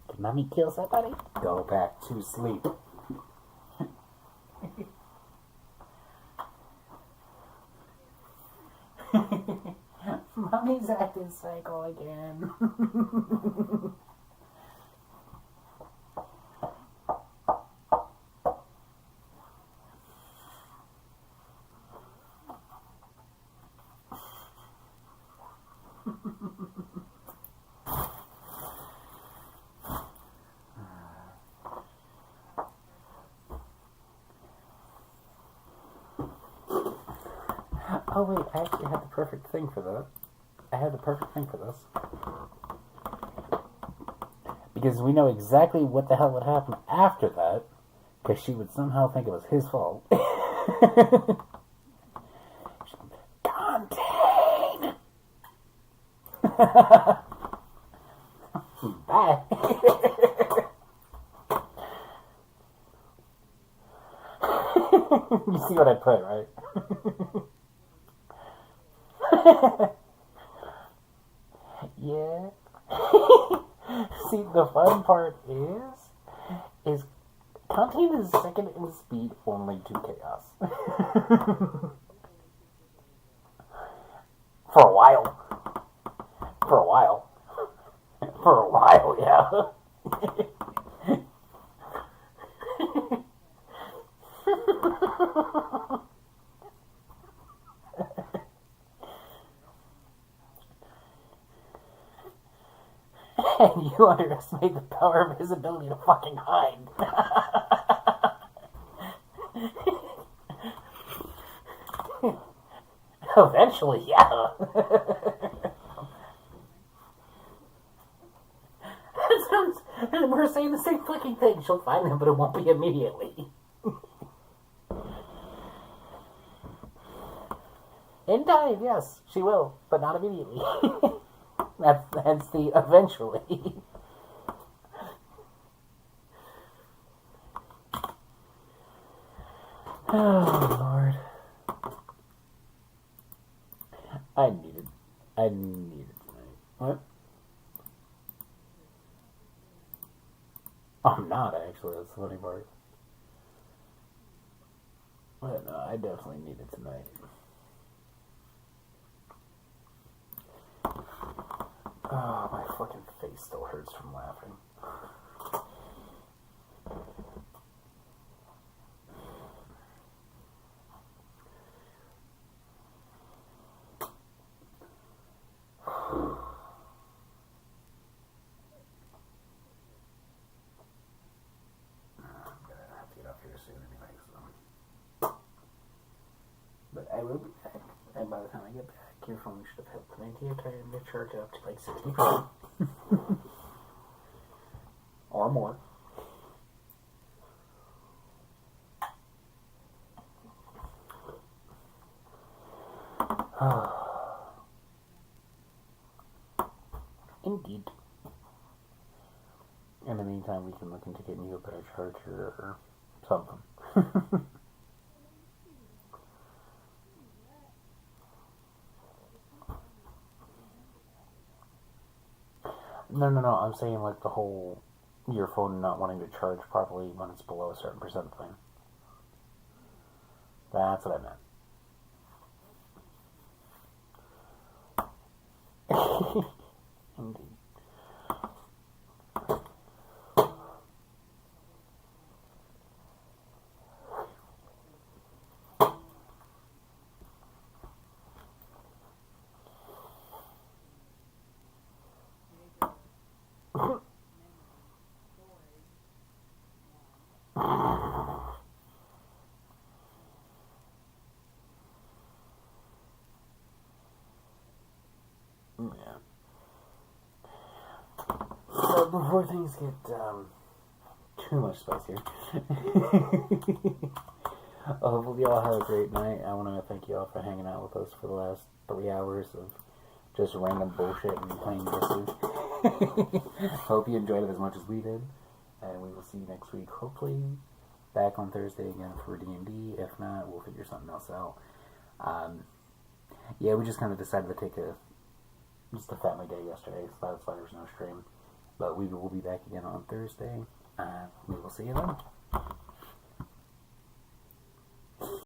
Did mommy kill somebody? Go back to sleep. Mommy's acting psycho again. Oh wait, I actually have the perfect thing for that. I have the perfect thing for this. Because we know exactly what the hell would happen after that, because she would somehow think it was his fault. Contain! You see what I put, right? Yeah. See, the fun part is Content is second in speed only to Chaos. For a while. For a while. For a while, yeah. And you underestimate the power of his ability to fucking hide. Eventually, yeah. We're saying the same fucking thing. She'll find him, but it won't be immediately. In time, yes, she will, but not immediately. That's the eventually. Oh, Lord. I need it tonight. What? I'm not, actually. That's the funny part. But no, I definitely need it tonight. Oh, my fucking face still hurts from laughing. But I will be back. And by the time I get back, your phone should have had plenty of time to charge up to like 60%. Or more. Indeed. In the meantime, we can look into getting you a better charger or something. No, I'm saying like the whole your phone not wanting to charge properly when it's below a certain percent thing. That's what I meant. Indeed. Yeah. So before things get too much spicier, hopefully y'all have a great night. I want to thank y'all for hanging out with us for the last 3 hours of just random bullshit and playing Disney. Hope you enjoyed it as much as we did, and we will see you next week. Hopefully, back on Thursday again for D&D. If not, we'll figure something else out. Yeah, we just kind of decided to take just a family day yesterday, so that's why there's no stream. But we will be back again on Thursday. We will see you then.